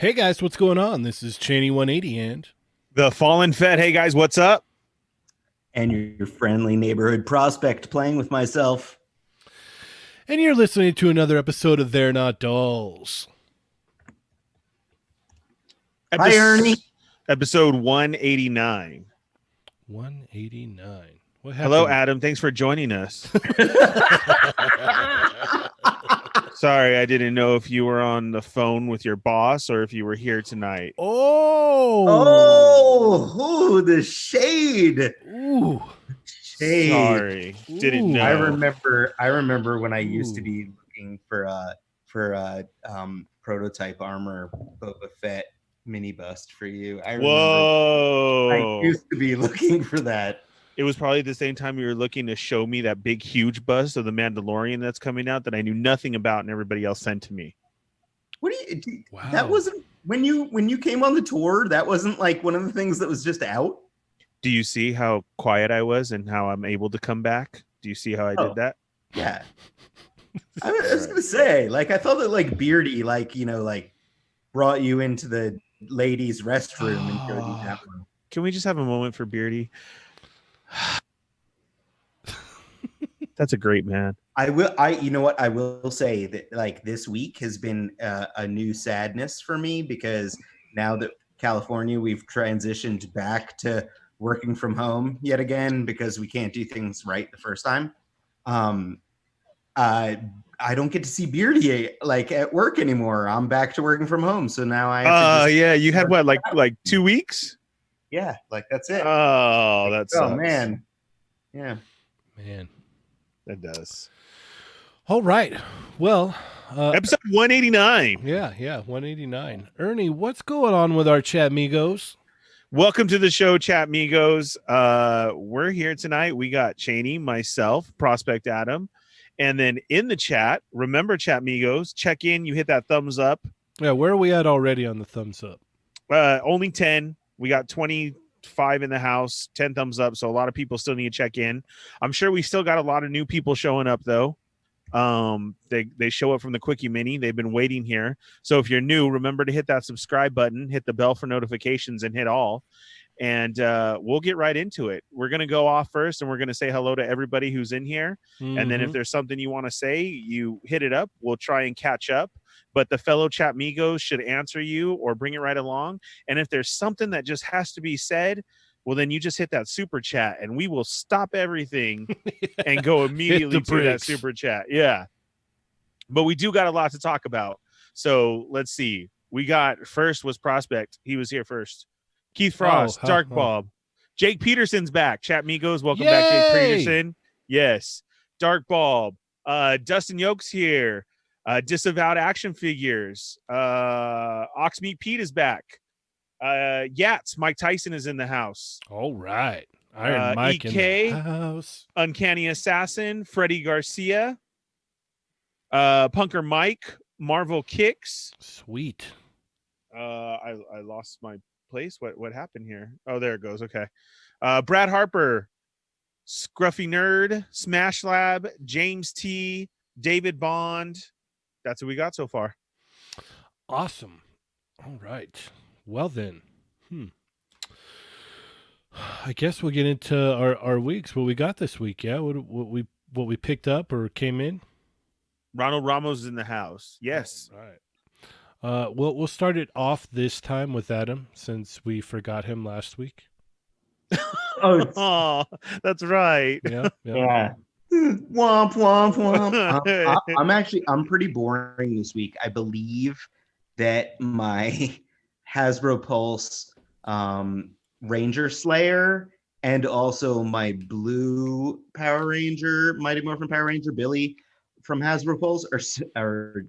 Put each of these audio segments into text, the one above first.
Hey guys, what's going on? This is Cheney 180 and The Fallen Fed. Hey guys, what's up? And your friendly neighborhood prospect playing with myself. you're listening to another episode of They're Not Dolls. Hi, Ernie. Episode 189. 189. What happened? Hello, Adam. Thanks for joining us. Sorry, I didn't know if you were on the phone with your boss or if you were here tonight. Oh, the shade. Ooh. Shade. Sorry, didn't know. I remember when I used to be looking for prototype armor Boba Fett mini bust for you. I used to be looking for that. It was probably the same time you were looking to show me that big, huge bust of the Mandalorian that's coming out that I knew nothing about and everybody else sent to me. What do you? Wow. That wasn't when you came on the tour. That wasn't like one of the things that was just out. Do you see how quiet I was and how I'm able to come back? Do you see how I did that? Yeah. I was gonna say, like, I thought that like Beardy, brought you into the ladies' restroom and showed you that one. Can we just have a moment for Beardy? That's a great man. You know what? I will say that like this week has been a new sadness for me because now that California, we've transitioned back to working from home yet again because we can't do things right the first time. I don't get to see Beardy like at work anymore. I'm back to working from home, so now I have to yeah, you had what, like 2 weeks? Yeah, like that's it. Oh, that sucks. Oh man. Yeah. Man. That does. All right. Well, episode 189. Yeah, 189. Ernie, what's going on with our chat amigos? Welcome to the show, chat amigos. We're here tonight. We got Cheney, myself, Prospect Adam, and then in the chat, remember, chat amigos, check in. You hit that thumbs up. Yeah, where are we at already on the thumbs up? Only 10. We got 25 in the house, 10 thumbs up. So a lot of people still need to check in. I'm sure we still got a lot of new people showing up though. They show up from the Quickie Mini. They've been waiting here. So if you're new, remember to hit that subscribe button, hit the bell for notifications, and hit all. And we'll get right into it. We're going to go off first, and we're going to say hello to everybody who's in here. Mm-hmm. And then if there's something you want to say, you hit it up. We'll try and catch up. But the fellow chat migos should answer you or bring it right along. And if there's something that just has to be said, well, then you just hit that super chat and we will stop everything and go immediately to that super chat. Yeah. But we do got a lot to talk about. So let's see. We got first was Prospect. He was here first. Keith Frost, Dark Bob. Jake Peterson's back. Chat migos, welcome back, Jake Peterson. Yes. Dark Bob. Dustin Yoke's here. Disavowed Action Figures. Oxmeat Pete is back. Yats, Mike Tyson is in the house. All right. Iron Mike EK, in the house. Uncanny Assassin, Freddie Garcia, Punker Mike, Marvel Kicks. Sweet. I lost my place. What happened here? Oh, there it goes. Okay. Brad Harper, Scruffy Nerd, Smash Lab, James T, David Bond. That's what we got so far. Awesome. All right. Well then, I guess we'll get into our weeks. What we got this week? Yeah, what we picked up or came in. Ronald Ramos is in the house. Yes. All right. We'll start it off this time with Adam since we forgot him last week. Oh, that's right. Yeah. Womp womp womp. I'm pretty boring this week. I believe that my Hasbro Pulse Ranger Slayer and also my blue Power Ranger, Mighty Morphin Power Ranger Billy from Hasbro Pulse are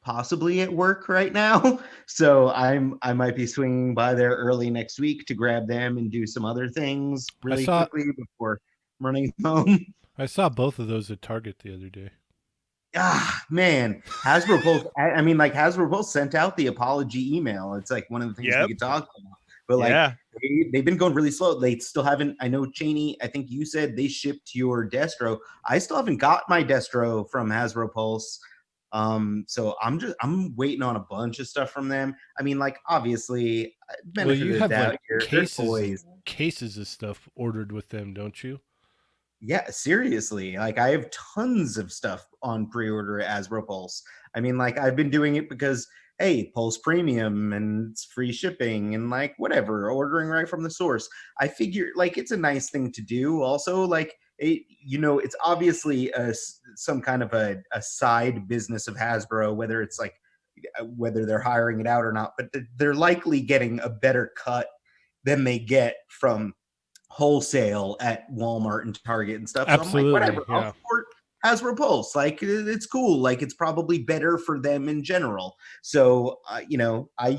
possibly at work right now. So I might be swinging by there early next week to grab them and do some other things really quickly before running home. I saw both of those at Target the other day. Ah, man. Hasbro Pulse, I mean, like, Hasbro Pulse sent out the apology email. It's like one of the things we could talk about. But like, they've been going really slow. They still haven't. I know, Cheney, I think you said they shipped your Destro. I still haven't got my Destro from Hasbro Pulse. So I'm waiting on a bunch of stuff from them. I mean, like, obviously, Well, benefit you of the have doubt like here. They're cases and toys. cases of stuff ordered with them, don't you? Yeah, seriously. Like, I have tons of stuff on pre-order as Pulse. I mean, like, I've been doing it because, hey, Pulse Premium and it's free shipping and like whatever, ordering right from the source. I figure like it's a nice thing to do. Also, like, it's obviously some kind of a side business of Hasbro, whether it's like whether they're hiring it out or not, but they're likely getting a better cut than they get from wholesale at Walmart and Target and stuff. So I'm like, Absolutely, whatever, I'll yeah. support Hasbro Pulse. Like, it's cool. Like, it's probably better for them in general. So, I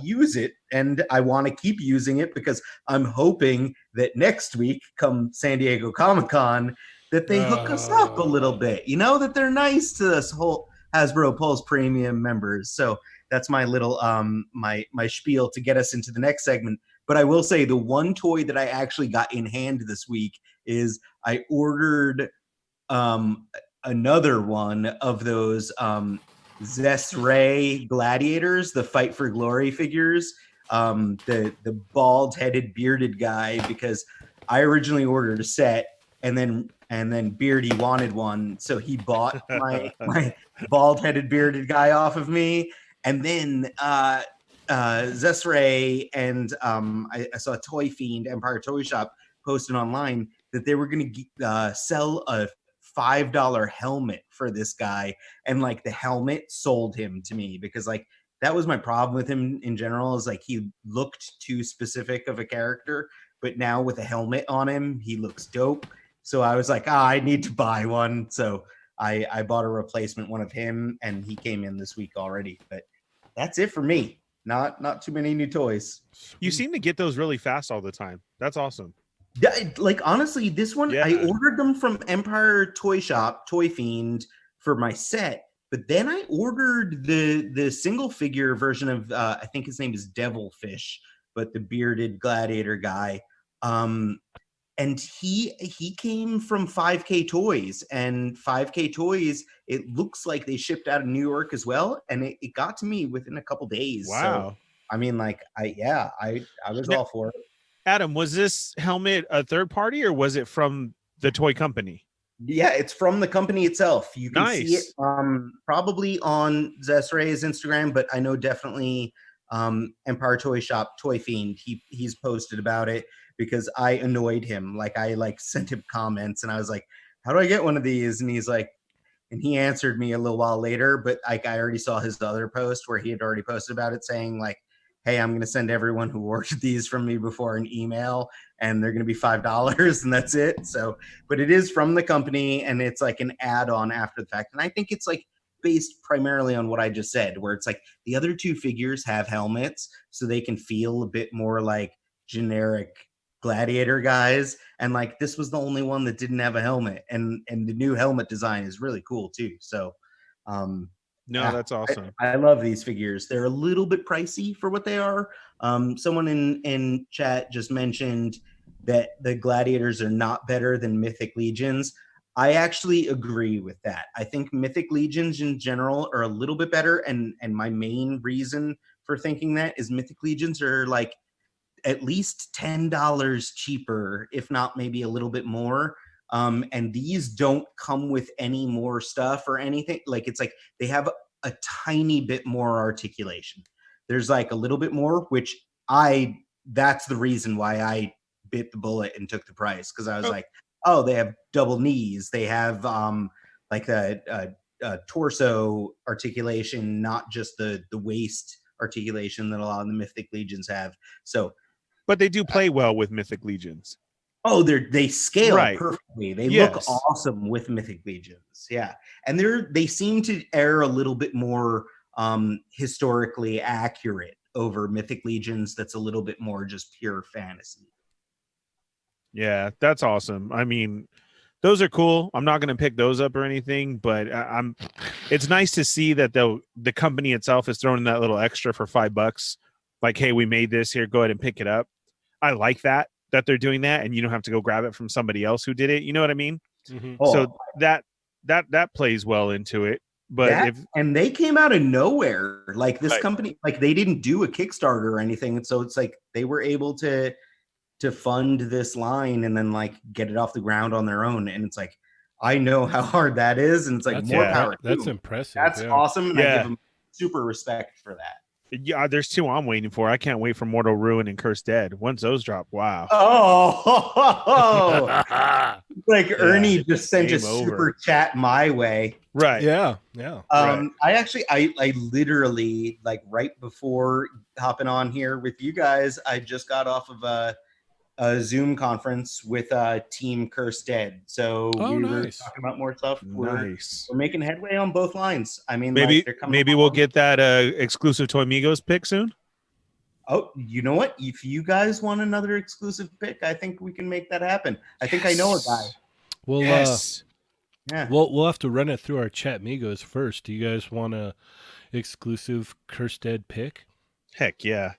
use it and I want to keep using it because I'm hoping that next week, come San Diego Comic-Con, that they hook us up a little bit, that they're nice to us whole Hasbro Pulse Premium members. So that's my little my spiel to get us into the next segment. But I will say the one toy that I actually got in hand this week is I ordered another one of those Zesray Gladiators, the Fight for Glory figures, the bald-headed bearded guy, because I originally ordered a set and then Beardy wanted one, so he bought my bald-headed bearded guy off of me, and then Zesray and I saw Toy Fiend Empire Toy Shop posted online that they were going to sell a $5 helmet for this guy, and like the helmet sold him to me because like that was my problem with him in general, is like he looked too specific of a character, but now with a helmet on him he looks dope. So I was like, I need to buy one. So I bought a replacement one of him, and he came in this week already. But that's it for me. Not too many new toys. You seem to get those really fast all the time. That's awesome. Yeah, like honestly, this one I Yeah. ordered them from Empire Toy Shop, Toy Fiend for my set, but then I ordered the single figure version of I think his name is Devilfish, but the bearded gladiator guy. And he came from 5K Toys, and 5K Toys, it looks like they shipped out of New York as well, and it got to me within a couple days. So Wow. I mean, like, I was Now, all for it. Adam, was this helmet a third party or was it from the toy company? Yeah, it's from the company itself. You can see it Nice. probably on Zesray's Instagram, but I know definitely Empire Toy Shop, Toy Fiend. He's posted about it because I annoyed him. Like, I like sent him comments and I was like, "How do I get one of these?" And he's like, and he answered me a little while later, but like I already saw his other post where he had already posted about it, saying like, "Hey, I'm going to send everyone who ordered these from me before an email, and they're going to be $5, and that's it." So, but it is from the company, and it's like an add-on after the fact, and I think it's like based primarily on what I just said, where it's like the other two figures have helmets, so they can feel a bit more like generic gladiator guys, and like this was the only one that didn't have a helmet, and the new helmet design is really cool too. So No, yeah, that's awesome. I love these figures. They're a little bit pricey for what they are. Someone in chat just mentioned that the gladiators are not better than Mythic Legions. I actually agree with that. I think Mythic Legions in general are a little bit better, and my main reason for thinking that is Mythic Legions are like at least $10 cheaper, if not maybe a little bit more. And these don't come with any more stuff or anything. Like, it's like they have a tiny bit more articulation. There's like a little bit more, which that's the reason why I bit the bullet and took the price, because I was like, oh, they have double knees. They have like a torso articulation, not just the waist articulation that a lot of the Mythic Legions have. So But they do play well with Mythic Legions. oh, they scale Right. perfectly. They look Yes. awesome with Mythic Legions. Yeah. And they seem to err a little bit more historically accurate over Mythic Legions that's a little bit more just pure fantasy. Yeah, that's awesome. I mean, those are cool. I'm not going to pick those up or anything, but it's nice to see that the company itself is throwing that little extra for $5. Like, hey, we made this here. Go ahead and pick it up. I like that they're doing that, and you don't have to go grab it from somebody else who did it. You know what I mean? Mm-hmm. Oh, So that plays well into it. But if and they came out of nowhere. Like this Right. company, like they didn't do a Kickstarter or anything. And so it's like they were able to fund this line and then like get it off the ground on their own. And it's like, I know how hard that is. And it's like That's more Yeah. power. to that's them. impressive. That's yeah. awesome. And I give Yeah. them super respect for that. Yeah, there's 2 I'm waiting for. I can't wait for Mortal Ruin and Cursed Dead. Once those drop, wow. Oh, like Ernie just sent a Game over. super chat my way. Right. yeah. Right. I literally like right before hopping on here with you guys, I just got off of a Zoom conference with Team Cursed Dead. So Oh, we were nice. talking about more stuff. Nice. We're making headway on both lines. I mean, Maybe like, they're coming maybe we'll along. get that exclusive Toy Migos pick soon. Oh, you know what? If you guys want another exclusive pick, I think we can make that happen. I think I know a guy. Well, Yes. Yeah. we'll have to run it through our chat Migos first. Do you guys want a exclusive Cursed Dead pick? Heck yeah.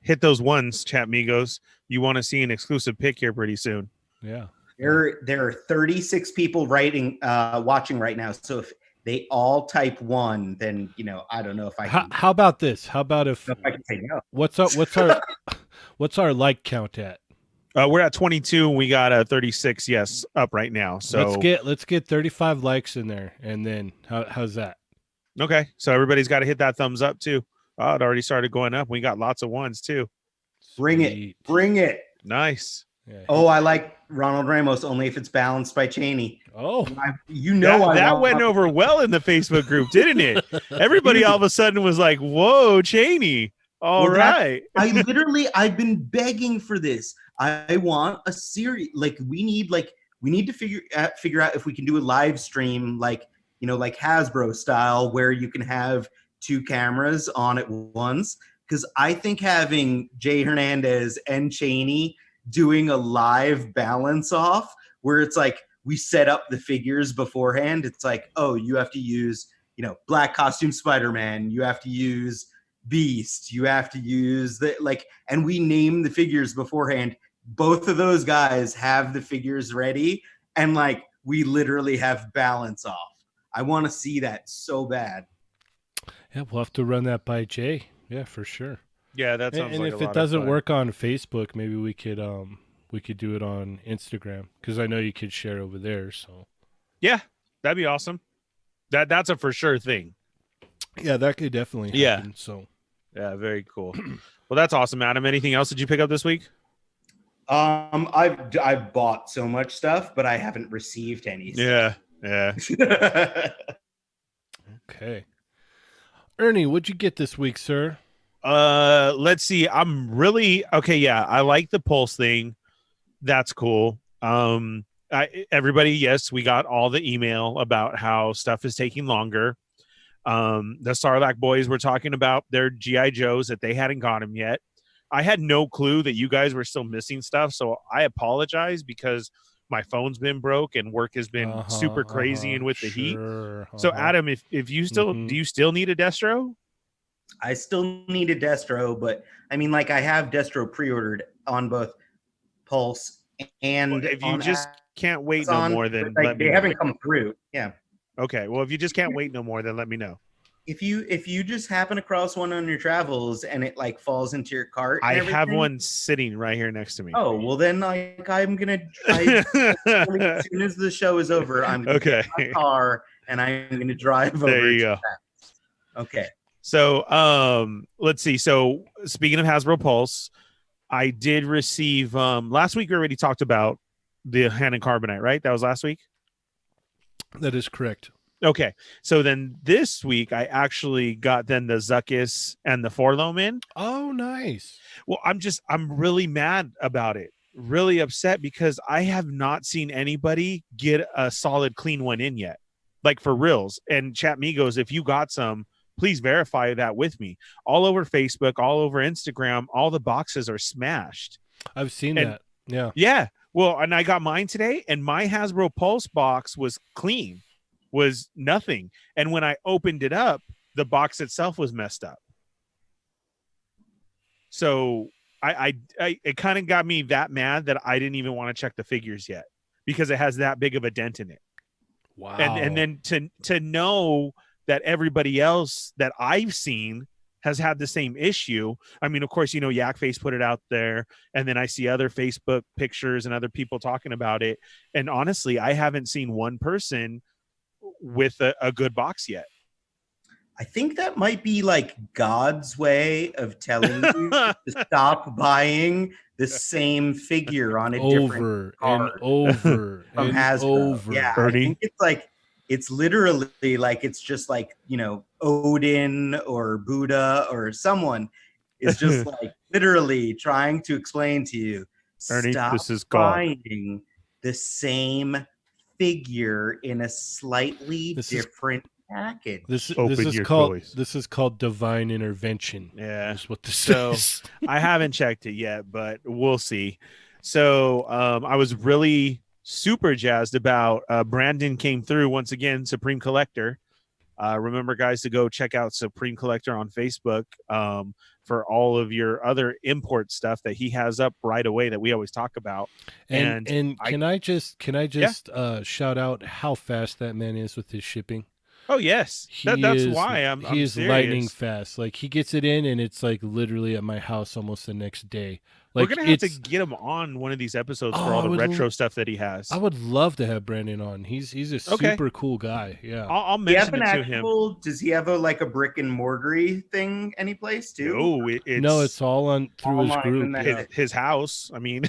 Hit those ones, chat Migos. You want to see an exclusive pick here pretty soon. Yeah. There are 36 people watching right now. So if they all type 1, then I don't know if I can. How about this? How about if I can say no. what's our like count at? We're at 22 and we got 36 yes up right now. So let's get 35 likes in there, and then how's that? okay. So everybody's got to hit that thumbs up too. Oh, it already started going up. We got lots of ones too. Bring Sweet. it. Bring it. Nice. Yeah. Oh, I like Ronald Ramos only if it's balanced by Cheney. Oh, That went over well in the Facebook group, didn't it? Everybody all of a sudden was like, "Whoa, Cheney! All right." I've been begging for this. I want a series. Like we need to figure out if we can do a live stream, like Hasbro style, where you can have 2 cameras on at once. Because I think having Jay Hernandez and Cheney doing a live balance off, where it's like we set up the figures beforehand. It's like, oh, you have to use black costume Spider-Man. You have to use Beast. You have to use and we name the figures beforehand. Both of those guys have the figures ready, and we literally have balance off. I want to see that so bad. yeah. We'll have to run that by Jay. Yeah, for sure. Yeah, that sounds And like if a it lot doesn't of fun. work on Facebook, maybe we could do it on Instagram, because I know you could share over there. So Yeah, that'd be awesome. That's a for sure thing. yeah, that could definitely Yeah. happen. So Yeah, very cool. Well, that's awesome, Adam. Anything else did you pick up this week? I've bought so much stuff, but I haven't received any. Yeah. okay, Ernie, what'd you get this week, sir? Let's see. I'm really okay. Yeah, I like the Pulse thing. That's cool. Everybody, yes, we got all the email about how stuff is taking longer. The Sarlacc boys were talking about their GI Joes that they hadn't got them yet. I had no clue that you guys were still missing stuff, so I apologize because my phone's been broke and work has been super crazy and with the heat. So Adam, if you still do you still need a Destro? I still need a Destro, but I mean, I have Destro pre-ordered on both Pulse and Well, if you just can't wait Amazon, no more, then but, let me they know. haven't come through. Yeah. Okay. Well, if you just can't wait no more, then let me know. If you just happen across one on your travels and it falls into your cart, and I have everything, one sitting right here next to me. Oh well, then I'm gonna. As soon as the show is over, I'm gonna Okay. get my car and I'm gonna drive over. There you to go. that. Okay. So let's see. So speaking of Hasbro Pulse, I did receive last week we already talked about the Hanon Carbonite, right? That was last week. That is correct. Okay. So then this week I actually got then the Zuckus and the Forlom in. Oh, nice. Well, I'm really mad about it. Really upset because I have not seen anybody get a solid clean one in yet. Like for reals. And Chat Migos, if you got some, please verify that with me. All over Facebook, all over Instagram, all the boxes are smashed. I've seen And- that. Yeah. Yeah. Well, and I got mine today, and my Hasbro Pulse box was clean, was nothing. And when I opened it up, the box itself was messed up. So I it kind of got me that mad that I didn't even want to check the figures yet because it has that big of a dent in it. Wow. And then to know that everybody else that I've seen has had the same issue. I mean, of course, Yak Face put it out there, and then I see other Facebook pictures and other people talking about it. And honestly, I haven't seen one person with a good box yet. I think that might be like God's way of telling you to stop buying the same figure on a different and card over from and Hasbro. over. Yeah, Ernie? I think it's like it's literally like it's just like Odin or Buddha or someone is just like literally trying to explain to you, Ernie, stop this is God. buying the same figure in a slightly different package. This Open is your called toys. this is called divine intervention. Yeah. That's what this So is. I haven't checked it yet, but we'll see. So I was really super jazzed about Brandon came through once again, Supreme Collector. Remember, guys, to go check out Supreme Collector on Facebook for all of your other import stuff that he has up right away that we always talk about. And can I just shout out how fast that man is with his shipping? Oh yes, that's why I'm he's serious. lightning fast. Like he gets it in, and it's like literally at my house almost the next day. Like we're gonna have to get him on one of these episodes for all the retro stuff that he has. I would love to have Brandon on. He's a super cool guy. Yeah, I'll mention it to him. Does he have a brick and mortar thing any place too? No, it's all on through his group. His house. I mean,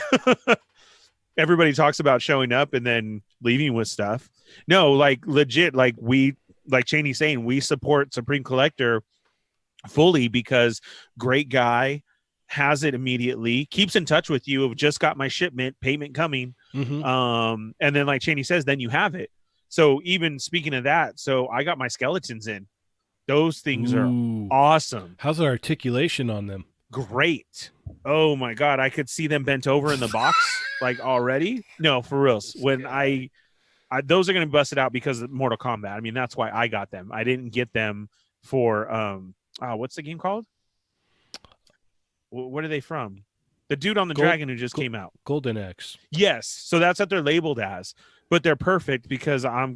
everybody talks about showing up and then leaving with stuff. No, like legit, like Cheney's saying, we support Supreme Collector fully because great guy, has it immediately, keeps in touch with you. I've just got my shipment, payment coming. Mm-hmm. And then like Cheney says, then you have it. So even speaking of that, so I got my skeletons in. Those things are awesome. How's the articulation on them? Great. Oh my God. I could see them bent over in the box like already. No, for reals. When I those are going to be busted out because of Mortal Kombat. I mean, that's why I got them. I didn't get them for what's the game called? What are they from? The dude on the dragon who just came out. Golden Axe. Yes. So that's what they're labeled as. But they're perfect because I'll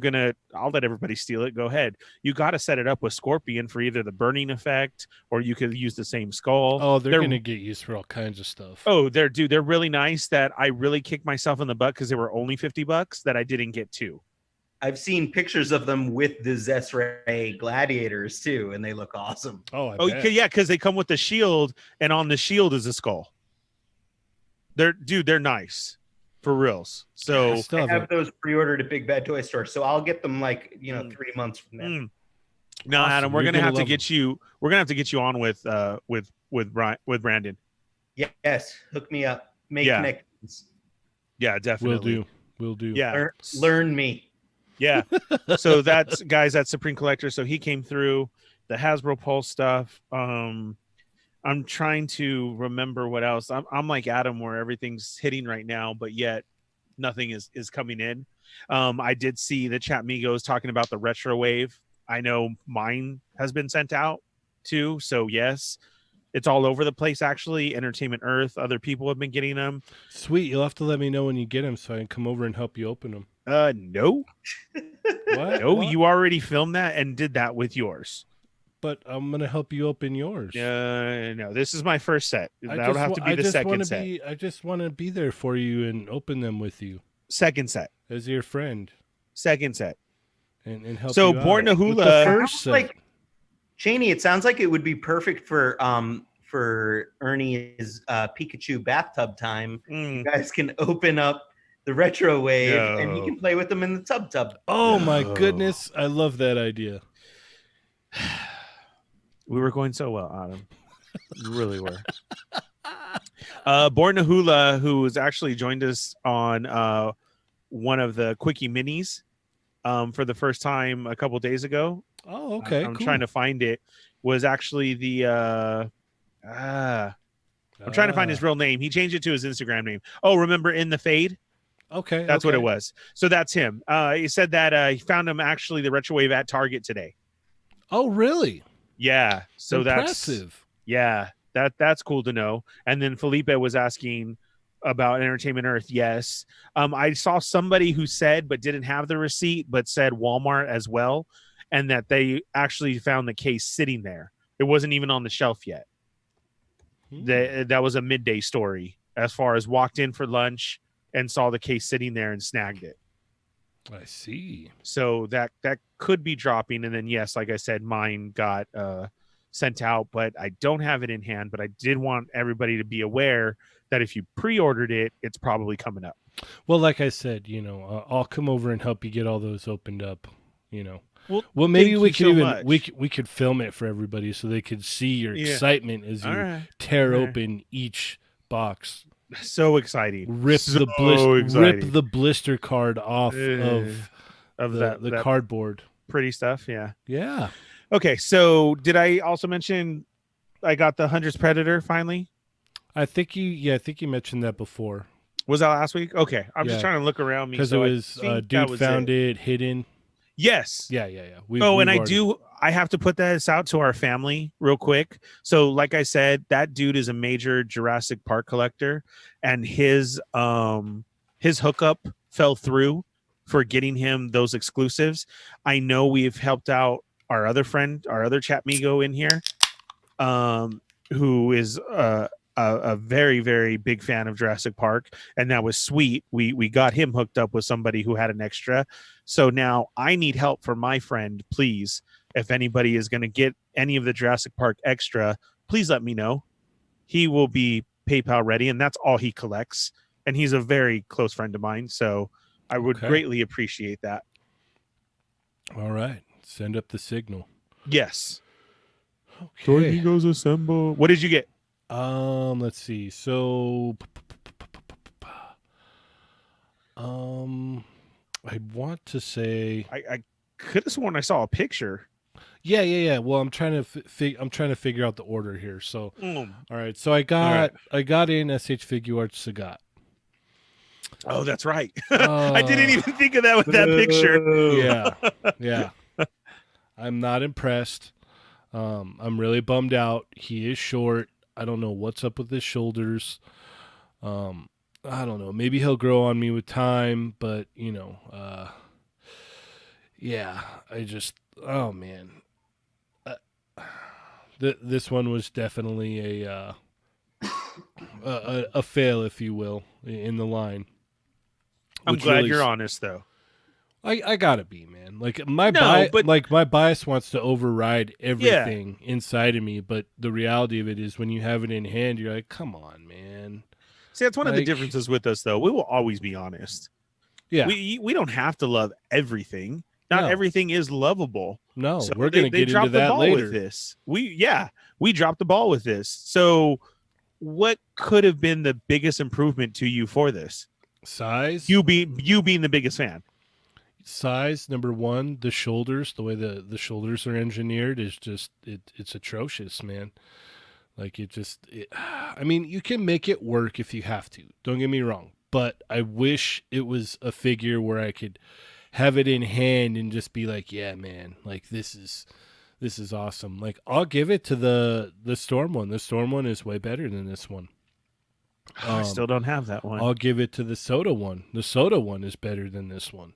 let everybody steal it. Go ahead. You got to set it up with Scorpion for either the burning effect or you could use the same skull. Oh, they're going to get used for all kinds of stuff. Oh, they're really nice that I really kicked myself in the butt because they were only $50 that I didn't get two. I've seen pictures of them with the Zesray gladiators too, and they look awesome. Oh, yeah, because they come with the shield, and on the shield is a skull. They're nice, for reals. So I have those pre-ordered at Big Bad Toy Store, so I'll get them 3 months from now. No, awesome. Adam, we're gonna have to get you. We're gonna have to get you on with Brandon. Yes, hook me up. Make connections. Yeah, definitely. We'll do. Yeah, learn me. Yeah. So that's Supreme Collector. So he came through the Hasbro Pulse stuff. I'm trying to remember what else. I'm like Adam, where everything's hitting right now, but yet nothing is coming in. I did see the Chat Migos talking about the retro wave. I know mine has been sent out too. So yes, it's all over the place. Actually, Entertainment Earth, other people have been getting them. Sweet. You'll have to let me know when you get them so I can come over and help you open them. No. What? No, what? You already filmed that and did that with yours. But I'm gonna help you open yours. No, this is my first set. That'll have to be the second set. I just want to be there for you and open them with you. Second set. As your friend. Second set. And help so you Born out. to Hula. The first set. Cheney, it sounds like it would be perfect for Ernie's Pikachu bathtub time. You guys can open up the retro wave and you can play with them in the tub. Oh my goodness. I love that idea. We were going so well, Adam. We really were. Born to Hula, who has actually joined us on one of the Quickie Minis for the first time a couple days ago. Oh, okay. I'm trying to find it. Was actually the I'm trying to find his real name. He changed it to his Instagram name. Oh, remember In the Fade? Okay. That's what it was. So that's him. He said that he found him actually the Retrowave at Target today. Oh, really? Yeah. So impressive. That's cool to know. And then Felipe was asking about Entertainment Earth. Yes. I saw somebody who said, but didn't have the receipt, but said Walmart as well. and that they actually found the case sitting there. It wasn't even on the shelf yet. That was a midday story, as far as walked in for lunch and saw the case sitting there and snagged it. I see. So that could be dropping. And then, yes, like I said, mine got sent out, but I don't have it in hand. But I did want everybody to be aware that if you pre-ordered it, it's probably coming up. Well, like I said, I'll come over and help you get all those opened up. Well, maybe thank we you could so even much. we could film it for everybody so they could see your Yeah. excitement as you All right. tear All right. open each box. So exciting. Rip So rip exciting. the blister card off Of of that the cardboard. pretty stuff. Yeah. Yeah. Okay. So did I also mention I got the Hunter's Predator finally? I think you mentioned that before. Was that last week? Okay. I'm just Yeah. trying to look around me. Because So it I was think dude that was found it hidden. Yes. Yeah. And I have to put this out to our family real quick. So like I said, that dude is a major Jurassic Park collector, and his hookup fell through for getting him those exclusives. I know we've helped out our other friend, our other chat Migo in here, who is a very, very big fan of Jurassic Park, and that was sweet. We got him hooked up with somebody who had an extra. So now I need help for my friend, please. If anybody is going to get any of the Jurassic Park extra, please let me know. He will be PayPal ready, and that's all he collects. And he's a very close friend of mine, so I would greatly appreciate that. All right, send up the signal. Yes. Okay. Tornigos assemble. What did you get? Let's see. So, I want to say I could have sworn I saw a picture. Yeah. Well, I'm trying to figure out the order here. So, all right. So I got in SH Figuarts Sagat. Oh, that's right. I didn't even think of that with that picture. Yeah. I'm not impressed. I'm really bummed out. He is short. I don't know what's up with his shoulders. I don't know. Maybe he'll grow on me with time, but yeah. Oh man. This one was definitely a fail, if you will, in the line. I'm glad you're honest, though. I gotta be, man. Like my bias wants to override everything inside of me, but the reality of it is, when you have it in hand, you're like, come on, man. See, that's one of the differences with us, though. We will always be honest. Yeah, we don't have to love everything. Not everything is lovable. No, so we're gonna get into that later. With this, we dropped the ball with this. So, what could have been the biggest improvement to you for this? Size. You being the biggest fan. Size, number one. The shoulders, the way the shoulders are engineered is just it's atrocious, man. Like I mean, you can make it work if you have to. Don't get me wrong, but I wish it was a figure where I could have it in hand and just be like, yeah, man, like this is awesome. Like, I'll give it to the Storm one. The Storm one is way better than this one. I still don't have that one. I'll give it to the Soda one. The Soda one is better than this one.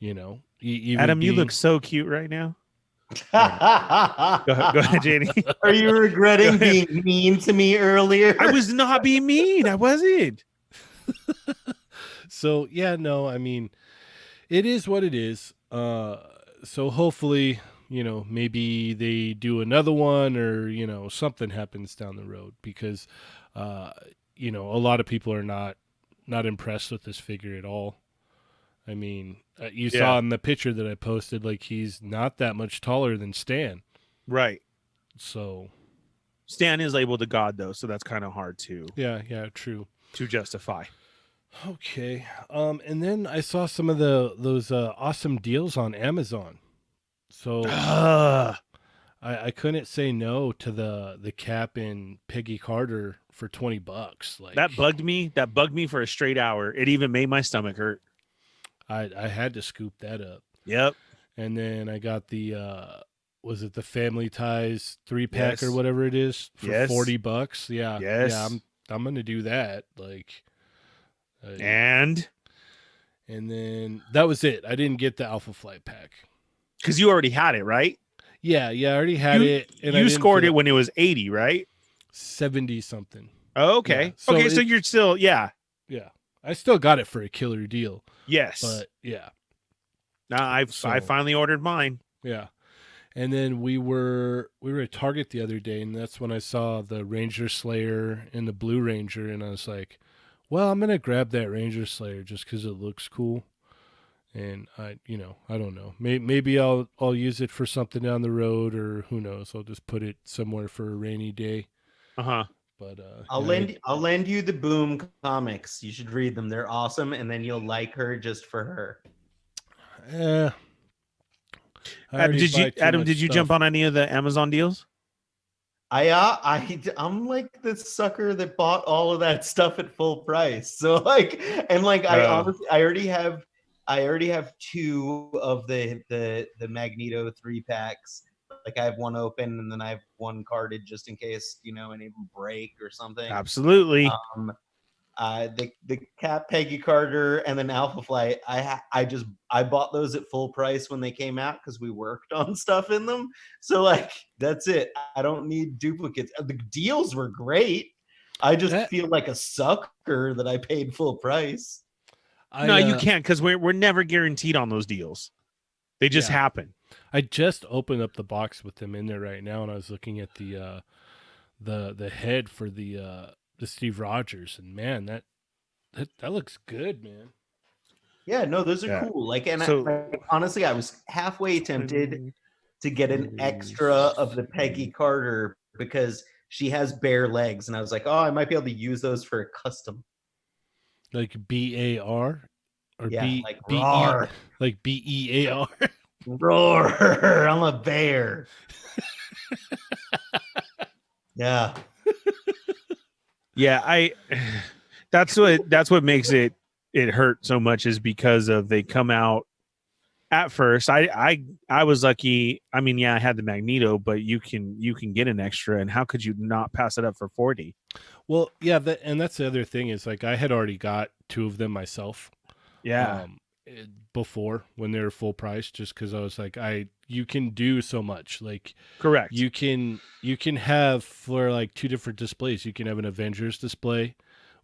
Adam, you look so cute right now. Go ahead, Janie. Are you regretting being mean to me earlier? I was not being mean. I wasn't. So, yeah, no, I mean, it is what it is. So hopefully, maybe they do another one, or, something happens down the road, because, a lot of people are not impressed with this figure at all. I mean, you saw in the picture that I posted, like, he's not that much taller than Stan. Right. So Stan is labeled a god, though, so that's kind of hard to true to justify. Okay. And then I saw some of those awesome deals on Amazon. So I couldn't say no to the Cap and Peggy Carter for $20. Like, that bugged me. That bugged me for a straight hour. It even made my stomach hurt. I had to scoop that up. Yep. And then I got the was it the Family Ties 3-pack or whatever it is for $40? Yeah. Yes. Yeah, I'm gonna do that. Like, and then that was it. I didn't get the Alpha Flight pack. Because you already had it, right? Yeah, I already had it, and I You didn't scored feel it when it was 80, right? 70 something. Oh, Yeah, okay. so Okay, so you're still, yeah. yeah, I still got it for a killer deal, Yes. but yeah, I so finally ordered mine. yeah. And then we were at Target the other day, and that's when I saw the Ranger Slayer and the Blue Ranger, and I was like, well, I'm gonna grab that Ranger Slayer just because it looks cool. And I don't know. Maybe I'll use it for something down the road, or who knows? I'll just put it somewhere for a rainy day. Uh-huh. But I'll lend you the Boom comics. You should read them. They're awesome, and then you'll like her just for her. I already buy too Adam, much did you stuff. jump on any of the Amazon deals? I'm like the sucker that bought all of that stuff at full price. So I honestly I already have two of the Magneto 3-packs. Like I have one open and then I have one carded just in case, any of them break or something. Absolutely. The Cap, Peggy Carter, and then Alpha Flight. I bought those at full price when they came out because we worked on stuff in them. So that's it. I don't need duplicates. The deals were great. I just feel like a sucker that I paid full price. No, you can't, because we're never guaranteed on those deals. They just happen. I just opened up the box with them in there right now, and I was looking at the head for the Steve Rogers, and man, that looks good, man. Yeah, no, those are cool. Honestly, I was halfway tempted to get an extra of the Peggy Carter because she has bare legs, and I was like, oh, I might be able to use those for a custom. Like BAR or like roar. Like BEAR. Roar! I'm a bear. Yeah. Yeah, that's what makes it hurt so much, is because of they come out at first. I was lucky. I mean, yeah, I had the Magneto, but you can get an extra, and how could you not pass it up for 40? Well, yeah, and that's the other thing is I had already got two of them myself. Yeah. Before when they were full price, just because I was like, you can do so much. Like, correct. You can have for two different displays. You can have an Avengers display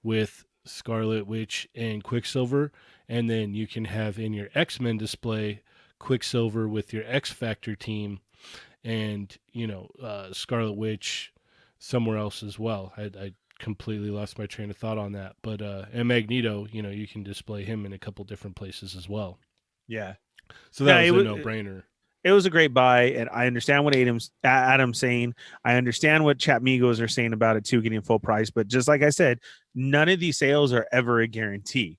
with Scarlet Witch and Quicksilver, and then you can have in your X-Men display Quicksilver with your X-Factor team, and Scarlet Witch somewhere else as well. I completely lost my train of thought on that, but and Magneto, you can display him in a couple different places as well. Yeah, so that was a no-brainer. It was a great buy, and I understand what Adam's saying. I understand what Chat Migos are saying about it too, getting full price. But just like I said, none of these sales are ever a guarantee.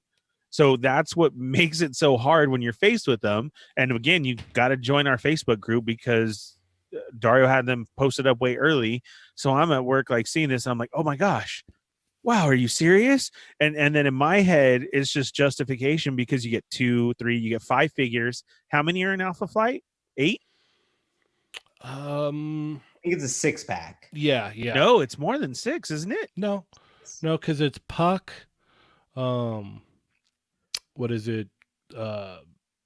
So that's what makes it so hard when you're faced with them. And again, you got to join our Facebook group because Dario had them posted up way early. So I'm at work seeing this, and I'm like, oh my gosh, wow, are you serious? And then in my head, it's just justification because you get 2, 3, you get 5 figures. How many are in Alpha Flight? 8? I think it's a 6-pack. Yeah. No, it's more than 6, isn't it? No, because it's Puck. What is it?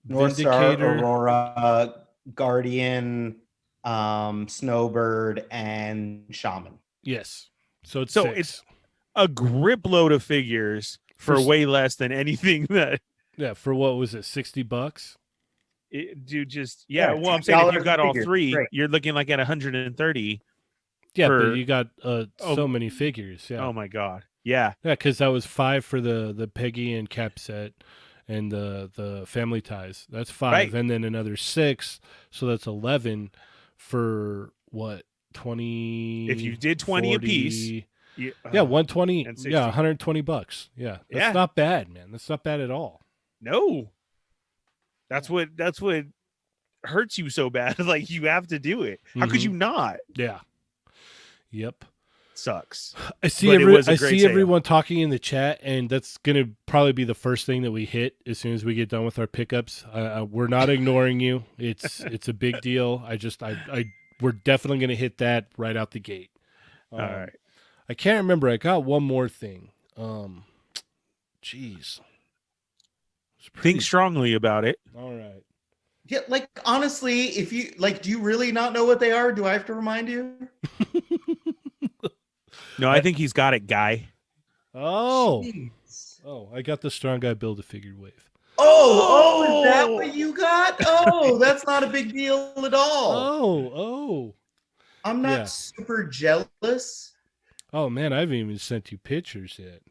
North Star, Aurora, Guardian, Snowbird, and Shaman. Yes. So it's a grip load of figures for way less than anything that. Yeah, for what was it, $60? Well, I'm saying if you got all 3, you're looking at 130. Yeah, but you got so many figures. Yeah. Oh my god. Yeah. Yeah, because that was 5 for the Peggy and Cap set, and the Family Ties. That's 5, right. And then another 6, so that's 11 for what, 20? If you did 20 40, a piece. Yeah, 120. Yeah, $120. Yeah, that's not bad, man. That's not bad at all. No. That's what hurts you so bad. You have to do it. How could you not? Yeah. Yep. Sucks. I see everyone talking in the chat, and that's gonna probably be the first thing that we hit as soon as we get done with our pickups. We're not ignoring you. It's a big deal. We're definitely gonna hit that right out the gate. All right. I can't remember. I got one more thing. Jeez. Think strongly about it. All right. Yeah, like honestly, if you like, do you really not know what they are? Do I have to remind you? No, I think he's got it, guy. Oh, Jeez. oh, I got the strong guy build a figured wave. Is that what you got? Oh, that's not a big deal at all. Oh, I'm not yeah. super jealous, Oh man, I haven't even sent you pictures yet.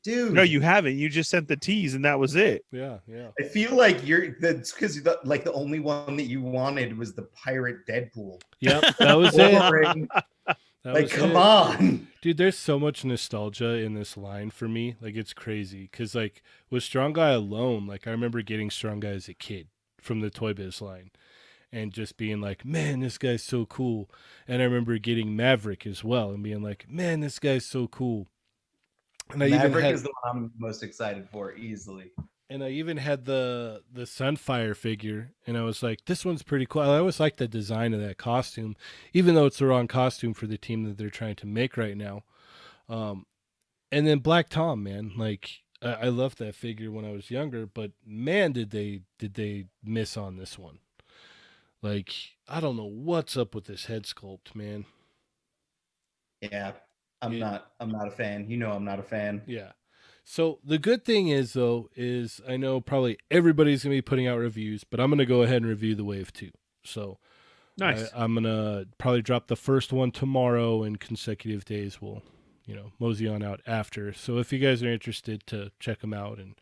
No, dude. you haven't. You just sent the tease, and that was it. Yeah. I feel like that's because like the only one that you wanted was the pirate Deadpool. Yep, that was it. Boring. That Like, was come it. on. Dude, there's so much nostalgia in this line for me. Like, it's crazy. Because, like, with Strong Guy alone, like, I remember getting Strong Guy as a kid from the Toy Biz line and just being like, man, this guy's so cool. And I remember getting Maverick as well and being like, man, this guy's so cool. And I even Maverick had is the one I'm most excited for, easily. the Sunfire figure, and I was like, this one's pretty cool. I always like the design of that costume, even though it's the wrong costume for the team that they're trying to make right now. Um, and then Black Tom, man, like I loved that figure when I was younger, but man, did they miss on this one? Like, I don't know what's up with this head sculpt, man. Yeah, It, I'm not a fan. You know, I'm not a fan. yeah. So the good thing is though is I know probably everybody's gonna be putting out reviews, but I'm gonna go ahead and review the wave too. So Nice. I'm gonna probably drop the first one tomorrow, and consecutive days will, mosey on out after. So if you guys are interested to check them out and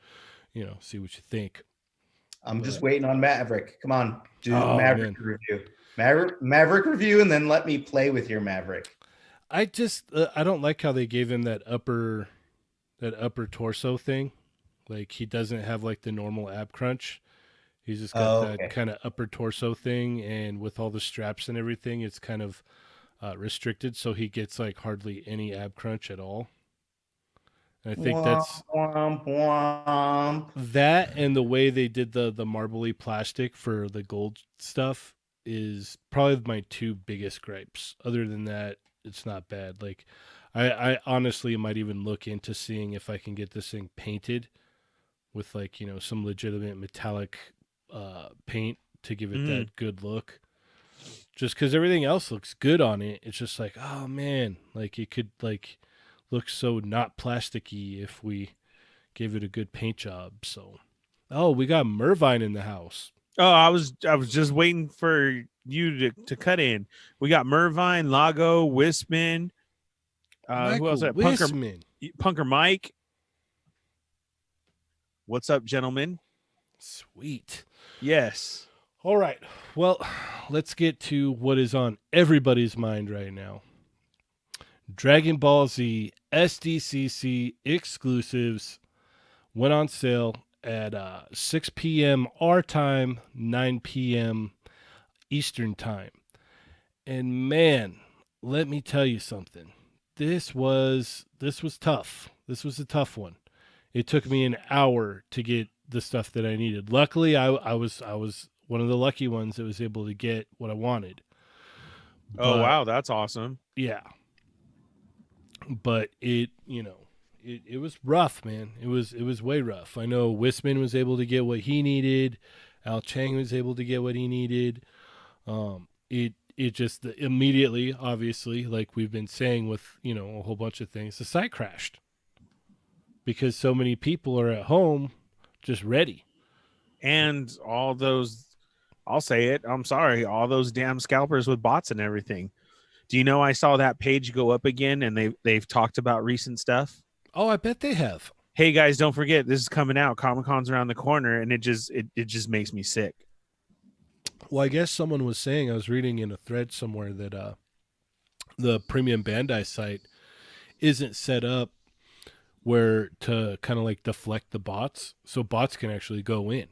see what you think. I'm just waiting on Maverick. Come on, do the Oh Maverick man, review. Maverick review, and then let me play with your Maverick. I just I don't like how they gave him that upper torso thing. Like he doesn't have like the normal ab crunch. He's just got Oh, that okay. kind of upper torso thing, and with all the straps and everything, it's kind of restricted, so he gets like hardly any ab crunch at all. And I think Womp, that's womp, womp. that, and the way they did the marbly plastic for the gold stuff is probably my two biggest gripes. Other than that, it's not bad. Like, I honestly might even look into seeing if I can get this thing painted with like some legitimate metallic paint to give it Mm. that good look. Just because everything else looks good on it, it's just like, oh man, like it could like look so not plasticky if we gave it a good paint job. So, oh, we got Mervine in the house. Oh, I was just waiting for you to cut in. We got Mervine, Lago, Wisman. Who else? Michael Punker Wisman. Punker Mike. What's up, gentlemen? Sweet. Yes. All right. Well, let's get to what is on everybody's mind right now. Dragon Ball Z SDCC exclusives went on sale at 6 p.m. our time, 9 p.m. Eastern time. And man, let me tell you something. This was tough. This was a tough one. It took me an hour to get the stuff that I needed. Luckily, I was one of the lucky ones that was able to get what I wanted. Oh But wow, that's awesome. yeah, but it was rough, man. It was way rough. I know Wisman was able to get what he needed. Al Chang was able to get what he needed. It just immediately, obviously, like we've been saying with a whole bunch of things, the site crashed because so many people are at home just ready. And all those, I'll say it. I'm sorry, all those damn scalpers with bots and everything. Do you know I saw that page go up again, and they've talked about recent stuff. Oh, I bet they have. Hey guys, don't forget this is coming out. Comic-Con's around the corner, and it just makes me sick. Well, I guess someone was saying, I was reading in a thread somewhere that the premium Bandai site isn't set up where to kind of like deflect the bots, so bots can actually go in.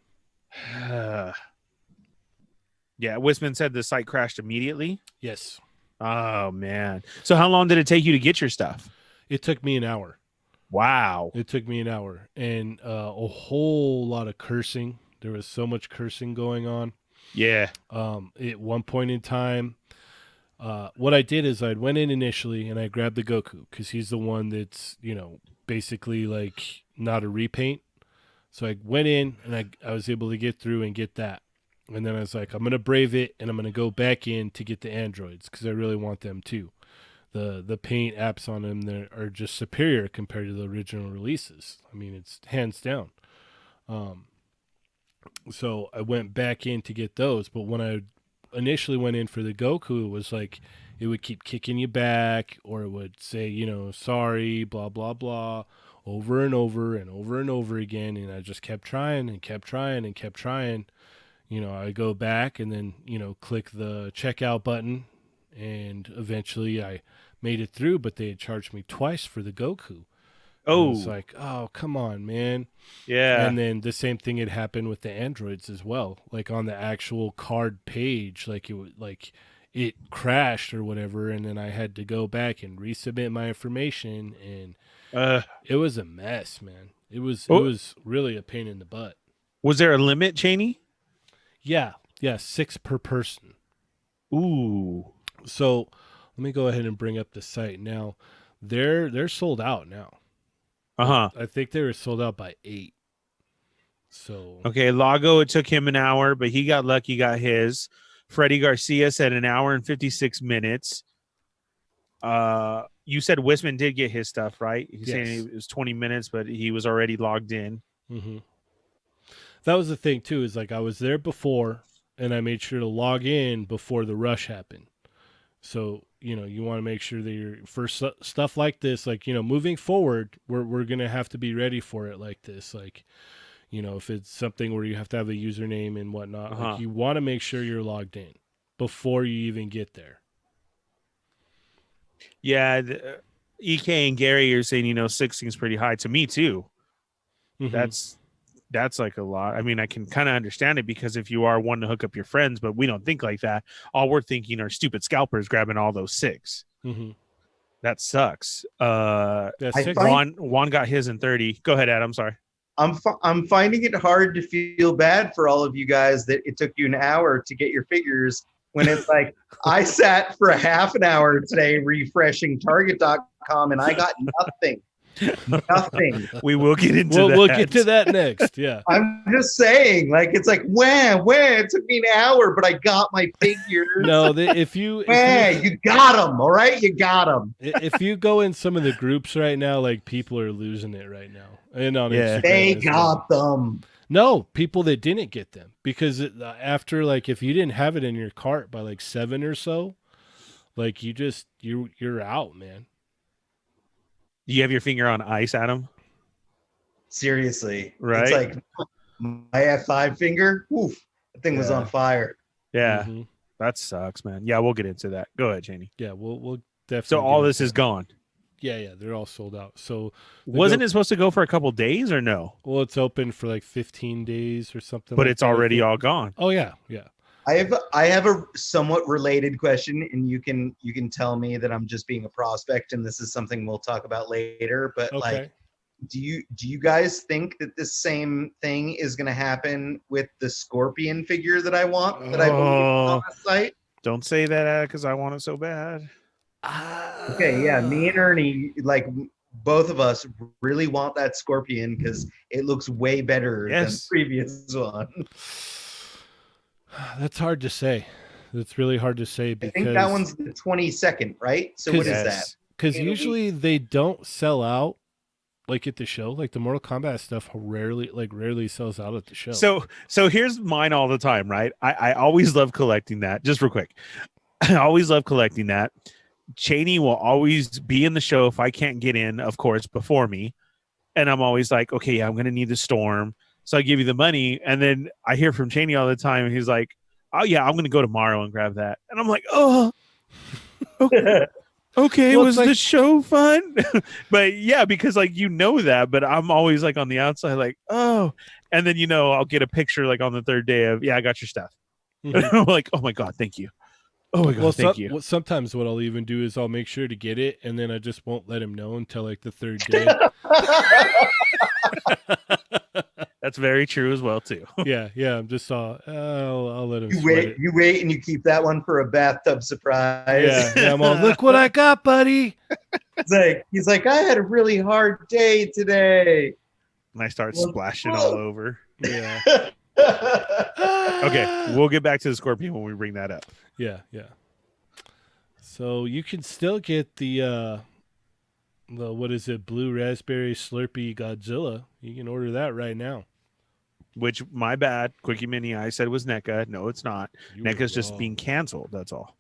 Yeah, Wisman said the site crashed immediately. Yes, Oh man. So how long did it take you to get your stuff? it took me an hour. Wow. It took me an hour, and a whole lot of cursing. There was so much cursing going on. Yeah. At one point in time, what I did is I went in initially and I grabbed the Goku because he's the one that's basically like not a repaint. So I went in and I was able to get through and get that. And then I was like, I'm gonna brave it, and I'm gonna go back in to get the androids because I really want them too. The paint apps on them there are just superior compared to the original releases. I mean, it's hands down. Um, so I went back in to get those, but when I initially went in for the Goku, it was like it would keep kicking you back, or it would say, sorry, blah blah blah, over and over and over and over again, and I just kept trying and kept trying and kept trying. I go back and then click the checkout button, and eventually I made it through, but they had charged me twice for the Goku. And it's Oh, like, oh, come on, man. yeah. And then the same thing had happened with the androids as well. Like on the actual card page, it crashed or whatever, and then I had to go back and resubmit my information, and Uh, it was a mess, man. It was Oh. it was really a pain in the butt. was there a limit, Cheney? Yeah, 6 per person. Ooh. So let me go ahead and bring up the site now. They're sold out now. Uh-huh. I think they were sold out by 8. So Okay, Lago, it took him an hour, but he got lucky, got his. Freddie Garcia said an hour and 56 minutes. You said Wisman did get his stuff, right? He's Yes. saying it was 20 minutes, but he was already logged in. mm-hmm. That was the thing too. Is like I was there before, and I made sure to log in before the rush happened. So you want to make sure that you're for stuff like this. Like moving forward, we're gonna have to be ready for it like this. Like if it's something where you have to have a username and whatnot, Uh-huh. like you want to make sure you're logged in before you even get there. Yeah, EK and Gary are saying 16 is pretty high to me too. Mhm. That's like a lot. I mean, I can kind of understand it because if you are one to hook up your friends, but we don't think like that. All we're thinking are stupid scalpers grabbing all those 6. Mhm. That sucks. Yeah, I 6. find- Juan got his in 30. Go ahead, Adam. Sorry. I'm finding it hard to feel bad for all of you guys that it took you an hour to get your figures when it's like I sat for a half an hour today refreshing Target.com and I got nothing. Nothing. We will get into that. We'll get to that next. Yeah. I'm just saying, like it's like when it took me an hour, but I got my figures. No, if you You got them. All right, you got them. if you go in some of the groups right now, like people are losing it right now, and on Instagram, They as well. got them. No, people that didn't get them because after like if you didn't have it in your cart by like 7 or so, like you're out, man. Do you have your finger on ice, Adam? Seriously, Right? It's like my F5 finger. Oof, that thing was Yeah. on fire. Yeah, Mhm. that sucks, man. Yeah, we'll get into that. Go ahead, Cheney. Yeah, we'll definitely. So all get this into is that. gone. Yeah, they're all sold out. So Wasn't it supposed to go for a couple days or no? well, it's open for like 15 days or something. But like it's that, I already think. all gone. Oh yeah. I have a somewhat related question, and you can tell me that I'm just being a prospect, and this is something we'll talk about later. But Okay. like, do you guys think that the same thing is going to happen with the Scorpion figure that I want that I believe is on the site? Don't say that because I want it so bad. Okay, yeah, me and Ernie, like both of us, really want that Scorpion because it looks way better than the Yes. previous one. That's hard to say. That's really hard to say I because think that one's the 22nd, right? So what is that? Yes. because in a week. usually they don't sell out like at the show. Like the Mortal Kombat stuff rarely sells out at the show. So here's mine all the time, right? I always love collecting that. Just real quick. I always love collecting that. Cheney will always be in the show if I can't get in, of course, before me. And I'm always like, okay, yeah, I'm going to need the storm. So I give you the money. And then I hear from Cheney all the time. And he's like, oh, yeah, I'm going to go tomorrow and grab that. And I'm like, oh, okay. Well, Was it's the like- show fun? But yeah, because like, that, but I'm always like on the outside, like, oh, and then, I'll get a picture like on the third day of, yeah, I got your stuff. Mhm. And I'm like, oh my God, thank you. Oh my God, thank you. Sometimes what I'll even do is I'll make sure to get it, and then I just won't let him know until like the third day. That's very true as well too. yeah. I'm just I'll let him. You sweat wait, it. you wait, and you keep that one for a bathtub surprise. Yeah, I'm all, look what I got, buddy. He's like, I had a really hard day today. And I start Well, splashing all over. Yeah. Okay, Ah! we'll get back to the Scorpion when we bring that up. Yeah, yeah. So you can still get the what is it, blue raspberry Slurpee Godzilla. You can order that right now. Which, my bad, Quickie Mini, I said was NECA. No, it's not. You were NECA's just wrong. being canceled. That's all.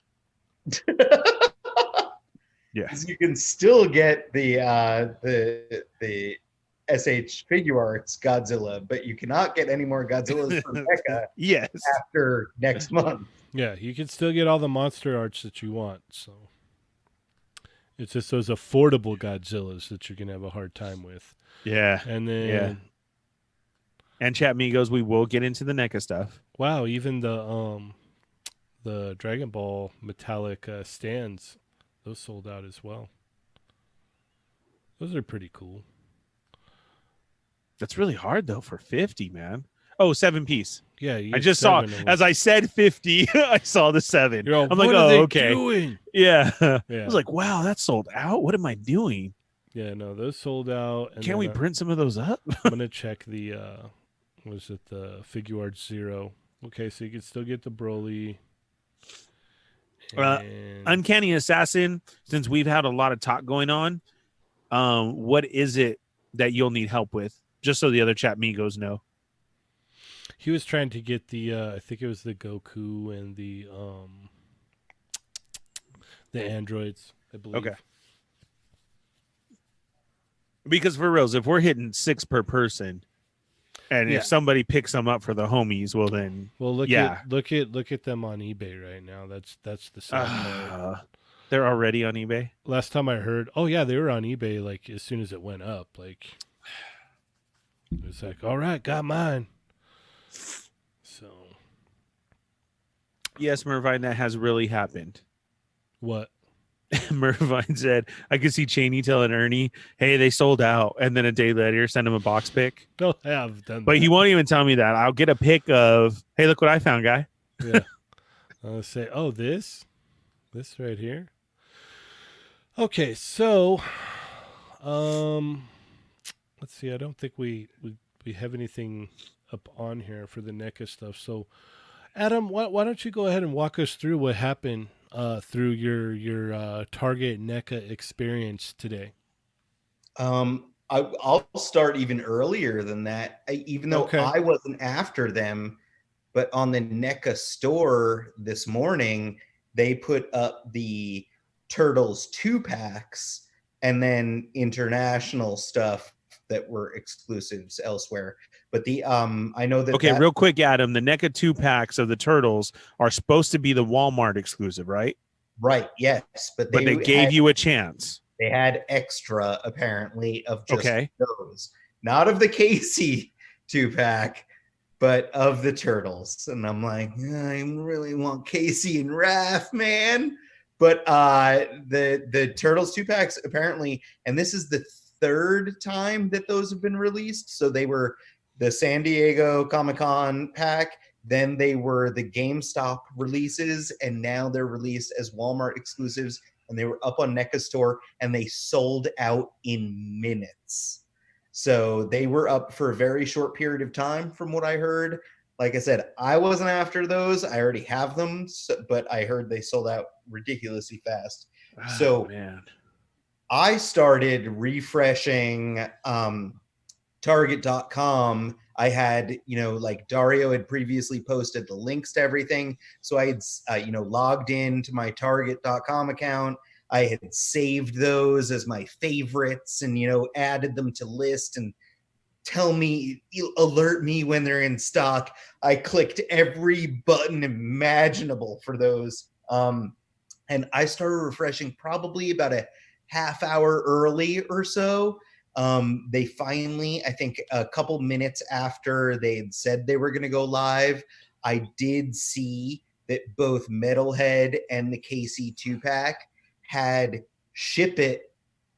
Yeah. You can still get the SH Figure Arts Godzilla, but you cannot get any more Godzillas from NECA Yes. after next month. Yeah, you can still get all the monster arts that you want. So it's just those affordable Godzillas that you're gonna have a hard time with. Yeah. And then Yeah. And Chat Migos, we will get into the NECA stuff. wow, even the Dragon Ball metallic stands, those sold out as well. Those are pretty cool. That's really hard though for 50, man. Oh, 7-piece. Yeah, you I get just saw 7 of them. as I said 50, I saw the 7. You're all, I'm like, what are oh, they okay. doing? Yeah. I Yeah. was like, wow, that's sold out. What am I doing? Yeah, no, those sold out. And Can't we then, print some of those up? I'm gonna check the was it the Figure Arts Zero? Okay, so you can still get the Broly. And Uncanny Assassin, since we've had a lot of talk going on, what is it that you'll need help with? Just so the other Chat Migos know. he was trying to get the I think it was the Goku and the androids, I believe. Okay. Because for reals, if we're hitting 6 per person, and Yeah. if somebody picks them up for the homies, well then, Well, look Yeah. at them on eBay right now. That's the sad part. they're already on eBay. Last time I heard, oh yeah, they were on eBay like as soon as it went up. Like it was like, all right, got mine. So Yes, Mervine, that has really happened. what? Mervine said, I could see Cheney telling Ernie, hey, they sold out. And then a day later, send him a box pic. No, I have done But that. he won't even tell me that. I'll get a pic of, hey, look what I found, guy. Yeah. I'll say, oh, this right here. Okay, so let's see. I don't think we have anything up on here for the NECA stuff. So Adam, why don't you go ahead and walk us through what happened through your Target NECA experience today? I'll start even earlier than that, even though Okay. I wasn't after them. But on the NECA store this morning, they put up the Turtles 2-packs and then international stuff that were exclusives elsewhere. But the I know that Okay, real quick, Adam, the NECA 2-packs of the Turtles are supposed to be the Walmart exclusive, right? right, yes, but But they gave you a chance. they had extra apparently of just Okay. those, not of the Casey 2-pack, but of the Turtles. And I'm like, I really want Casey and Raph, man. But the Turtles 2-packs apparently, and this is the third time that those have been released. So they were the San Diego Comic-Con pack, then they were the GameStop releases, and now they're released as Walmart exclusives, and they were up on NECA store, and they sold out in minutes. So they were up for a very short period of time from what I heard. Like I said, I wasn't after those. I already have them, but I heard they sold out ridiculously fast. So man. I started refreshing Target.com. I had, like Dario had previously posted the links to everything. So I had, logged into my Target.com account. I had saved those as my favorites and, added them to list and alert me when they're in stock. I clicked every button imaginable for those. And I started refreshing probably about a half hour early or so. They finally, I think a couple minutes after they had said they were going to go live, I did see that both Metalhead and the KC 2-pack had ship it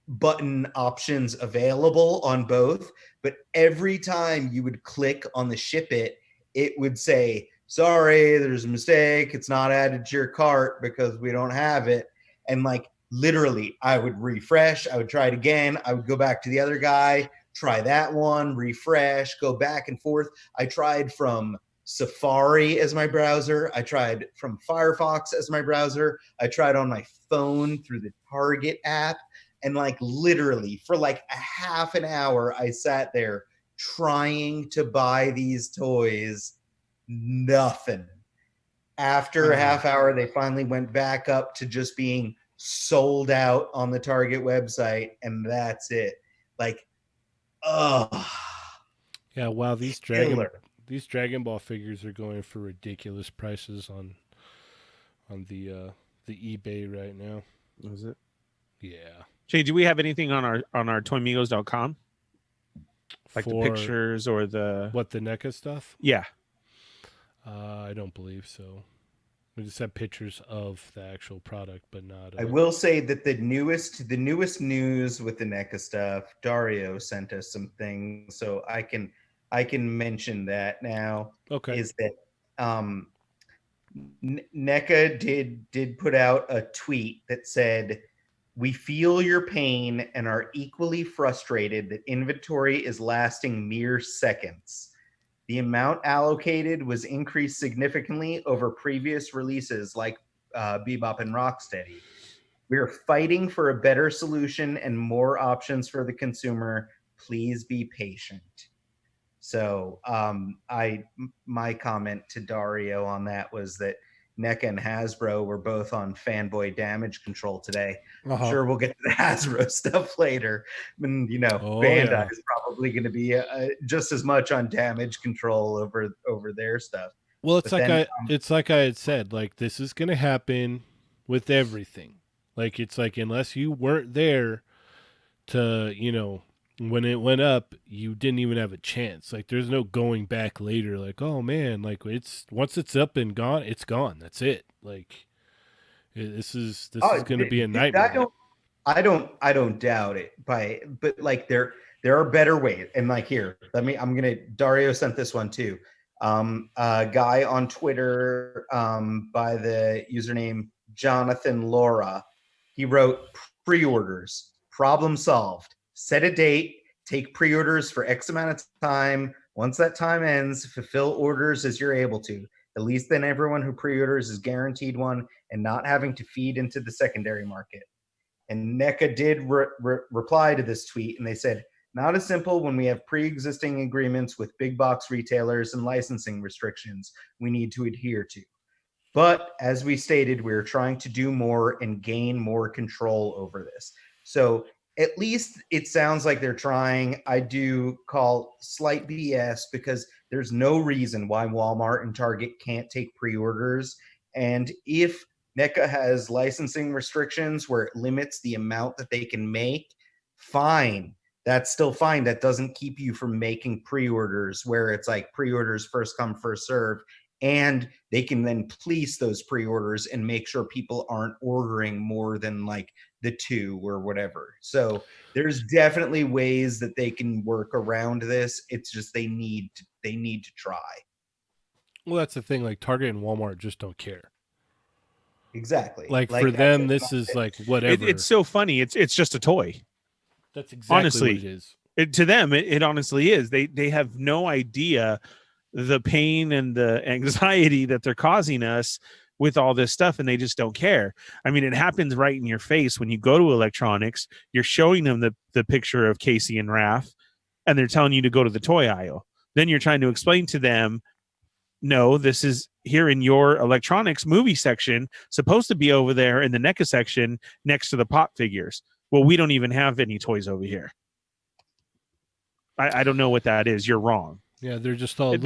button options available on both. But every time you would click on the ship it, it would say, sorry, there's a mistake. It's not added to your cart because we don't have it. And like, literally, I would refresh. I would try it again. I would go back to the other guy, try that one, refresh, go back and forth. I tried from Safari as my browser. I tried from Firefox as my browser. I tried on my phone through the Target app. And like literally for like a half an hour, I sat there trying to buy these toys. Nothing. After a half hour, they finally went back up to just being sold out on the Target website, and that's it. Like, oh, Yeah, wow, killer. these Dragon Ball figures are going for ridiculous prices on the eBay right now. Was it? Yeah. Jay, do we have anything on our toymigos.com? Like the For pictures or the what, the NECA stuff? Yeah. I don't believe so. We just have pictures of the actual product, but not. I will say that the newest news with the NECA stuff, Dario sent us some things, so I can mention that now. Okay. Is that NECA did put out a tweet that said, "We feel your pain and are equally frustrated that inventory is lasting mere seconds. The amount allocated was increased significantly over previous releases like Bebop and Rocksteady. We are fighting for a better solution and more options for the consumer. Please be patient." So my comment to Dario on that was that NECA and Hasbro were both on fanboy damage control today. I'm sure we'll get to the Hasbro stuff later. And, Bandai is probably going to be just as much on damage control over their stuff. Well, it's like I had said, like this is going to happen with everything. Like it's like unless you weren't there to, when it went up, you didn't even have a chance. Like there's no going back later. Like, oh man, like once it's up and gone, it's gone. That's it. Like this is going to be a nightmare. I don't doubt it. But like there are better ways. And like here, Dario sent this one too. A guy on Twitter by the username Jonathan Laura, he wrote, "Pre-orders, problem solved. Set a date, take pre-orders for X amount of time. Once that time ends, fulfill orders as you're able to. At least then everyone who pre-orders is guaranteed one and not having to feed into the secondary market." And NECA did reply to this tweet, and they said, "Not as simple when we have pre-existing agreements with big box retailers and licensing restrictions we need to adhere to. But as we stated, we're trying to do more and gain more control over this." So at least it sounds like they're trying. I do call slight BS because there's no reason why Walmart and Target can't take pre-orders. And if NECA has licensing restrictions where it limits the amount that they can make, fine. That's still fine. That doesn't keep you from making pre-orders where it's like pre-orders first come, first serve. And they can then police those pre-orders and make sure people aren't ordering more than like the 2 or whatever. So there's definitely ways that they can work around this. It's just they need to try. Well, that's the thing. Like Target and Walmart just don't care. Exactly. Like for them, this is like whatever. It's so funny. It's just a toy. That's exactly honestly, what it is. To them, it honestly is. They have no idea the pain and the anxiety that they're causing us with all this stuff, and they just don't care. I mean, it happens right in your face when you go to electronics. You're showing them the picture of Casey and Raph, and they're telling you to go to the toy aisle. Then you're trying to explain to them, no, this is here in your electronics movie section, supposed to be over there in the NECA section next to the pop figures. Well, we don't even have any toys over here. I don't know what that is. You're wrong. Yeah, they're just all,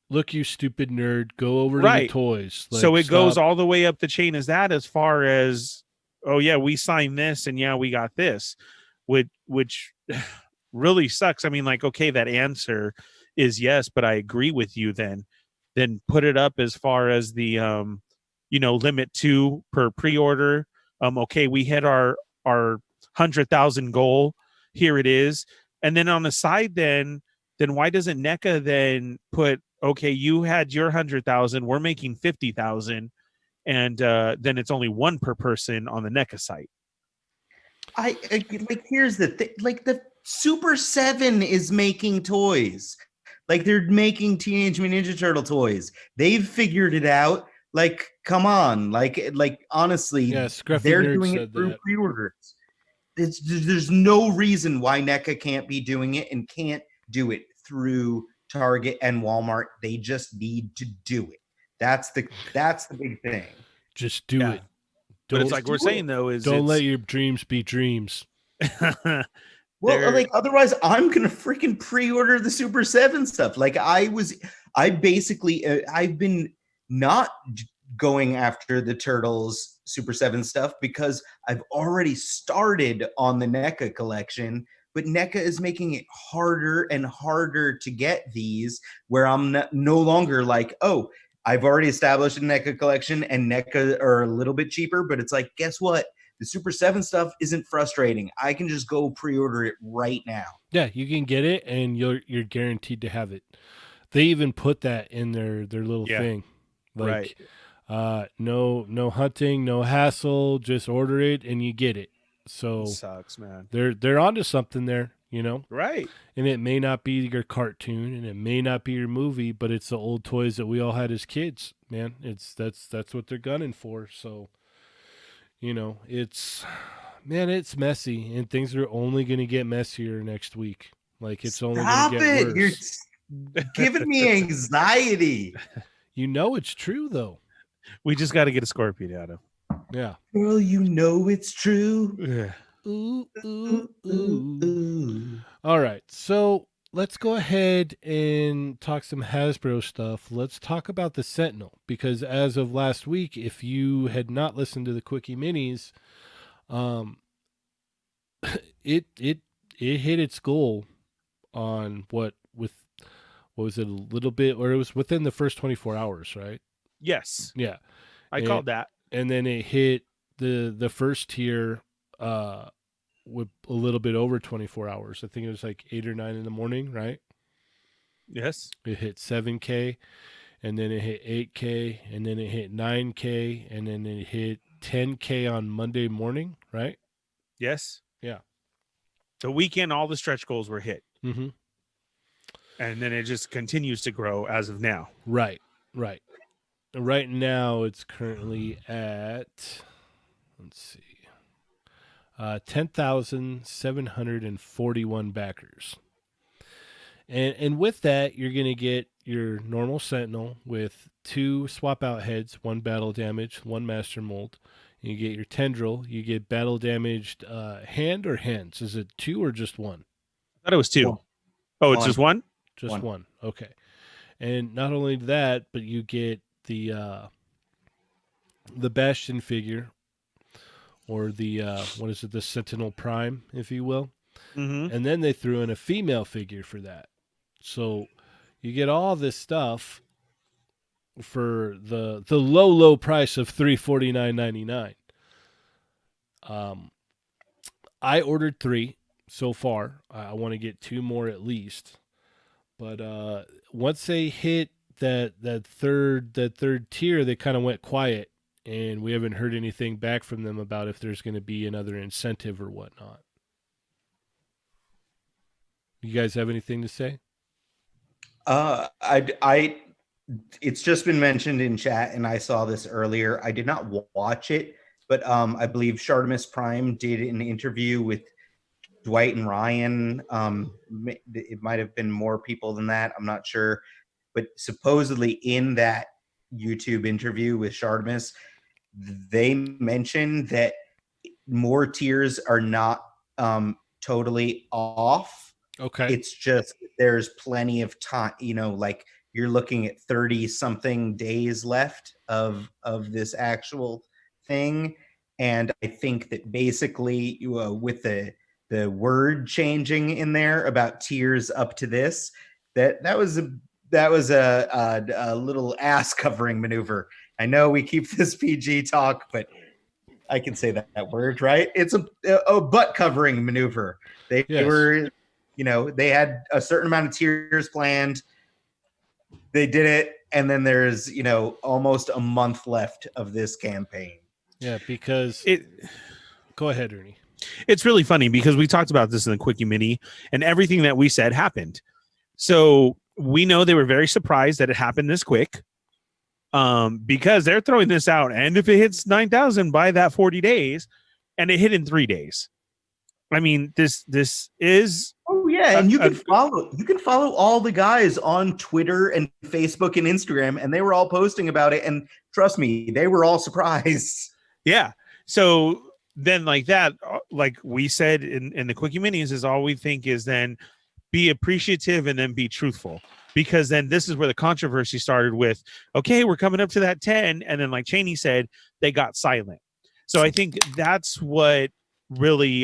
look, you stupid nerd, go over to the toys. Like, so it goes all the way up the chain as far as, oh, yeah, we signed this, and yeah, we got this, which really sucks. I mean, like, okay, that answer is yes, but I agree with you then put it up as far as the, limit 2 per pre-order. Okay, we hit our 100,000 goal. Here it is. And then on the side, then why doesn't NECA then put, okay, you had your 100,000, we're making 50,000, and then it's only 1 per person on the NECA site. Here's the thing, like the Super 7 is making toys. Like they're making Teenage Mutant Ninja Turtle toys. They've figured it out. Like, come on. Like honestly, Yeah, Scruffy they're Nerd doing it said through that. pre-orders. There's no reason why NECA can't be doing it and can't do it through Target and Walmart. They just need to do it. That's the big thing. Just do Yeah. it. But it's Don't like we're saying though, is don't let it's your dreams be dreams. Well, they're- like otherwise, I'm gonna freaking pre-order the Super 7 stuff. Like I basically, I've been not going after the Turtles Super 7 stuff because I've already started on the NECA collection. But NECA is making it harder and harder to get these, where I'm no longer like, oh, I've already established a NECA collection and NECA are a little bit cheaper. But it's like, guess what? The Super 7 stuff isn't frustrating. I can just go pre-order it right now. Yeah, you can get it and you're guaranteed to have it. They even put that in their little Yeah. thing. Right. No hunting, no hassle, just order it and you get it. So It sucks, man. they're onto something there, you know? Right. And it may not be your cartoon and it may not be your movie, but it's the old toys that we all had as kids, man. That's what they're gunning for. So, you know, it's messy and things are only going to get messier next week. Like it's only going Stop to get it! worse. You're giving me anxiety. You know it's true though. We just got to get a Scorpion out of. Yeah. Girl, you know it's true. Yeah. Ooh, Ooh, ooh, ooh. All right. So let's go ahead and talk some Hasbro stuff. Let's talk about the Sentinel because as of last week, if you had not listened to the Quickie Minis, it hit its goal on what was it, a little bit, or it was within the first 24 hours, right? Yes, Yeah. I called that. And then it hit the first tier with a little bit over 24 hours. I think it was like 8 or 9 in the morning, right? Yes. It hit 7K, and then it hit 8K, and then it hit 9K, and then it hit 10K on Monday morning, right? Yes. Yeah. The weekend, all the stretch goals were hit, Mm-hmm. and then it just continues to grow as of now. Right. Right now, it's currently at, let's see, 10,741 backers. And with that, you're going to get your normal Sentinel with 2 swap out heads, 1 battle damage, 1 master mold. You get your Tendril. You get battle damaged hand or hands. Is it 2 or just 1? I thought it was 2. One. Oh, it's just 1? Just 1. Okay. And not only that, but you get the Bastion figure, or the what is it, the Sentinel Prime, if you will. Mm-hmm. And then they threw in a female figure for that. So you get all this stuff for the low price of $349.99. I ordered 3 so far. I want to get 2 more at least. But once they hit that third tier, they kind of went quiet, and we haven't heard anything back from them about if there's going to be another incentive or whatnot. You guys have anything to say? It's just been mentioned in chat, and I saw this earlier. I did not watch it, but I believe Shartimus Prime did an interview with Dwight and Ryan. It might have been more people than that. I'm not sure. But supposedly in that YouTube interview with Shartimus, they mentioned that more tiers are not totally off. Okay. It's just there's plenty of time, like you're looking at 30 something days left of this actual thing. And I think that basically with the word changing in there about tiers up to this, that was a little ass covering maneuver. I know we keep this PG talk, but I can say that word, right? It's a butt covering maneuver. They were, they had a certain amount of tiers planned. They did it, and then there's, almost a month left of this campaign. Yeah, because go ahead, Ernie. It's really funny because we talked about this in the Quickie Mini, and everything that we said happened. So we know they were very surprised that it happened this quick, because they're throwing this out, and if it hits 9,000 by that 40 days, and it hit in 3 days. I mean, this is Oh yeah, and you can follow all the guys on Twitter and Facebook and Instagram, and they were all posting about it. And trust me, they were all surprised. yeah. So then, like that, like we said in the quickie minis, is all we think is then be appreciative and then be truthful, because then this is where the controversy started with, okay, we're coming up to that 10, and then like Cheney said, they got silent. So I think that's what really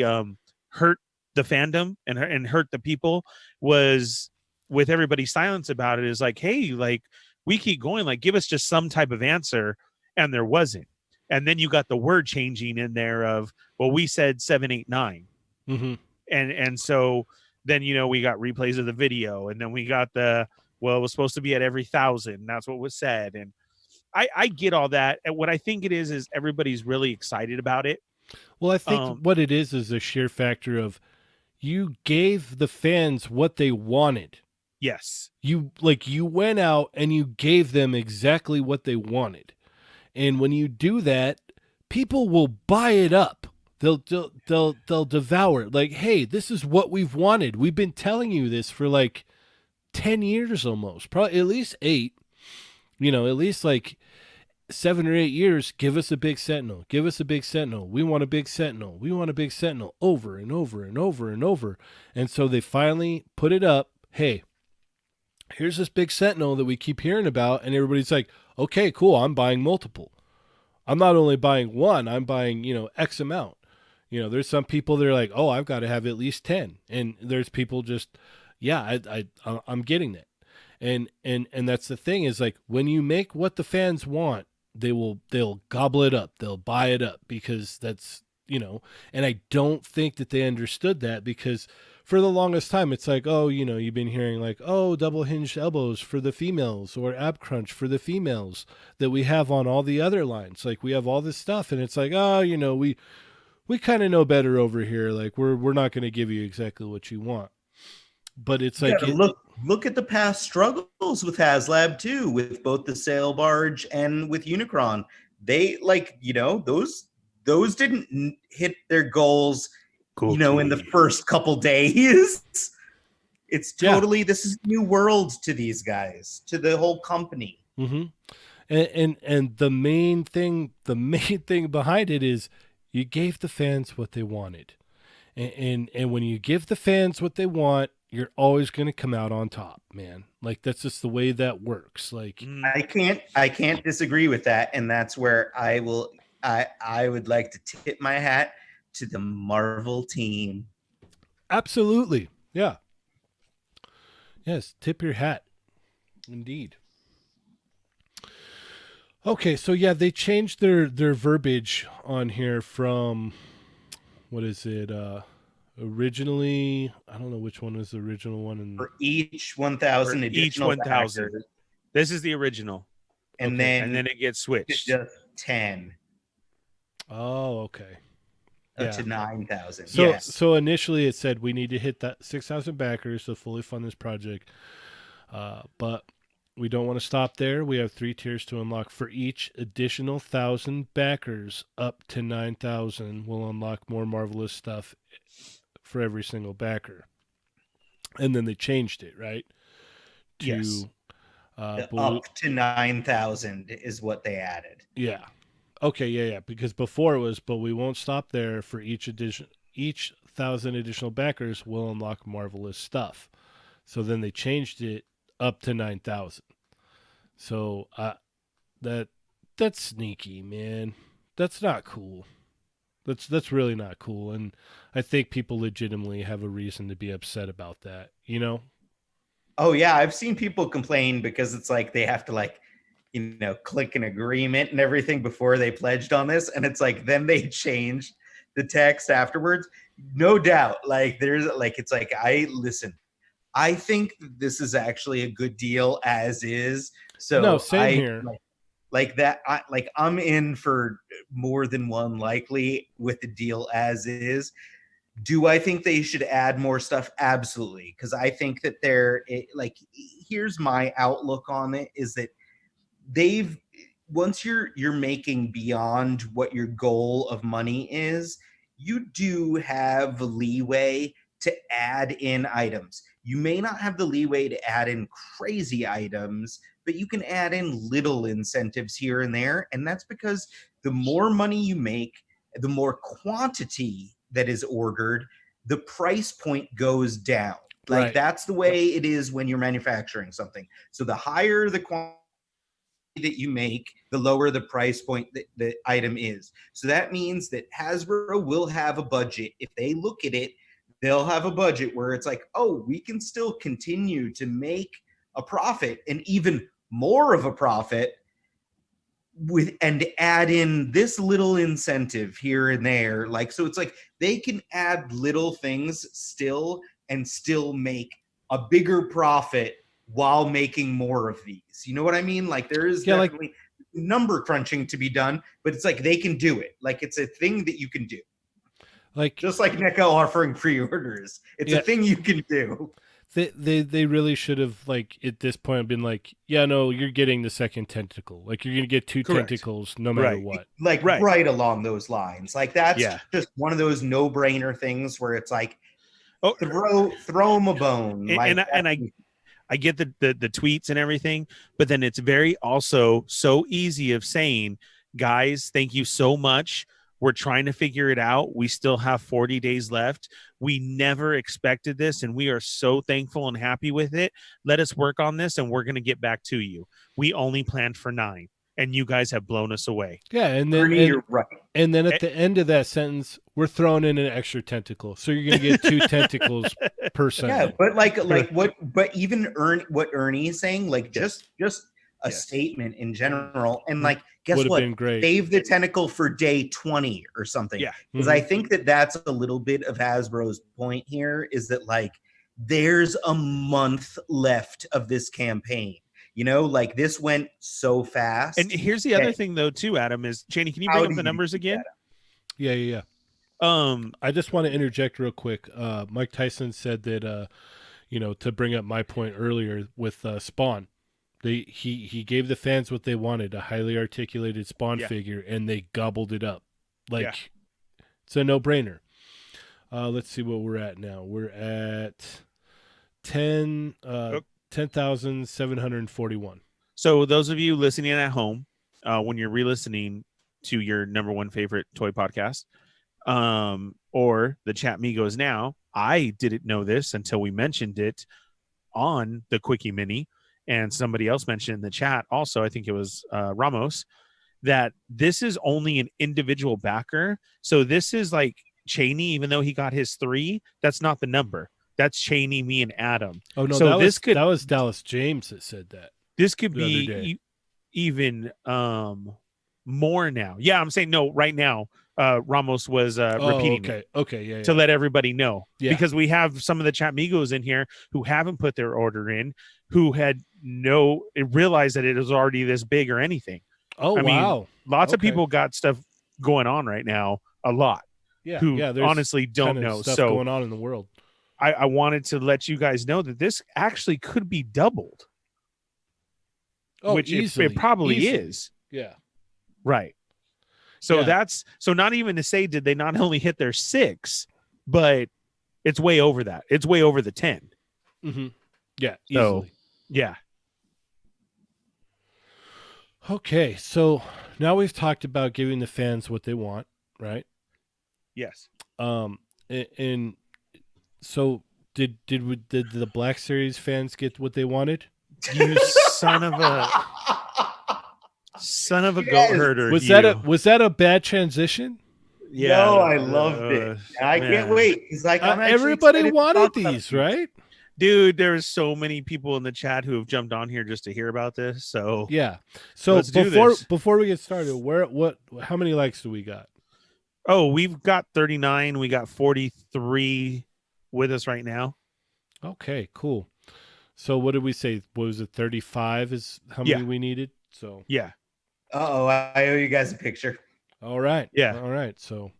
hurt the fandom and hurt the people, was with everybody's silence about it, is like, hey, like we keep going, like give us just some type of answer, and there wasn't. And then you got the word changing in there of, well, we said 789. Mm-hmm. And so then, you know, we got replays of the video, and then we got the, well, it was supposed to be at every 1,000. That's what was said. And I get all that. And what I think it is everybody's really excited about it. Well, I think what it is a sheer factor of, you gave the fans what they wanted. Yes. You went out and you gave them exactly what they wanted. And when you do that, people will buy it up. They'll devour it. Like, hey, this is what we've wanted. We've been telling you this for like 10 years almost. Probably at least 8. You know, at least like 7 or 8 years. Give us a big Sentinel. Give us a big Sentinel. We want a big Sentinel. We want a big Sentinel, over and over and over and over. And so they finally put it up. Hey, here's this big Sentinel that we keep hearing about. And everybody's like, okay, cool. I'm buying multiple. I'm not only buying one, I'm buying, X amount. There's some people that are like, oh, I've got to have at least 10. And there's people just, yeah, I'm getting that. And that's the thing, is like, when you make what the fans want, they'll gobble it up. They'll buy it up, because that's, and I don't think that they understood that, because for the longest time, it's like, oh, you've been hearing like, oh, double hinged elbows for the females, or ab crunch for the females, that we have on all the other lines. Like, we have all this stuff, and it's like, oh, we kind of know better over here. Like, we're not going to give you exactly what you want. But it's like, look at the past struggles with HasLab too, with both the sail barge and with Unicron. They those didn't hit their goals, in the first couple days. It's totally, this is new world to these guys, to the whole company. Mm-hmm. And the main thing behind it is, you gave the fans what they wanted. And when you give the fans what they want, you're always going to come out on top, man. Like, that's just the way that works. Like, I can't disagree with that. And that's where I would like to tip my hat to the Marvel team. Absolutely. Yeah. Yes. Tip your hat. Indeed. Okay. So yeah, they changed their verbiage on here from, what is it? Originally, I don't know which one was the original one. And for each 1,000 additional, each 1,000. This is the original, and then it gets switched to just 10. Oh, okay. To 9,000. So, yes. So initially it said we need to hit that 6,000 backers to fully fund this project, but we don't want to stop there. We have 3 tiers to unlock. For each additional 1,000 backers up to 9,000, we'll unlock more marvelous stuff for every single backer. And then they changed it, right? Yes. Up to 9,000 is what they added. Yeah. Okay, yeah. Because before it was, but we won't stop there. For each 1,000 additional backers, we'll unlock marvelous stuff. So then they changed it up to 9,000. So that's sneaky, man. That's not cool. That's really not cool. And I think people legitimately have a reason to be upset about that, Oh yeah, I've seen people complain because it's like they have to click an agreement and everything before they pledged on this, and it's like then they changed the text afterwards. No doubt, I think this is actually a good deal as is. So no, same here. I'm in for more than one likely with the deal as is. Do I think they should add more stuff? Absolutely, because I think that here's my outlook on it: is that they've once you're making beyond what your goal of money is, you do have leeway to add in items. You may not have the leeway to add in crazy items, but you can add in little incentives here and there. And that's because the more money you make, the more quantity that is ordered, the price point goes down. Like Right. that's the way it is when you're manufacturing something. So the higher the quantity that you make, the lower the price point that the item is. So that means that Hasbro will have a budget. If they look at it, they'll have a budget where it's like, oh, we can still continue to make a profit and even more of a profit with and add in this little incentive here and there. Like, so it's like they can add little things still and still make a bigger profit while making more of these. You know what I mean? Like there is definitely number crunching to be done, but it's like they can do it. Like it's a thing that you can do. Like just like NECA offering pre-orders. It's a thing you can do. They really should have, like, at this point been like, yeah, no, you're getting the second tentacle. Like you're gonna get two tentacles no matter what. Like right along those lines. Like that's just one of those no-brainer things where it's like, throw them a bone. I get the tweets and everything, but then it's very also so easy of saying, guys, thank you so much. We're trying to figure it out. We still have 40 days left. We never expected this, and we are so thankful and happy with it. Let us work on this, and we're going to get back to you. We only planned for 9, and you guys have blown us away. Yeah, and then you're right. And then at the end of that sentence, we're throwing in an extra tentacle, so you're going to get 2 tentacles per sentence. Yeah, but even what Ernie is saying, like just a statement in general, and like guess Would've what? been great. Save the tentacle for day 20 or something. Yeah, because I think that's a little bit of Hasbro's point here, is that like there's a month left of this campaign. You know, like this went so fast. And here's the other thing, though, too, Adam, is Cheney, can you bring up the numbers again? Yeah. I just want to interject real quick. Mike Tyson said that, to bring up my point earlier with Spawn, he gave the fans what they wanted, a highly articulated Spawn figure, and they gobbled it up. Like, it's a no-brainer. Let's see what we're at now. We're at 10,741. So those of you listening at home, when you're re-listening to your number one favorite toy podcast, or the Chat Migos now, I didn't know this until we mentioned it on the Quickie Mini, and somebody else mentioned in the chat also, I think it was Ramos, that this is only an individual backer. So this is like Cheney, even though he got his 3, that's not the number. That's Cheney, me, and Adam. Oh no, so that was Dallas James that said that. This could be even more now. Yeah, I'm saying no right now. Ramos was repeating it. Okay, yeah. To let everybody know. Yeah. Because we have some of the Chat Migos in here who haven't put their order in, who had realized that it was already this big or anything. Oh, wow. Mean, lots of people got stuff going on right now, a lot. Yeah, who honestly don't know. Stuff so going on in the world. I wanted to let you guys know that this actually could be doubled. Oh, which easily, it probably is. Yeah. Right. So that's not even to say did they not only hit their 6, but it's way over that. It's way over the 10. Mm-hmm. Yeah, easily. So, yeah. Okay, so now we've talked about giving the fans what they want, right? Yes. And so did the Black Series fans get what they wanted? You son of a goat herder. Was that a bad transition? Yeah, no, I loved it. I can't wait. It's like everybody wanted these, right? Dude, there's so many people in the chat who have jumped on here just to hear about this. So yeah. So before we get started, how many likes do we got? Oh, we've got 39. We got 43 with us right now. Okay, cool. So what did we say? What was it? 35 is how many we needed? So yeah. I owe you guys a picture. All right. Yeah. All right. So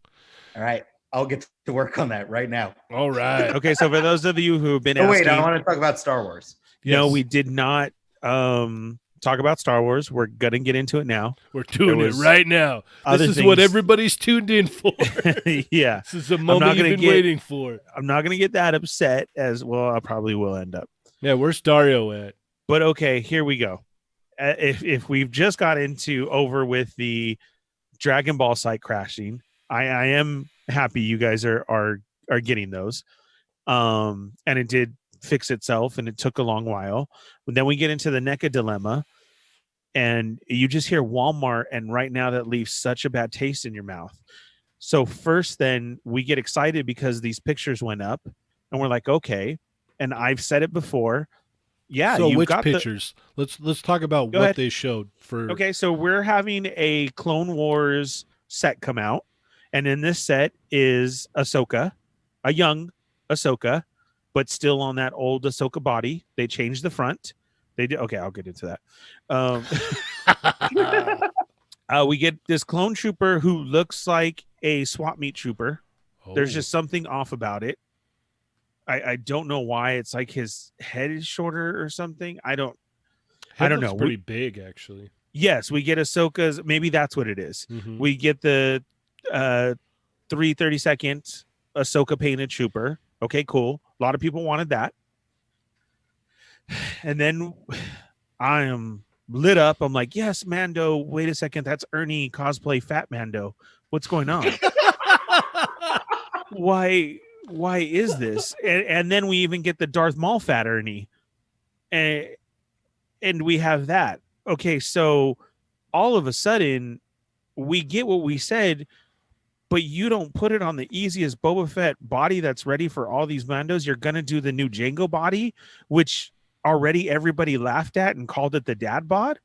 all right. I'll get to work on that right now. All right. Okay, so for those of you who have been Oh asking, wait, I want to talk about Star Wars. no, Yes. we did not talk about Star Wars. We're gonna get into it now. We're doing it was right now. other This is what things- everybody's tuned in for. Yeah, This is the not moment you've gonna been get- waiting for. I'm not gonna get that upset as well. I probably will end up. Yeah, where's Dario at? But okay, here we go. If we've just got into over with the Dragon Ball site crashing, I am happy you guys are getting those. And it did fix itself, and it took a long while. But then we get into the NECA dilemma, and you just hear Walmart, and right now that leaves such a bad taste in your mouth. So first, then we get excited because these pictures went up, and we're like, okay. And I've said it before. Yeah. So you've which got pictures? Let's talk about Go what ahead. they showed for. Okay, so we're having a Clone Wars set come out, and in this set is Ahsoka, a young Ahsoka, but still on that old Ahsoka body. They changed the front. They did. Okay, I'll get into that. We get this clone trooper who looks like a swap meet trooper. There's Oh. just something off about it. I don't know why. It's like his head is shorter or something. I don't Head know. looks pretty big actually. Yes, we get Ahsoka's. Maybe that's what it is. Mhm. We get the 3/32 Ahsoka painted trooper. Okay, cool. A lot of people wanted that. And then I am lit up. I'm like, yes, Mando. Wait a second. That's Ernie cosplay Fat Mando. What's going on? Why is this? And then we even get the Darth Maul Fat Ernie. And we have that. Okay, so all of a sudden we get what we said, but you don't put it on the easiest Boba Fett body that's ready for all these Mandos. You're gonna do the new Jango body, which already everybody laughed at and called it the dad bod,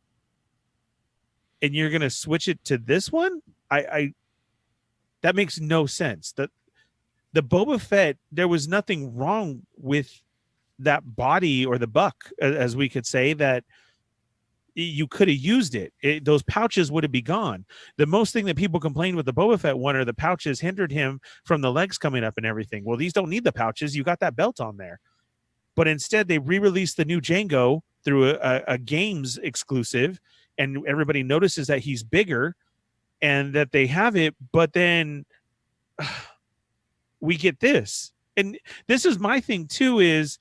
and you're gonna switch it to this one. I that makes no sense. The Boba Fett, there was nothing wrong with that body or the buck, as we could say, that you could have used it. Those pouches would have been gone. The most thing that people complained with the Boba Fett one are the pouches hindered him from the legs coming up and everything. Well, these don't need the pouches. You got that belt on there. But instead, they re-released the new Django through a games exclusive, and everybody notices that he's bigger and that they have it. But then we get this. And this is my thing, too, is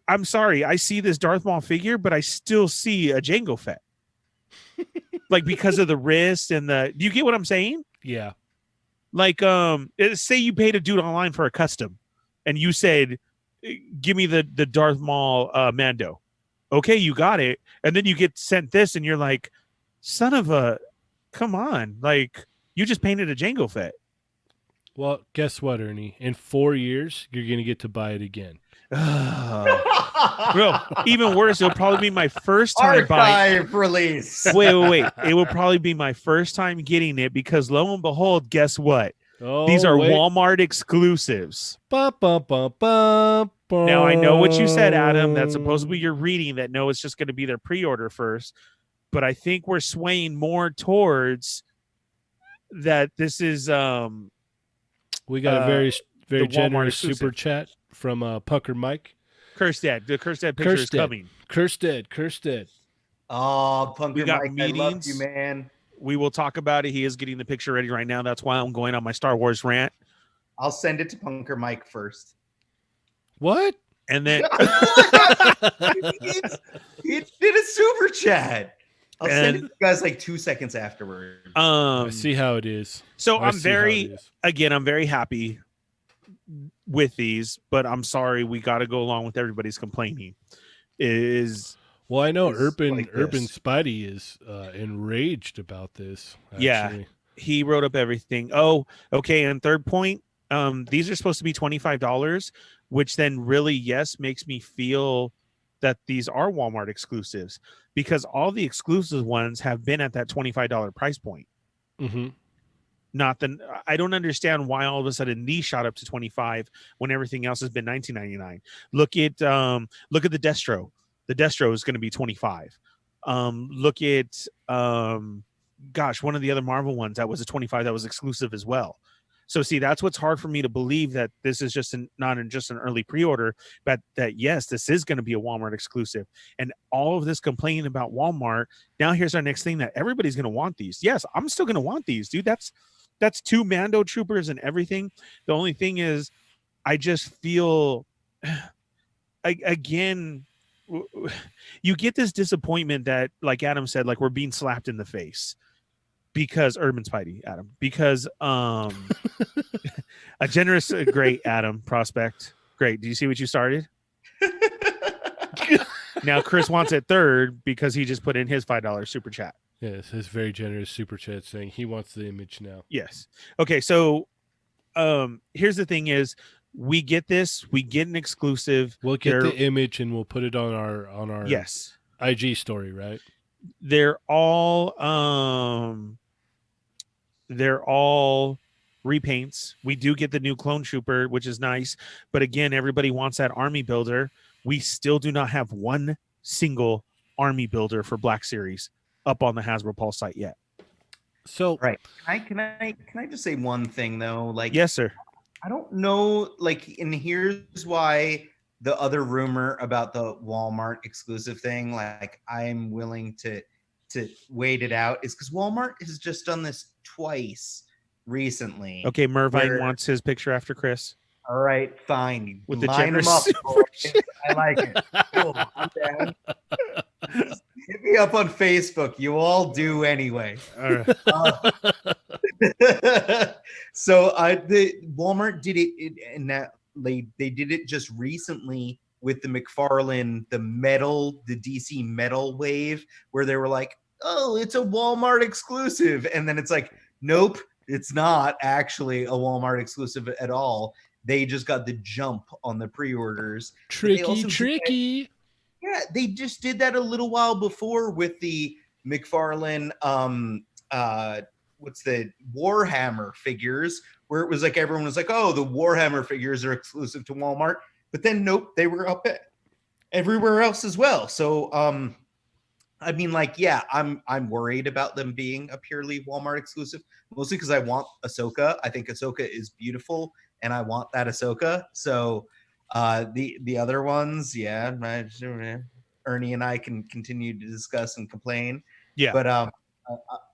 I'm sorry, I see this Darth Maul figure, but I still see a Jango Fett. Like, because of the wrist and do you get what I'm saying? Yeah. Like, say you paid a dude online for a custom and you said, give me the Darth Maul Mando. Okay, you got it. And then you get sent this and you're like, son of a, come on. Like, you just painted a Jango Fett. Well, guess what, Ernie? In 4 years, you're gonna get to buy it again. Bro, even worse, it'll probably be my first time buying. Archive release. Wait. It will probably be my first time getting it because lo and behold, guess what? Oh, These are wait. Walmart exclusives. Ba, ba, ba, ba, ba. Now, I know what you said, Adam. That's supposedly you're reading that no, it's just going to be their pre-order first. But I think we're swaying more towards that this is We got a very the Walmart generous exclusive. super chat from Pucker Mike. Cursed Dad. The Cursed Dad picture is Cursed Dad. coming. Cursed dead. Oh, Punker We got Mike, I love meetings. you, man. We will talk about it. He is getting the picture ready right now. That's why I'm going on my Star Wars rant. I'll send it to Punker Mike first. What? And then He did a super chat. I'll send it And- to you guys like 2 seconds afterward. I see how it is. So I I'm see how very it is. again, I'm very happy with these, but I'm sorry we got to go along with everybody's complaining. Is Well, I know is Urban like Urban this. Spidey is enraged about this. Yeah. Actually. he wrote up everything. Oh, okay. And third point, these are supposed to be $25, which then really, yes, makes me feel that these are Walmart exclusives because all the exclusive ones have been at that $25 price point. Mm-hmm. Not the, I don't understand why all of a sudden these shot up to 25 when everything else has been $19.99. Look at the Destro. The Destro is going to be 25. Look at gosh, one of the other Marvel ones that was a 25 that was exclusive as well. So see, that's what's hard for me to believe, that this is just just an early pre-order, but that yes, this is going to be a Walmart exclusive. And all of this complaining about Walmart, now here's our next thing, that everybody's going to want these. Yes, I'm still going to want these, dude. That's 2 Mando troopers and everything. The only thing is, I just feel again, you get this disappointment that, like Adam said, like we're being slapped in the face because Urban Spidey, Adam, because a generous, great Adam prospect. Great. Do you see what you started? Now Chris wants it third because he just put in his $5 super chat. Yes, his very generous super chat saying he wants the image now. Yes. Okay. So here's the thing: is we get this, we get an exclusive. We'll get the image and we'll put it on our yes IG story, right? They're all repaints. We do get the new clone trooper, which is nice, but again, everybody wants that army builder. We still do not have one single army builder for Black Series up on the Hasbro Pulse site yet. So right, can I just say one thing though? Like, yes, sir. I don't know, like, and here's why the other rumor about the Walmart exclusive thing, like, I'm willing to wait it out, is because Walmart has just done this twice recently. Okay, Mervine wants his picture after Chris. All right, fine. With the line them up. I like it. Cool. I'm down. Hit me up on Facebook. You all do anyway. All right. So the Walmart did it, and that they did it just recently with the McFarlane, the DC metal wave, where they were like, oh, it's a Walmart exclusive. And then it's like, nope, it's not actually a Walmart exclusive at all. They just got the jump on the pre-orders. Tricky. Yeah, they just did that a little while before with the McFarlane, what's the Warhammer figures, where it was like everyone was like, oh, the Warhammer figures are exclusive to Walmart. But then, nope, they were up everywhere else as well. So, I mean, like, yeah, I'm worried about them being a purely Walmart exclusive, mostly because I want Ahsoka. I think Ahsoka is beautiful, and I want that Ahsoka. So, the other ones, yeah, Ernie and I can continue to discuss and complain. Yeah, but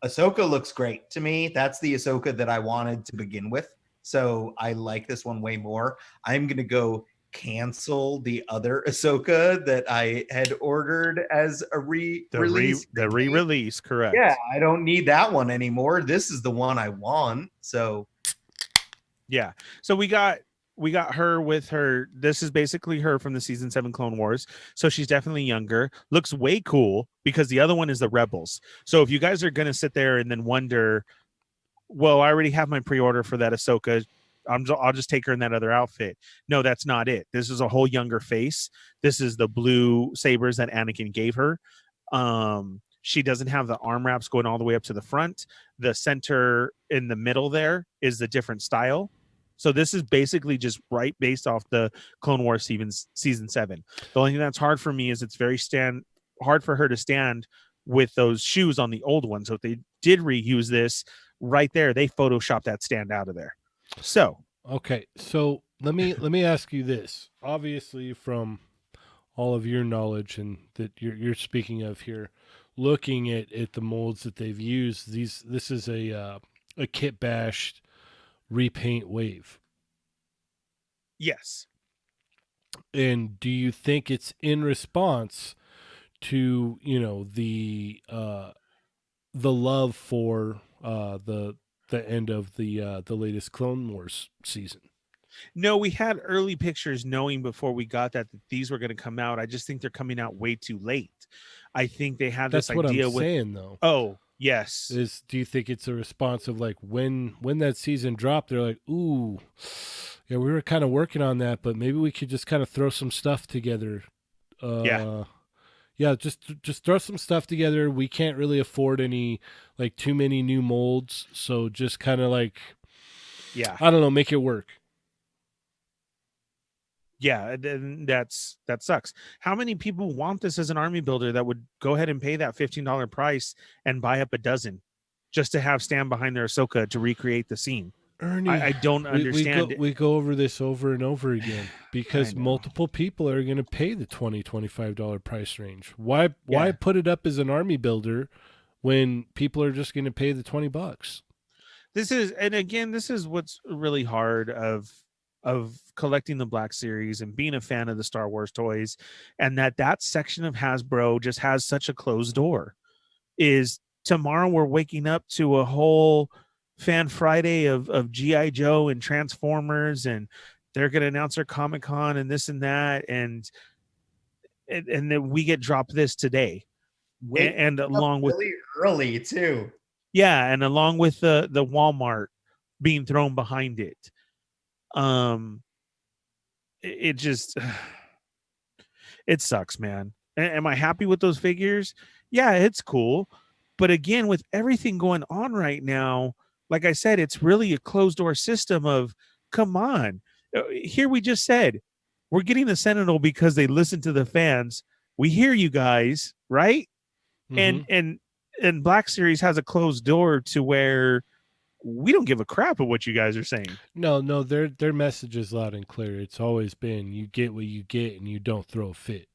Ahsoka looks great to me. That's the Ahsoka that I wanted to begin with. So I like this one way more. I'm gonna go cancel the other Ahsoka that I had ordered as a re-release. The re-release, correct. Yeah, I don't need that one anymore. This is the one I want. So yeah. So we got her with her. This is basically her from the season 7 Clone Wars. So she's definitely younger. Looks way cool because the other one is the Rebels. So if you guys are gonna sit there and then wonder, well, I already have my pre-order for that Ahsoka, I'll just take her in that other outfit. No, that's not it. This is a whole younger face. This is the blue sabers that Anakin gave her. She doesn't have the arm wraps going all the way up to the front. The center in the middle there is the different style. So this is basically just right based off the Clone Wars season 7. The only thing that's hard for me is it's very hard for her to stand with those shoes on the old one. So if they did reuse this right there, they photoshopped that stand out of there. So okay, so let me ask you this. Obviously, from all of your knowledge and that you're speaking of here, looking at the molds that they've used, this is a kit bashed repaint wave. Yes. And do you think it's in response to the love for the end of the latest Clone Wars season? No, we had early pictures knowing before we got that these were going to come out. I just think they're coming out way too late. I think they had this idea. That's what I'm saying, though. Oh, yes. Do you think it's a response of like when that season dropped, they're like, ooh, yeah, we were kind of working on that, but maybe we could just kind of throw some stuff together. Yeah, just throw some stuff together. We can't really afford any too many new molds, so just kind of I don't know, make it work. Yeah, that sucks. How many people want this as an army builder that would go ahead and pay that $15 price and buy up a dozen just to have stand behind their Ahsoka to recreate the scene? Ernie, I don't understand it. we go over this over and over again I because know. multiple people are going to pay the $20-$25 price range. Why Yeah. put it up as an army builder when people are just going to pay the $20? This is, and again, this is what's really hard of collecting the Black Series and being a fan of the Star Wars toys, and that section of Hasbro just has such a closed door. Is tomorrow we're waking up to a whole Fan Friday of GI Joe and Transformers, and they're going to announce their Comic-Con and this and that, and then we get dropped this today, Wake and up along with, really early too. yeah, and along with the Walmart being thrown behind it. It just it sucks, man. Am I happy with those figures? Yeah, it's cool. But again, with everything going on right now, like I said, it's really a closed door system of, come on. Here we just said we're getting the Sentinel because they listen to the fans. We hear you guys, right? Mm-hmm. And Black Series has a closed door to where we don't give a crap of what you guys are saying. No, their message is loud and clear. It's always been you get what you get and you don't throw a fit.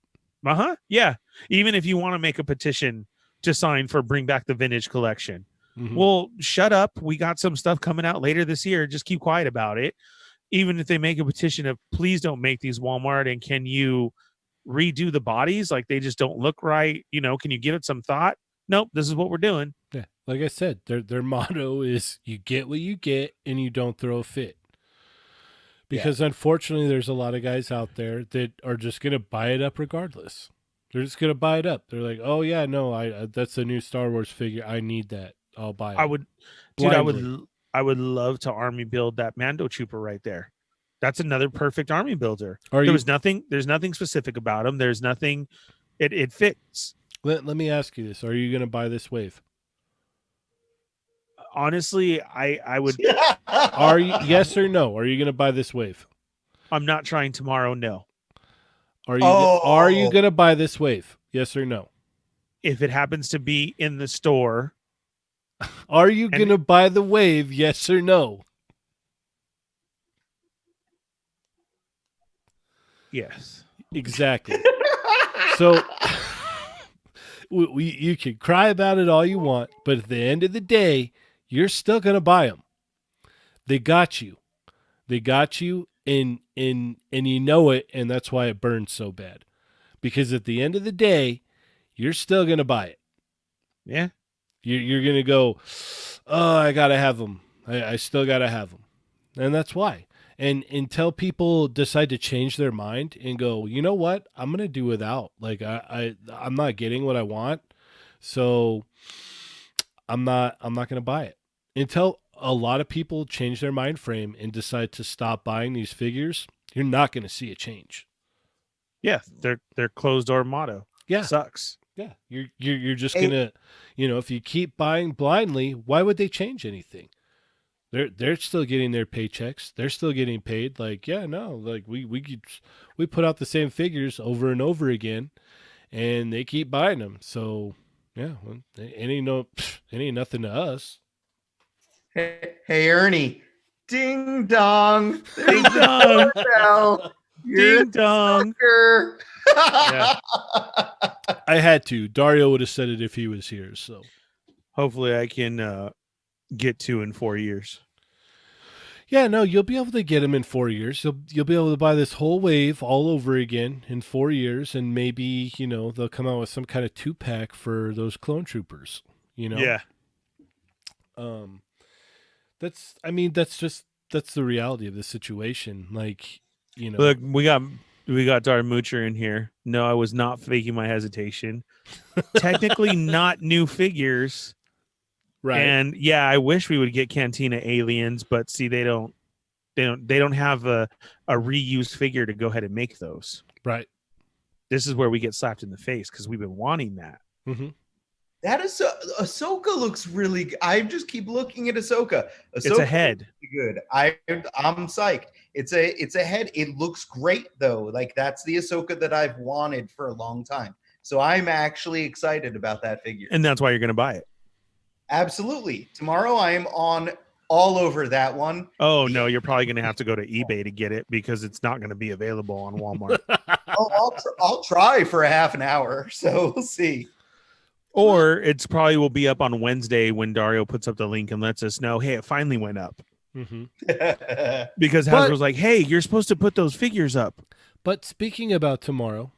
Yeah. Even if you want to make a petition to sign for bring back the vintage collection. Mm-hmm. Well, shut up. We got some stuff coming out later this year. Just keep quiet about it. Even if they make a petition of please don't make these Walmart, and can you redo the bodies? Like they just don't look right. Can you give it some thought? Nope. This is what we're doing. Yeah, like I said, their motto is you get what you get and you don't throw a fit. Because unfortunately, there's a lot of guys out there that are just going to buy it up regardless. They're just going to buy it up. They're like, oh yeah, no, that's a new Star Wars figure. I need that. I'll buy it. I would, blindly. dude. I would love to army build that Mando Trooper right there. That's another perfect army builder. There's nothing specific about him. There's nothing. It fits. Let me ask you this: are you going to buy this wave? Honestly, I would. Are you, yes or no? Are you going to buy this wave? I'm not trying tomorrow. No. Are you going to buy this wave? Yes or no? If it happens to be in the store. Are you going to buy the wave? Yes or no? Yes. Exactly. So you can cry about it all you want, but at the end of the day, you're still going to buy them. They got you. And you know it, and that's why it burns so bad. Because at the end of the day, you're still going to buy it. Yeah. You're going to go, oh, I got to have them. I still got to have them. And that's why. And until people decide to change their mind and go, you know what? I'm going to do without. Like, I'm not getting what I want. So I'm not going to buy it. Until a lot of people change their mind frame and decide to stop buying these figures, you're not going to see a change. Yeah, their closed door motto. Yeah, sucks. Yeah, you're just gonna, if you keep buying blindly, why would they change anything? They're still getting their paychecks. They're still getting paid. Like, yeah, no, like we put out the same figures over and over again, and they keep buying them. So yeah, well, it ain't nothing to us. Hey, Ernie. Ding dong. Ding dong. You're Ding dong. Yeah. I had to. Dario would have said it if he was here. So hopefully I can get to in 4 years. Yeah, no, you'll be able to get them in 4 years. You'll be able to buy this whole wave all over again in 4 years, and maybe they'll come out with some kind of 2-pack for those clone troopers. Yeah. That's the reality of the situation. Like, Look, we got Darmucher in here. No, I was not faking my hesitation. Technically not new figures. Right. And yeah, I wish we would get Cantina aliens, but see, they don't have a reused figure to go ahead and make those. Right. This is where we get slapped in the face because we've been wanting that. Mm-hmm. That is Ahsoka looks really good. I just keep looking at Ahsoka. It's a head. Good. I'm psyched. It's a head. It looks great though. Like that's the Ahsoka that I've wanted for a long time. So I'm actually excited about that figure. And that's why you're going to buy it. Absolutely. Tomorrow I am on all over that one. Oh no, you're probably going to have to go to eBay to get it because it's not going to be available on Walmart. I'll try for a half an hour, so we'll see. Or it's probably will be up on Wednesday when Dario puts up the link and lets us know, hey, it finally went up. Mm-hmm. Because Hasbro's like, hey, you're supposed to put those figures up. But speaking about tomorrow,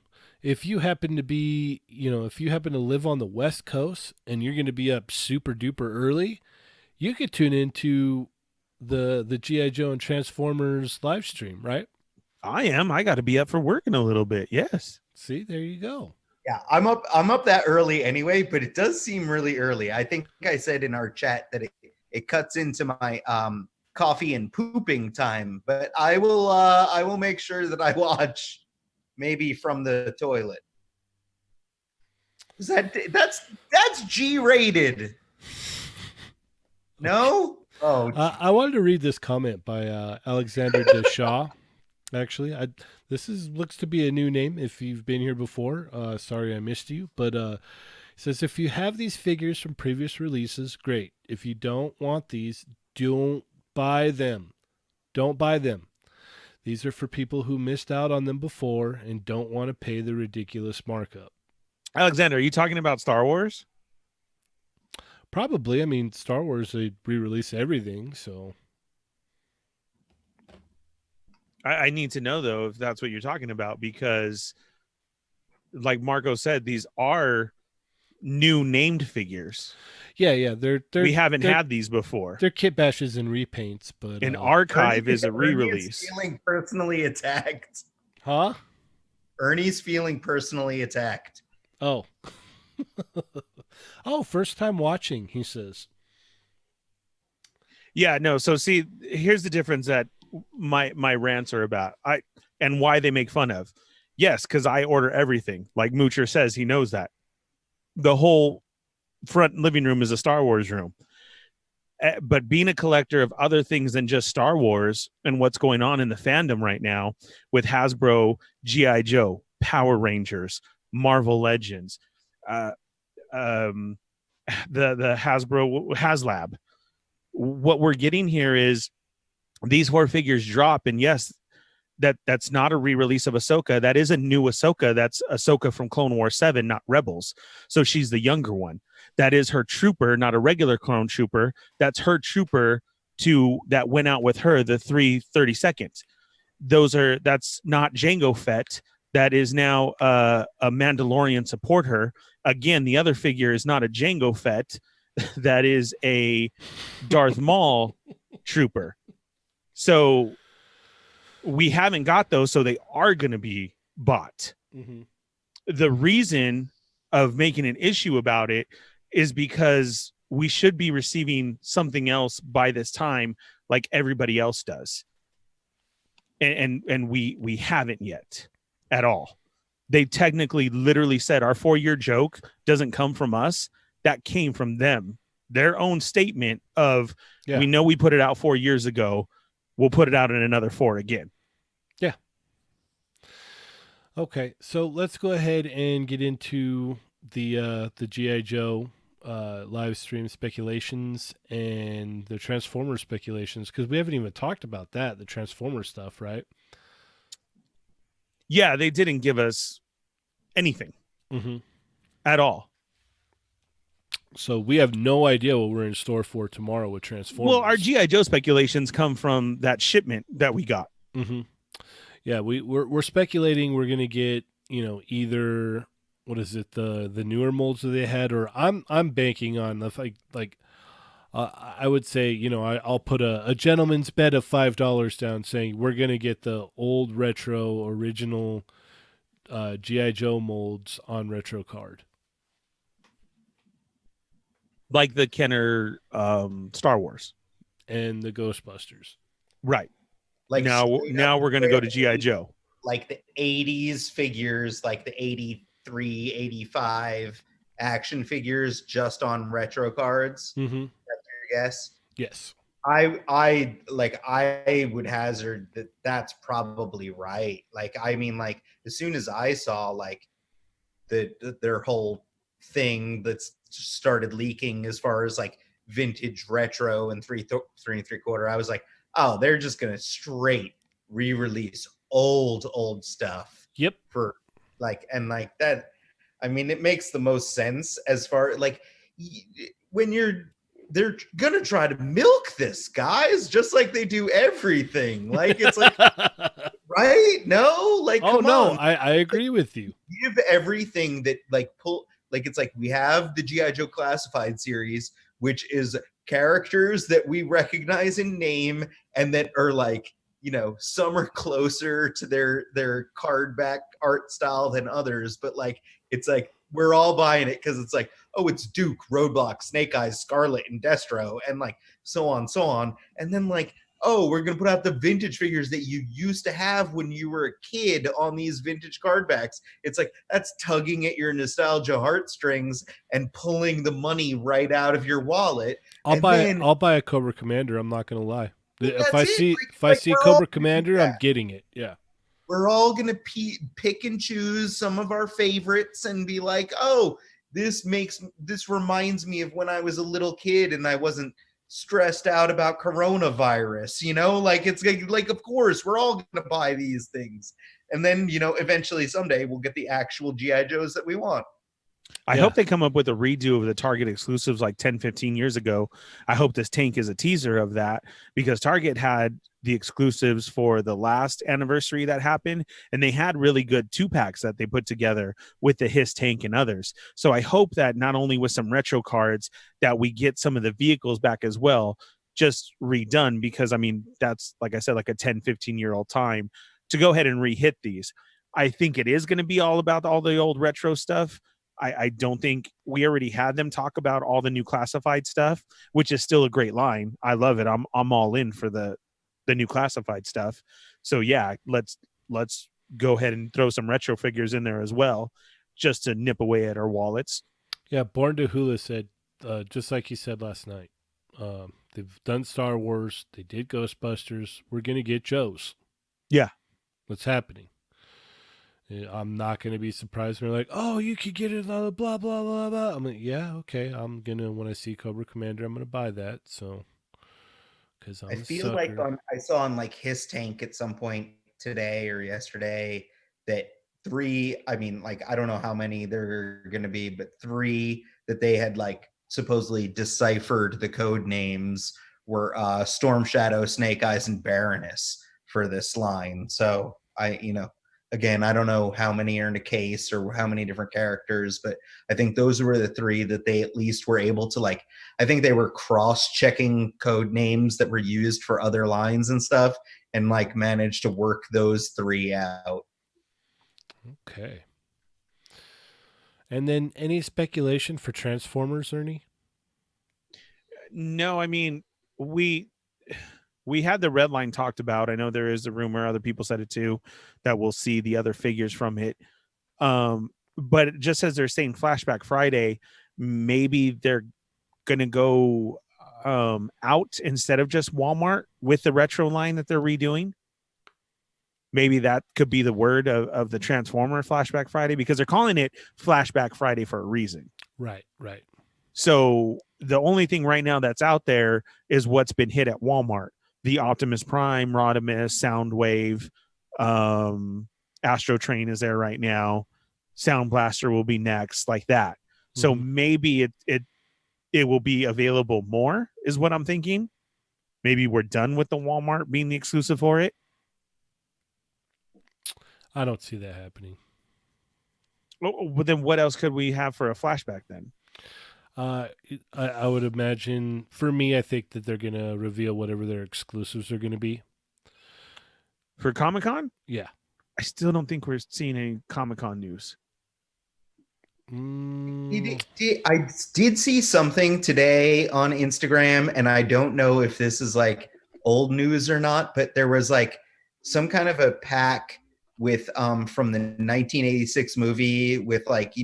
if you happen to be, if you happen to live on the West Coast and you're going to be up super duper early, you could tune into the G.I. Joe and Transformers live stream, right? I am. I got to be up for work in a little bit. Yes. See, there you go. Yeah, I'm up that early anyway, but it does seem really early. I think I said in our chat that it cuts into my coffee and pooping time, but I will make sure that I watch maybe from the toilet. Is that's G-rated? No? Oh, I wanted to read this comment by Alexander Deshaw. Actually, this looks to be a new name. If you've been here before, sorry I missed you. But it says if you have these figures from previous releases, great. If you don't want these, don't buy them. Don't buy them. These are for people who missed out on them before and don't want to pay the ridiculous markup. Alexander, are you talking about Star Wars? Probably. I mean, Star Wars, they re-release everything, so. I need to know, though, if that's what you're talking about, because like Marco said, these are new named figures. Yeah. We haven't had these before. They're kit bashes and repaints, but an archive is a re-release. Ernie's feeling personally attacked. Huh? Ernie's feeling personally attacked. Oh. Oh, first time watching, he says. Yeah, no. So see, here's the difference that my rants are about. And why they make fun of. Yes, because I order everything. Like Moocher says, he knows that. The whole front living room is a Star Wars room. But being a collector of other things than just Star Wars and what's going on in the fandom right now with Hasbro, G.I. Joe, Power Rangers, Marvel Legends, the Hasbro HasLab. What we're getting here is these 4 figures drop, and yes, that's not a re-release of Ahsoka. That is a new Ahsoka. That's Ahsoka from Clone Wars 7, not Rebels. So she's the younger one. That is her trooper, not a regular clone trooper. That's her trooper that went out with her, the 332nd. That's not Jango Fett. That is now a Mandalorian supporter. Again, the other figure is not a Jango Fett. That is a Darth Maul trooper. So we haven't got those, so they are going to be bought. Mm-hmm. The reason of making an issue about it is because we should be receiving something else by this time, like everybody else does. And we haven't yet at all. They technically literally said our 4-year joke doesn't come from us. That came from them. Their own statement of, we know we put it out 4 years ago. We'll put it out in another 4 again. Yeah. Okay, so let's go ahead and get into the G.I. Joe live stream speculations and the Transformer speculations, because we haven't even talked about that, the Transformer stuff, right? Yeah, they didn't give us anything at all. So we have no idea what we're in store for tomorrow with Transformers. Well, our G.I. Joe speculations come from that shipment that we got. Mm-hmm. Yeah, we're speculating we're going to get, either, what is it, the newer molds that they had, or I'm banking on the I would say, I'll put a gentleman's bet of $5 down saying we're going to get the old retro original G.I. Joe molds on retro card. Like the Kenner Star Wars. And the Ghostbusters. Right. Like now we're going to go to G.I. Joe. Like the 80s figures, like the 83, 85 action figures just on retro cards. Mm-hmm. That's your guess? Yes. I would hazard that's probably right. As soon as I saw their whole thing that's started leaking as far as vintage retro and three and three quarter. I was like, oh, they're just gonna straight re-release old stuff. Yep. For like, and like that. I mean, it makes the most sense as far like when they're gonna try to milk this, guys, just like they do everything. Like it's like, right? No, like oh come no, on. I agree with you. Give everything that like pull, like it's like we have the GI Joe Classified series, which is characters that we recognize in name and that are like, you know, some are closer to their card back art style than others, but like it's like we're all buying it because it's like, oh, it's Duke, Roadblock, Snake Eyes, Scarlet, and Destro, and like so on. And then like, oh, we're gonna put out the vintage figures that you used to have when you were a kid on these vintage card backs. It's like that's tugging at your nostalgia heartstrings and pulling the money right out of your wallet. I'll buy a Cobra Commander. I'm not gonna lie. If I see Cobra Commander, I'm getting it. Yeah. We're all going to pick and choose some of our favorites and be like, oh, this reminds me of when I was a little kid and I wasn't stressed out about coronavirus, you know, like it's like of course we're all going to buy these things. And then, you know, eventually someday we'll get the actual GI Joes that we want. I hope they come up with a redo of the Target exclusives like 10, 15 years ago. I hope this tank is a teaser of that because Target had the exclusives for the last anniversary that happened, and they had really good 2-packs that they put together with the Hiss tank and others. So I hope that not only with some retro cards that we get some of the vehicles back as well, just redone, because I mean, that's, like I said, like a 10, 15-year-old time to go ahead and re-hit these. I think it is going to be all about all the old retro stuff. I don't think we already had them talk about all the new classified stuff, which is still a great line. I love it. I'm all in for the new classified stuff. So yeah, let's go ahead and throw some retro figures in there as well, just to nip away at our wallets. Yeah, Born to Hula said, just like he said last night, they've done Star Wars, they did Ghostbusters, we're gonna get Joes. Yeah, what's happening? I'm not going to be surprised when they're like, oh, you could get it on blah, blah, blah, blah. I'm like, yeah, okay. I'm going to, when I see Cobra Commander, I'm going to buy that. So, because I feel like I saw on like Hiss Tank at some point today or yesterday that 3, I mean, like, I don't know how many there are going to be, but 3 that they had like supposedly deciphered the code names were Storm Shadow, Snake Eyes, and Baroness for this line. So again, I don't know how many are in a case or how many different characters, but I think those were the 3 that they at least were able to like, I think they were cross-checking code names that were used for other lines and stuff and like managed to work those 3 out. Okay. And then any speculation for Transformers, Ernie? No, I mean, we had the red line talked about. I know there is a rumor, other people said it too, that we'll see the other figures from it. But just as they're saying Flashback Friday, maybe they're going to go out instead of just Walmart with the retro line that they're redoing. Maybe that could be the word of the Transformer Flashback Friday, because they're calling it Flashback Friday for a reason. Right. So the only thing right now that's out there is what's been hit at Walmart. The Optimus Prime, Rodimus, Soundwave, Astro Train is there right now. Sound Blaster will be next, like that. So maybe it will be available more, is what I'm thinking. Maybe we're done with the Walmart being the exclusive for it. I don't see that happening. Well, then what else could we have for a flashback then? I would imagine, for me, I think that they're going to reveal whatever their exclusives are going to be. For Comic-Con? Yeah. I still don't think we're seeing any Comic-Con news. I did see something today on Instagram, and I don't know if this is like old news or not, but there was like some kind of a pack with from the 1986 movie with like,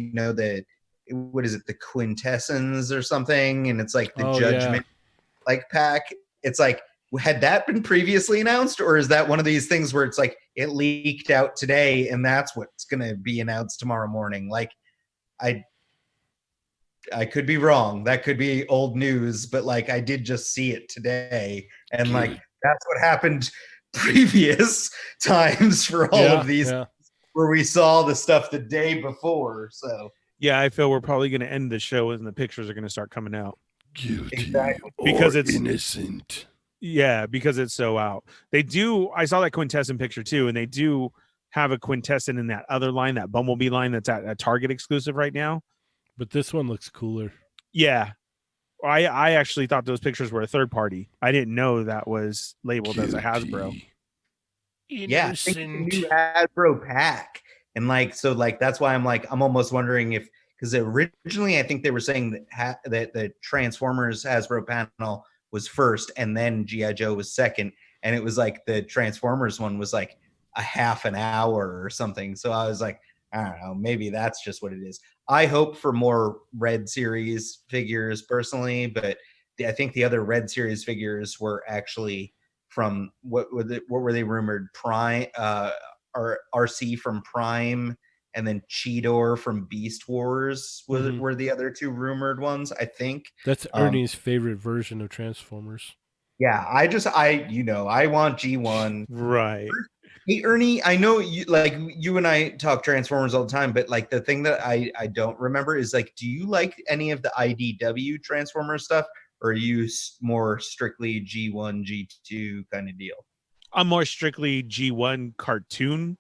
what is it, the Quintessence or something, and it's like the Judgment like pack. It's like, had that been previously announced, or is that one of these things where it's like it leaked out today and that's what's going to be announced tomorrow morning? Like, I could be wrong. That could be old news, but like I did just see it today, and like Good. that's what happened previous times for all Yeah, of these yeah. where we saw the stuff the day before. So Yeah, I feel we're probably going to end the show and the pictures are going to start coming out Guilty exactly. because or it's innocent. yeah, because it's so out. They do. I saw that quintessent picture too, and they do have a quintessent in that other line, that Bumblebee line that's at a Target exclusive right now. But this one looks cooler. Yeah, I actually thought those pictures were a third party. I didn't know that was labeled as a Hasbro. Yeah, I think it's a Innocent. new Hasbro pack, and like so, like that's why I'm almost wondering if because originally I think they were saying that that the Transformers Hasbro panel was first, and then GI Joe was second, and it was like the Transformers one was like a half an hour or something. So I was like, I don't know, maybe that's just what it is. I hope for more Red Series figures personally, but I think the other Red Series figures were actually from what were they rumored? Prime or RC from Prime, and then Cheetor from Beast Wars were the other two rumored ones, I think. That's Ernie's favorite version of Transformers. Yeah, I want G1. Right. Hey Ernie, I know you and I talk Transformers all the time, but like the thing that I don't remember is like, do you like any of the IDW Transformers stuff, or are you more strictly G1, G2 kind of deal? I'm more strictly G1 cartoon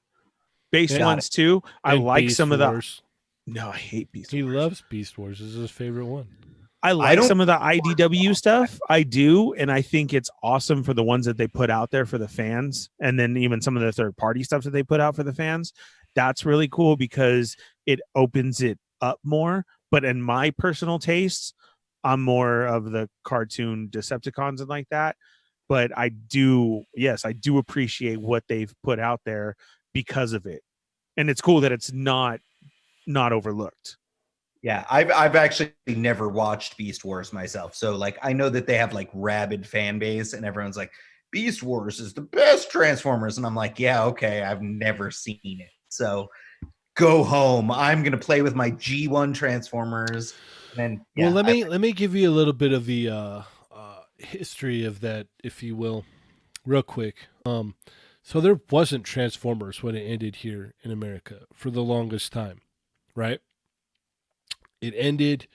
based And, ones too. I and like Beast some of the. Wars. No, I hate Beast He Wars. loves Beast Wars. This is his favorite one. I I like don't some of the IDW stuff. I do, and I think it's awesome for the ones that they put out there for the fans, and then even some of the third party stuff that they put out for the fans. That's really cool because it opens it up more. But in my personal tastes, I'm more of the cartoon Decepticons and like that. But I do, yes, I do appreciate what they've put out there because of it, and it's cool that it's not overlooked. Yeah, I've actually never watched Beast Wars myself. So like I know that they have like rabid fan base and everyone's like Beast Wars is the best Transformers and I'm like, yeah, okay, I've never seen it. So go home. I'm going to play with my G1 Transformers and then Well, yeah, let me give you a little bit of the history of that, if you will, real quick. So there wasn't Transformers when it ended here in America for the longest time, right? It ended,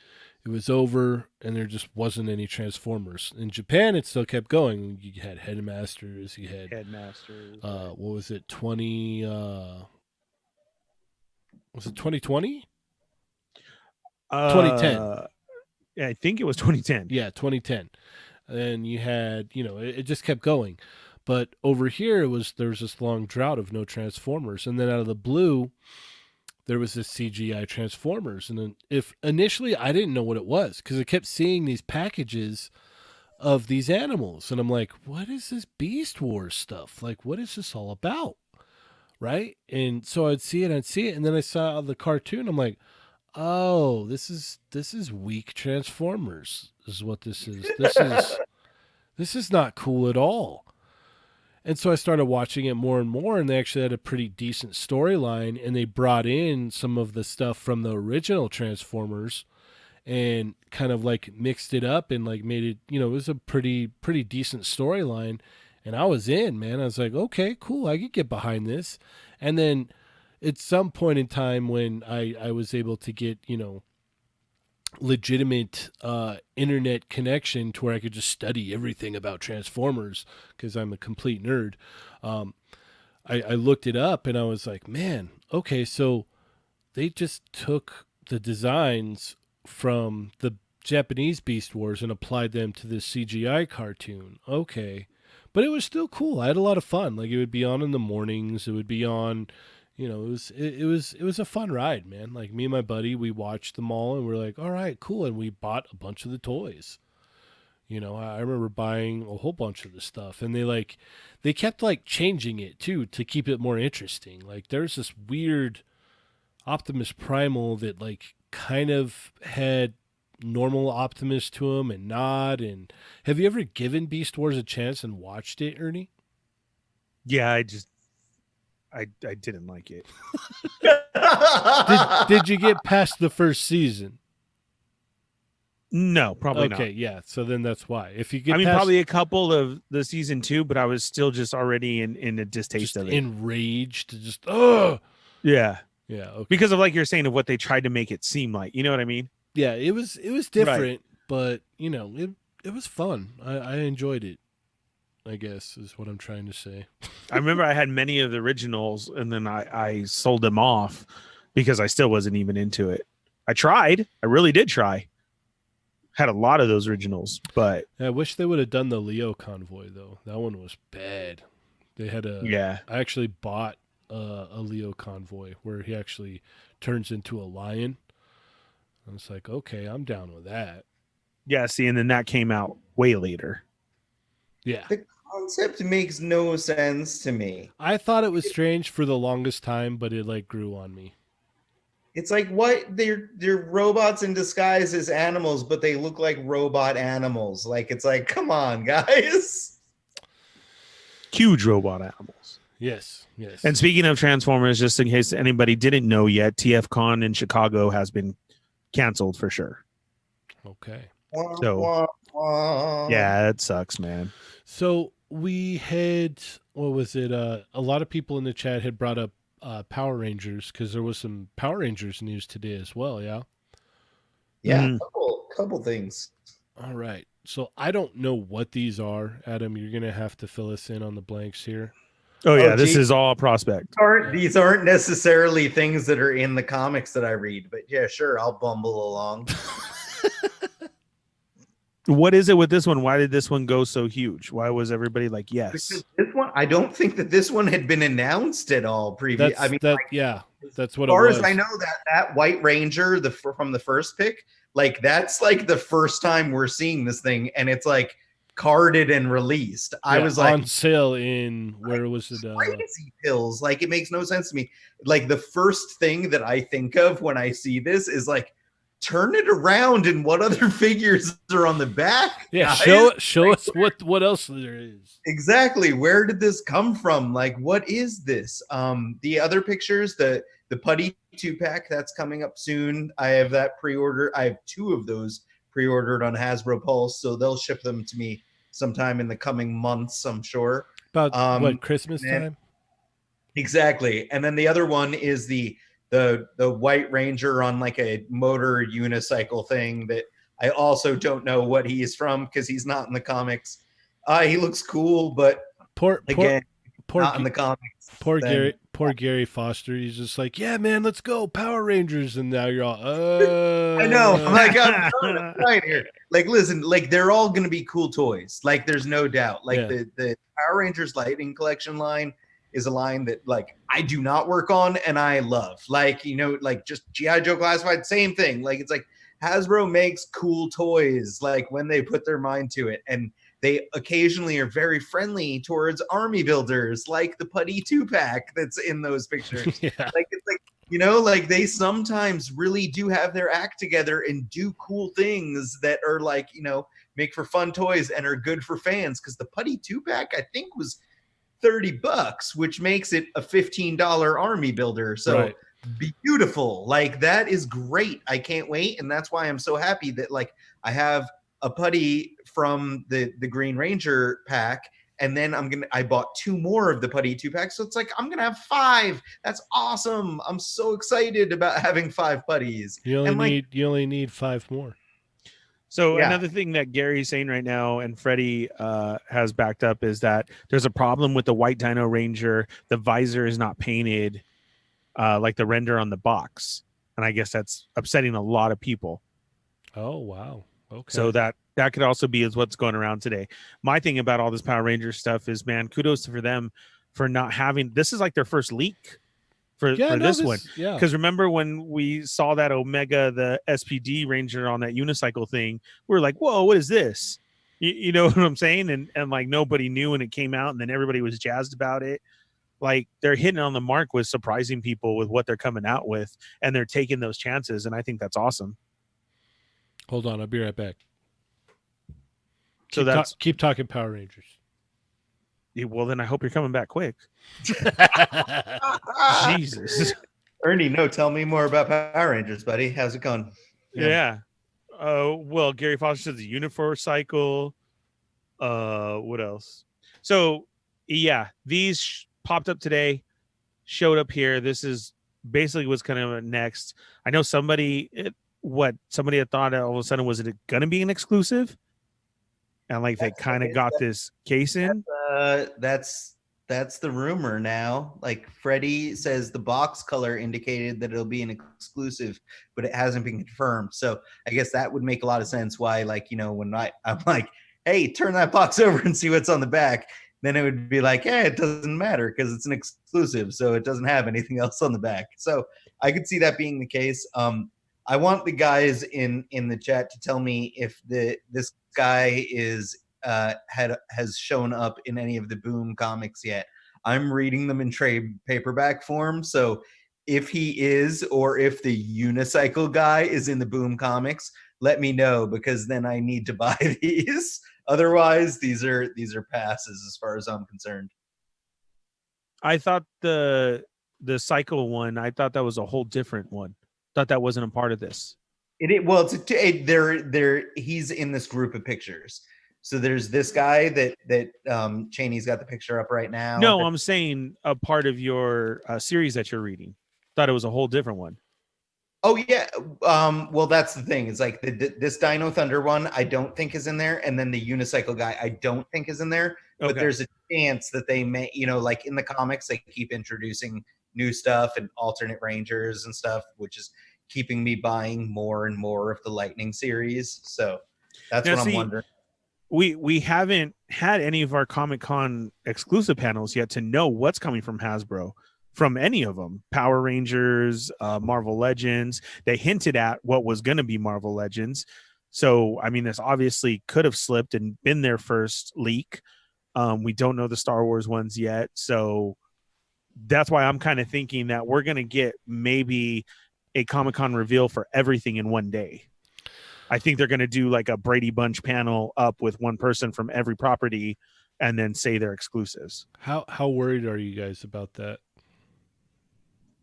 it was over, and there just wasn't any Transformers. In Japan, it still kept going. You had Headmasters, you had Headmasters. what was it, 20 was it 2020? 2010. Yeah, I think it was 2010. Yeah, 2010. And you had, it just kept going. But over here there was this long drought of no Transformers, and then out of the blue there was this CGI Transformers. And then if initially I didn't know what it was because I kept seeing these packages of these animals. And I'm like, what is this Beast Wars stuff? Like, what is this all about? Right. And so I'd see it. And then I saw the cartoon. I'm like, oh, this is weak Transformers, is what this is. This is not cool at all. And so I started watching it more and more, and they actually had a pretty decent storyline, and they brought in some of the stuff from the original Transformers and kind of like mixed it up and like made it, it was a pretty decent storyline. And I was in, man. I was like, okay, cool, I could get behind this. And then at some point in time when I was able to get, legitimate internet connection to where I could just study everything about Transformers because I'm a complete nerd. I looked it up and I was like, man, okay, so they just took the designs from the Japanese Beast Wars and applied them to this CGI cartoon. Okay. But it was still cool. I had a lot of fun. Like it would be on in the mornings. It would be on, it was a fun ride, man. Like me and my buddy, we watched them all and we're like, all right, cool. And we bought a bunch of the toys. I remember buying a whole bunch of the stuff, and they kept like changing it too to keep it more interesting. Like there's this weird Optimus Primal that like kind of had normal Optimus to him and not. And have you ever given Beast Wars a chance and watched it, Ernie? Yeah, I didn't like it. Did you get past the first season? No, probably Okay, not. yeah. So then that's why. If you get I mean, past probably a couple of the season 2, but I was still just already in a distaste just of it. enraged, just oh Yeah, yeah, okay. because of like you're saying of what they tried to make it seem like. You know what I mean? Yeah, it was Right. different, but it was fun. I enjoyed it. I guess is what I'm trying to say. I remember I had many of the originals, and then I sold them off because I still wasn't even into it. I tried. I really did try. Had a lot of those originals, but I wish they would have done the Leo convoy though. That one was bad. They had a. yeah. I actually bought a Leo convoy where he actually turns into a lion. I was like, okay, I'm down with that. Yeah, see, and then that came out way later. Yeah. The concept makes no sense to me. I thought it was strange for the longest time, but it like grew on me. It's like what they're robots in disguise as animals, but they look like robot animals. Like it's like, come on, guys. Huge robot animals. Yes, yes. And speaking of Transformers, just in case anybody didn't know yet, TFCon in Chicago has been canceled for sure. Okay. So, yeah, it sucks, man. So we had what was it? A lot of people in the chat had brought up Power Rangers because there was some Power Rangers news today as well. Yeah. Yeah, Mhm. couple things. All right. So I don't know what these are, Adam. You're gonna have to fill us in on the blanks here. Oh yeah, this geez. is all prospect. These aren't necessarily things that are in the comics that I read, but yeah, sure, I'll bumble along. What is it with this one? Why did this one go so huge? Why was everybody like, yes? Because this one, I don't think that this one had been announced at all previous. That's I mean, yeah, that's what as it far was. as I know, that White Ranger, from the first pick, like that's like the first time we're seeing this thing, and it's like carded and released. I was like, on sale in where was it? crazy pills. Like it makes no sense to me. Like the first thing that I think of when I see this is like, turn it around and what other figures are on the back. Yeah, guys? show us what else there is. Exactly. Where did this come from? Like, what is this? The other pictures, the Putty 2-pack that's coming up soon. I have that pre-order. I have 2 of those pre-ordered on Hasbro Pulse, so they'll ship them to me sometime in the coming months, I'm sure. About what, Christmas time? Exactly. And then the other one is the White Ranger on like a motor unicycle thing that I also don't know what he is from because he's not in the comics. He looks cool, but again, not in the comics. Poor Gary Foster. He's just like, yeah, man, let's go Power Rangers, and now you're all, I know. I'm like, I'm right here. Like, listen, like they're all gonna be cool toys. Like, there's no doubt. Like Yeah. the Power Rangers Lightning Collection line is a line that like I do not work on and I love. Like, like just G.I. Joe Classified, same thing. Like it's like Hasbro makes cool toys like when they put their mind to it. And they occasionally are very friendly towards army builders, like the Putty 2-pack that's in those pictures. yeah. Like it's like, like they sometimes really do have their act together and do cool things that are like, make for fun toys and are good for fans. Because the Putty 2-pack, I think, was $30, which makes it a $15 army builder. So Right. Beautiful. Like that is great. I can't wait. And that's why I'm so happy that like I have a Putty from the Green Ranger pack. And then I bought 2 more of the Putty 2-packs. So it's like, I'm going to have 5. That's awesome. I'm so excited about having 5 Putties. You only need 5 more. So another thing that Gary's saying right now and Freddie has backed up is that there's a problem with the White Dino Ranger. The visor is not painted like the render on the box. And I guess that's upsetting a lot of people. Oh, wow. Okay. So that could also be is what's going around today. My thing about all this Power Ranger stuff is, man, kudos for them for not having, this is like their first leak for this one. Yeah. Because remember when we saw that Omega, the SPD Ranger on that unicycle thing, we were like, whoa, what is this? You know what I'm saying? And like nobody knew when it came out, and then everybody was jazzed about it. Like they're hitting on the mark with surprising people with what they're coming out with, and they're taking those chances. And I think that's awesome. Hold on, I'll be right back. So keep talking Power Rangers. Well, then I hope you're coming back quick. Jesus. Ernie, no, tell me more about Power Rangers, buddy. How's it going? Yeah. Well, Gary Foster says the Unifor cycle. What else? So, yeah, these popped up today, showed up here. This is basically what's kind of next. I know somebody had thought all of a sudden was it going to be an exclusive, and like they kind of got this case in. That's the rumor now. Like Freddie says, the box color indicated that it'll be an exclusive, but it hasn't been confirmed. So I guess that would make a lot of sense. Why, like, when I'm like, hey, turn that box over and see what's on the back, then it would be like, it doesn't matter because it's an exclusive, so it doesn't have anything else on the back. So I could see that being the case. I want the guys in the chat to tell me if this guy is has shown up in any of the Boom comics yet. I'm reading them in trade paperback form, so if he is, or if the unicycle guy is in the Boom comics, let me know, because then I need to buy these. Otherwise, these are passes as far as I'm concerned. I thought the cycle one, I thought that was a whole different one. Thought that wasn't a part of this. He's in this group of pictures. So there's this guy that Cheney's got the picture up right now. No, I'm saying a part of your series that you're reading. Thought it was a whole different one. Oh yeah. Well, that's the thing. It's like this Dino Thunder one, I don't think is in there, and then the unicycle guy, I don't think is in there. Okay. But there's a chance that they may, like in the comics, they keep introducing new stuff and alternate Rangers and stuff, which is keeping me buying more and more of the Lightning series. So that's what I'm wondering. We haven't had any of our Comic-Con exclusive panels yet to know what's coming from Hasbro. From any of them, Power Rangers, Marvel Legends. They hinted at what was going to be Marvel Legends. So, I mean, this obviously could have slipped and been their first leak. We don't know the Star Wars ones yet. So that's why I'm kind of thinking that we're going to get maybe a Comic-Con reveal for everything in one day. I think they're going to do like a Brady Bunch panel up with one person from every property and then say they're exclusives. How worried are you guys about that?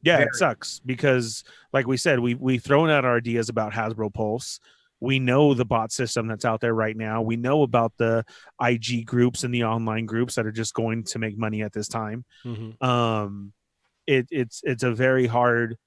Yeah, it sucks because, like we said, we've thrown out our ideas about Hasbro Pulse. We know the bot system that's out there right now. We know about the IG groups and the online groups that are just going to make money at this time. Mm-hmm. It's a very hard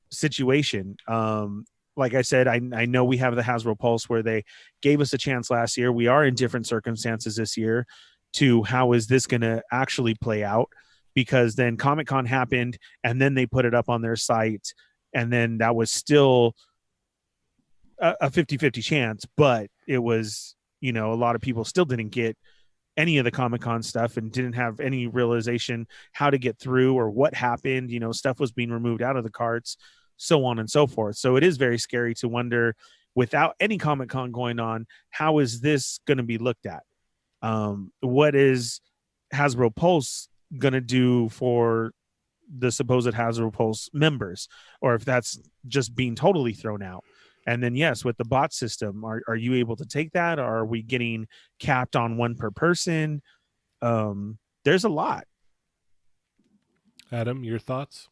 situation. Like I said, I know we have the Hasbro Pulse where they gave us a chance last year. We are in different circumstances this year to how is this going to actually play out. Because then Comic-Con happened and then they put it up on their site. And then that was still a 50-50 chance, but it was, a lot of people still didn't get any of the Comic-Con stuff and didn't have any realization how to get through or what happened. Stuff was being removed out of the carts, so on and so forth. So it is very scary to wonder, without any Comic-Con going on, how is this going to be looked at? What is Hasbro Pulse going to do for the supposed Hasbro Pulse members, or if that's just being totally thrown out? And then, yes, with the bot system, are you able to take that? Or are we getting capped on one per person? There's a lot. Adam, your thoughts?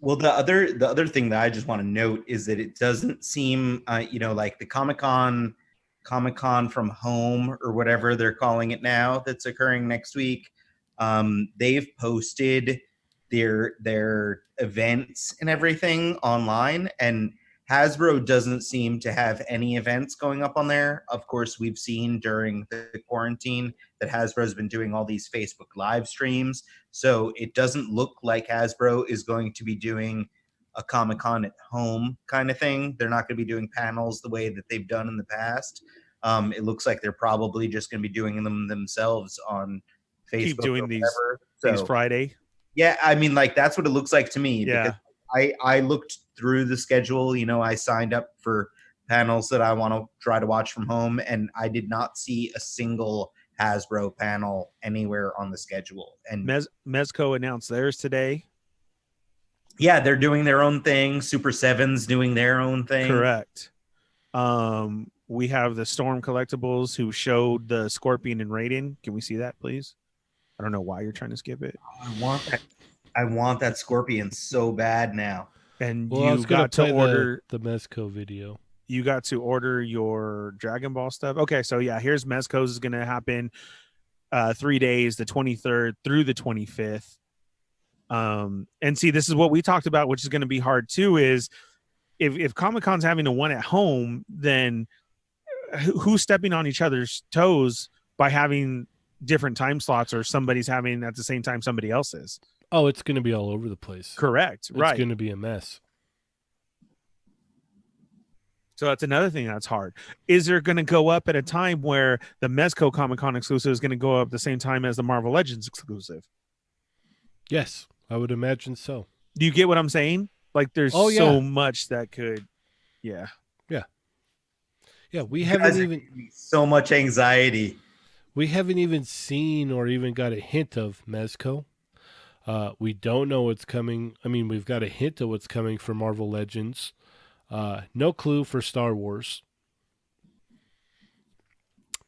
Well, the other thing that I just want to note is that it doesn't seem, like the Comic-Con from home or whatever they're calling it now, that's occurring next week. They've posted their events and everything online, and Hasbro doesn't seem to have any events going up on there. Of course, we've seen during the quarantine that Hasbro's been doing all these Facebook live streams, so it doesn't look like Hasbro is going to be doing a Comic-Con at home kind of thing. They're not going to be doing panels the way that they've done in the past. It looks like they're probably just going to be doing them themselves on Facebook. Keep doing these Friday. Yeah, I mean, like, that's what it looks like to me. Yeah. Because I looked through the schedule. I signed up for panels that I want to try to watch from home, and I did not see a single Hasbro panel anywhere on the schedule. And Mezco announced theirs today. Yeah, they're doing their own thing. Super 7's doing their own thing. Correct. We have the Storm Collectibles who showed the Scorpion and Raiden. Can we see that, please? I don't know why you're trying to skip it. I want that Scorpion so bad now. And you got to order the Mezco video. you got to order your Dragon Ball stuff. Okay, so yeah, here's Mezco's is going to happen 3 days, the 23rd through the 25th. And see, this is what we talked about, which is going to be hard too, is if Comic-Con's having a one at home, then who's stepping on each other's toes by having different time slots, or somebody's having at the same time somebody else is? Oh, it's going to be all over the place. Correct. It's Right. going to be a mess. So that's another thing that's hard. Is there going to go up at a time where the Mezco Comic-Con exclusive is going to go up at the same time as the Marvel Legends exclusive? Yes, I would imagine so. Do you get what I'm saying? Like, there's so much that could, yeah. Yeah, we You haven't guys are even giving me so much anxiety. we haven't even seen or even got a hint of Mezco. We don't know what's coming. I mean, we've got a hint of what's coming for Marvel Legends. No clue for Star Wars.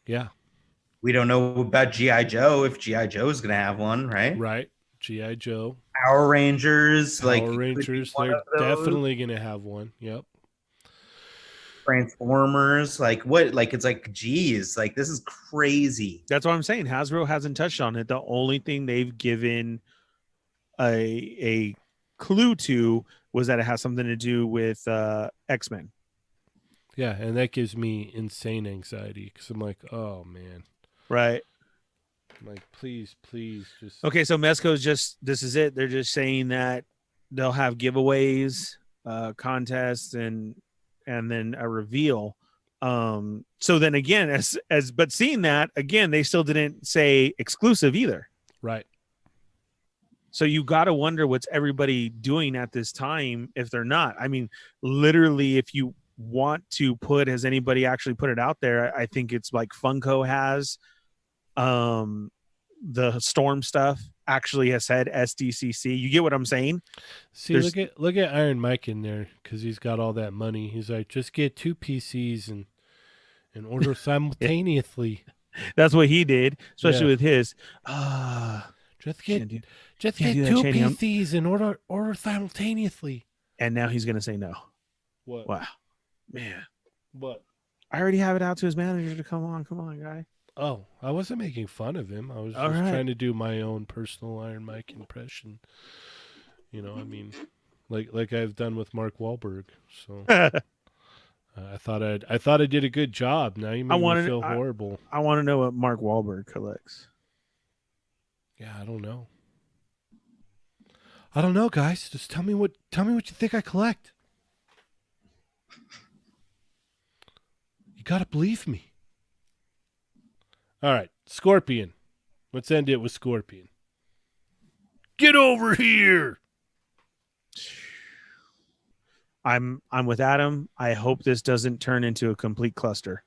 Yeah. We don't know about G.I. Joe, if G.I. Joe is going to have one, right? Right. G.I. Joe. Power Rangers. Power Rangers, they're definitely going to have one. Yep. Transformers. Like, what? Like, it's like, geez, like, this is crazy. That's what I'm saying. Hasbro hasn't touched on it. The only thing they've given a clue to was that it has something to do with X-Men. Yeah, and that gives me insane anxiety because I'm like, oh, man. Right. I'm like, please, just... Okay, so Mezco's this is it. They're just saying that they'll have giveaways, contests, and then a reveal. So then again, but seeing that, again, they still didn't say exclusive either. Right. So you got to wonder what's everybody doing at this time if they're not. I mean, literally, if you want to has anybody actually put it out there? I think it's like Funko has. The Storm stuff actually has said SDCC. You get what I'm saying? See, look at Iron Mike in there because he's got all that money. He's like, just get 2 PCs and order simultaneously. That's what he did, especially with his. Just get 2 PCs and order simultaneously. And now he's gonna say no. What? Wow, man. What? I already have it out to his manager to come on, guy. Oh, I wasn't making fun of him. I was just trying to do my own personal Iron Mike impression. You know, I mean, like I've done with Mark Wahlberg. So I thought I did a good job. Now you make me feel horrible. I want to know what Mark Wahlberg collects. Yeah, I don't know. I don't know, guys. Just tell me what you think I collect. You gotta believe me. All right, Scorpion. Let's end it with Scorpion. Get over here. I'm with Adam. I hope this doesn't turn into a complete cluster.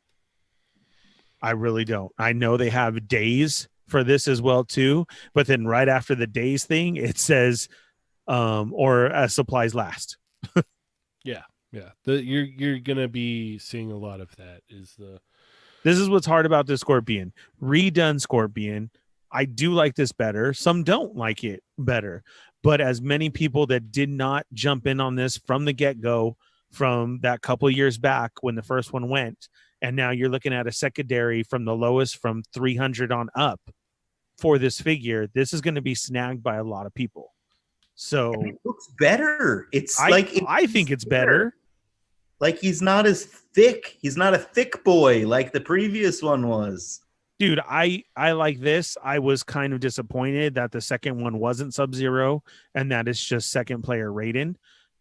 I really don't. I know they have days for this as well too, but then right after the days thing, it says or as supplies last. Yeah. You're gonna be seeing a lot of that. This is what's hard about this Scorpion. Redone Scorpion. I do like this better. Some don't like it better. But as many people that did not jump in on this from the get-go, from that couple of years back when the first one went, and now you're looking at a secondary from the lowest from 300 on up for this figure, this is going to be snagged by a lot of people. So it looks better. I think it's better. Like, he's not as thick. He's not a thick boy like the previous one was. Dude, I like this. I was kind of disappointed that the second one wasn't Sub-Zero and that it's just second player Raiden.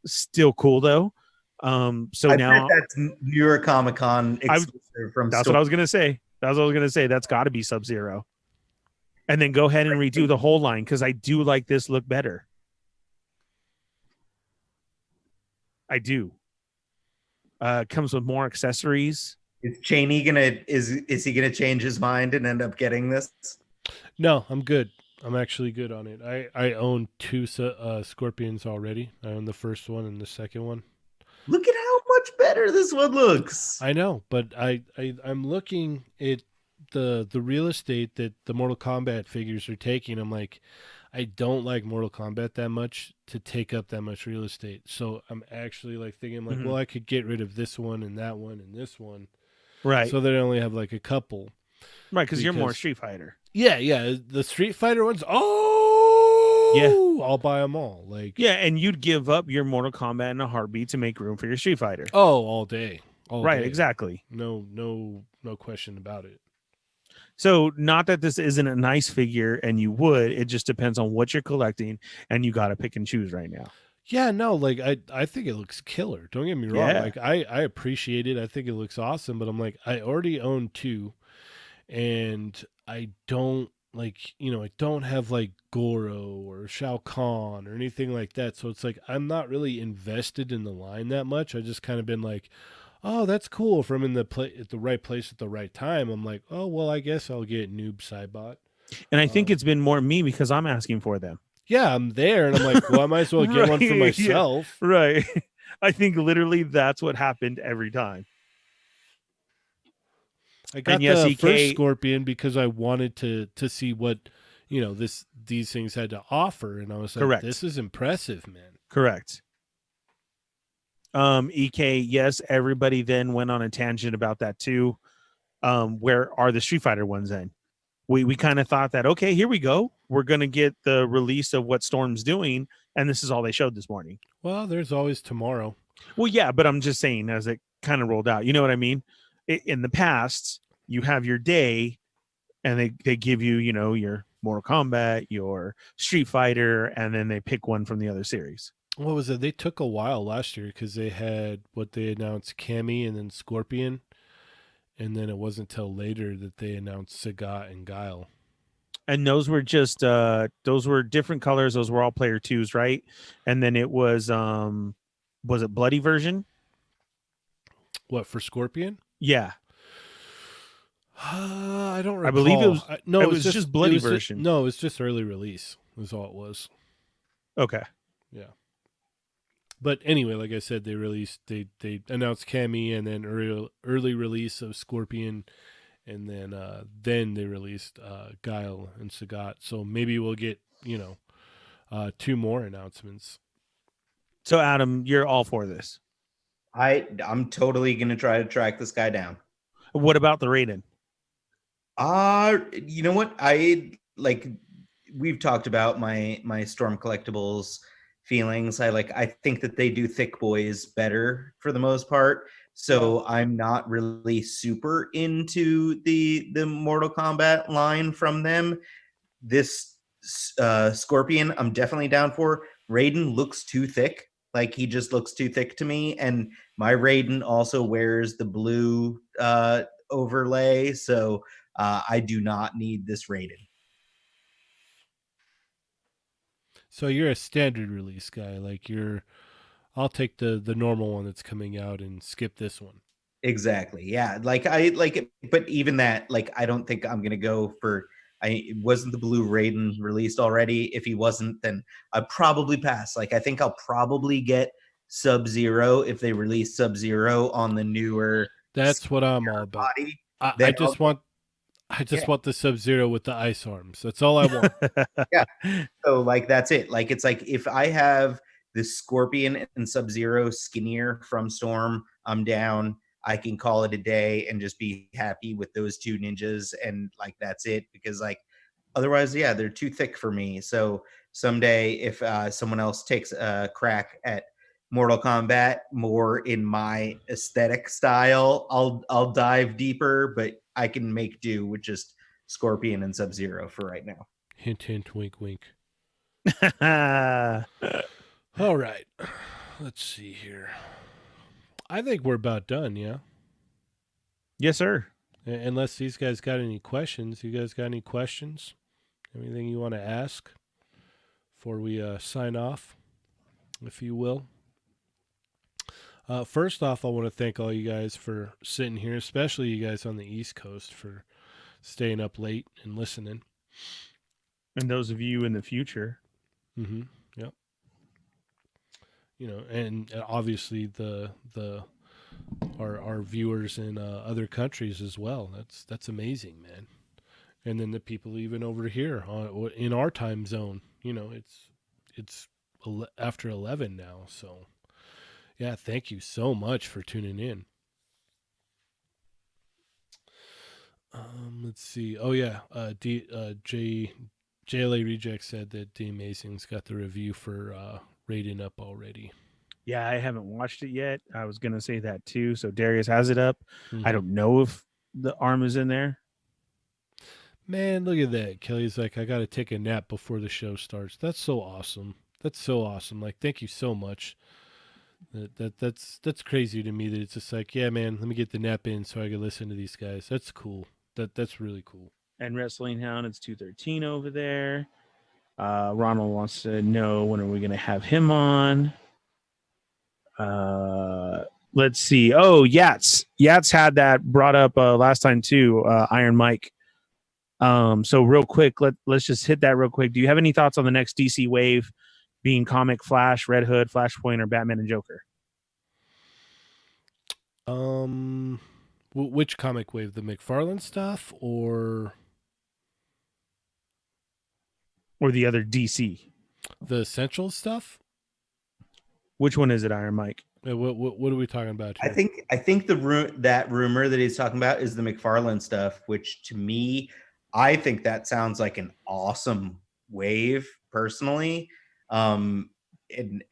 Still cool though. So I now bet that's New York Comic Con exclusive from. That's what I was gonna say. That's got to be Sub-Zero. And then go ahead and redo the whole line because I do like this look better. I do. Comes with more accessories. Is Cheney is he gonna change his mind and end up getting this? No, I'm good. I'm actually good on it. I own 2 Scorpions already. I own the first one and the second one. Look at how much better this one looks. I know, but I'm looking at the real estate that the Mortal Kombat figures are taking. I'm like, I don't like Mortal Kombat that much to take up that much real estate. So I'm actually like thinking like, Mhm. well, I could get rid of this one and that one and this one, Right. so that I only have like a couple. Right, because you're more Because Street Fighter. yeah, the Street Fighter ones. Yeah. Oh, I'll buy them all. Like Yeah, and you'd give up your Mortal Kombat in a heartbeat to make room for your Street Fighter. oh, all day, all Right, day. exactly. No question about it. So, not that this isn't a nice figure, and you would. It just depends on what you're collecting, and you got to pick and choose right now. Yeah, no, like I think it looks killer. Don't get me wrong. Yeah. Like I appreciate it. I think it looks awesome, but I'm like I already own two, and I don't like, I don't have like Goro or Shao Kahn or anything like that. So it's like I'm not really invested in the line that much. I just kind of been like, oh, that's cool. If I'm in the at the right place at the right time, I'm like, oh well, I guess I'll get Noob Saibot. And I think it's been more me because I'm asking for them. Yeah, I'm there, and I'm like, well, I might as well get one for Right, yeah. myself. Right. I think literally that's what happened every time. I got yes, the EK first Scorpion because I wanted to see what these things had to offer, and I was like, Correct. this is impressive, man. Correct. EK, yes, everybody then went on a tangent about that too. Where are the Street Fighter ones then? We kind of thought that, okay, here we go. We're going to get the release of what Storm's doing, and this is all they showed this morning. Well, there's always tomorrow. Well, yeah, but I'm just saying as it kind of rolled out. You know what I mean? In the past, you have your day, and they give you, your Mortal Kombat, your Street Fighter, and then they pick one from the other series. What was it? They took a while last year because they had what they announced, Cammy and then Scorpion, and then it wasn't until later that they announced Sagat and Guile. And those were just those were different colors. Those were all player twos, right? And then it was it bloody version? What, for Scorpion? Yeah. I don't recall. I believe it was. No, it was just bloody version. No, it was just early release. Was all it was. Okay. Yeah. But anyway, like I said, they announced Cammy and then early release of Scorpion, and then they released Guile and Sagat. So maybe we'll get two more announcements. So Adam, you're all for this. I'm totally gonna try to track this guy down. What about the Raiden? You know what? We've talked about my Storm Collectibles feelings. I think that they do thick boys better for the most part. So I'm not really super into the Mortal Kombat line from them. This Scorpion, I'm definitely down for. Raiden looks too thick. Like, he just looks too thick to me. And my Raiden also wears the blue overlay. So I do not need this Raiden. So you're a standard release guy. Like, I'll take the normal one that's coming out and skip this one. Exactly. Yeah. Like, I like it, but even that, like, I don't think I'm gonna go for. Wasn't the blue Raiden released already? If he wasn't, then I'd probably pass. Like, I think I'll probably get Sub-Zero if they release Sub-Zero on the newer. That's what I'm all about. Body. I just want the Sub-Zero with the ice arms. That's all I want. Yeah. So, like, that's it. Like, it's like if I have the Scorpion and Sub-Zero skinnier from Storm, I'm down. I can call it a day and just be happy with those two ninjas, and like, that's it. Because, like, otherwise, yeah, they're too thick for me. So someday, if someone else takes a crack at Mortal Kombat more in my aesthetic style, I'll dive deeper. But I can make do with just Scorpion and Sub-Zero for right now. Hint, hint, wink, wink. All right. Let's see here. I think we're about done, yeah? Yes, sir. Unless these guys got any questions. You guys got any questions? Anything you want to ask before we sign off, if you will? First off, I want to thank all you guys for sitting here, especially you guys on the East Coast for staying up late and listening. And those of you in the future. Mm-hmm. Yep. And obviously our viewers in other countries as well. That's amazing, man. And then the people even over here in our time zone, it's after 11 now. So yeah, thank you so much for tuning in. Let's see. Oh yeah, JLA Reject said that The Amazing's got the review for rating up already. Yeah, I haven't watched it yet. I was gonna say that too. So Darius has it up. I Mhm. don't know if the arm is in there. Man, look at that. Kelly's like, I got to take a nap before the show starts. That's so awesome. That's so awesome. Like, thank you so much. That's crazy to me that it's just like, yeah, man, let me get the nap in so I can listen to these guys. That's cool. That's really cool. And Wrestling Hound, it's 213 over there. Ronald wants to know when are we gonna have him on. Let's see. Oh, Yats had that brought up last time too. Iron Mike. So real quick, let's just hit that real quick. Do you have any thoughts on the next DC wave being Comic Flash, Red Hood, Flashpoint, or Batman and Joker? Which comic wave? The McFarlane stuff or Or the other DC? the Essential stuff? Which one is it, Iron Mike? What are we talking about here? I think that rumor that he's talking about is the McFarlane stuff, which to me, I think that sounds like an awesome wave personally. And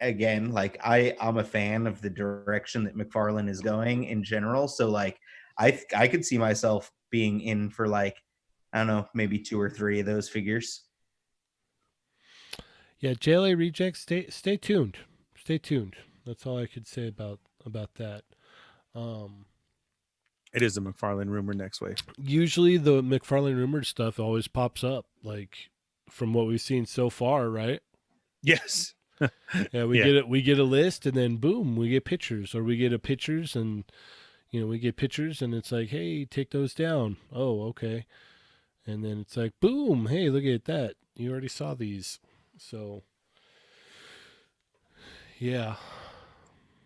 again, like I'm a fan of the direction that McFarlane is going in general. So like I could see myself being in for like, I don't know, maybe 2 or 3 of those figures. Yeah, JLA Rejects, stay tuned. Stay tuned. That's all I could say about that. It is the McFarlane rumor next wave. Usually the McFarlane rumored stuff always pops up, like from what we've seen so far, right? Yes. Yeah, we get a list and then boom, we get pictures, or we get a pictures and we get pictures and it's like, hey, take those down. Oh, okay. And then it's like, boom, hey, look at that. You already saw these. So yeah.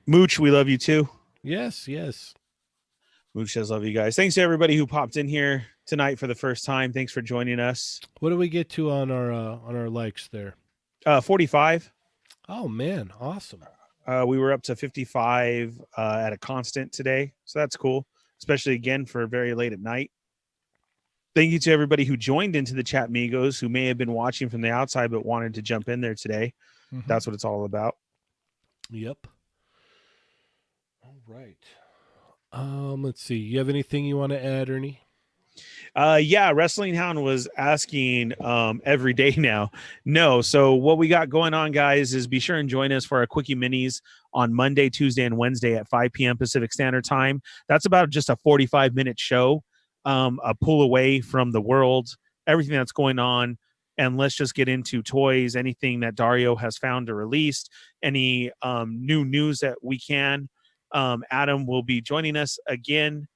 Mooch, we love you too. Yes. Mooch says, love you guys. Thanks to everybody who popped in here tonight for the first time. Thanks for joining us. What do we get to on our likes there? 45. Oh man, awesome. We were up to 55 at a constant today. So that's cool, especially again for very late at night. Thank you to everybody who joined into the chat, Migos, who may have been watching from the outside but wanted to jump in there today. Mm-hmm. That's what it's all about. Yep. All right. Let's see. You have anything you want to add, Ernie? Yeah, Wrestling Hound was asking every day now. No, so what we got going on, guys, is be sure and join us for our Quickie Minis on Monday, Tuesday, and Wednesday at 5 p.m. Pacific Standard Time. That's about just a 45-minute show, a pull away from the world, everything that's going on. And let's just get into toys, anything that Dario has found or released, any new news that we can. Adam will be joining us again.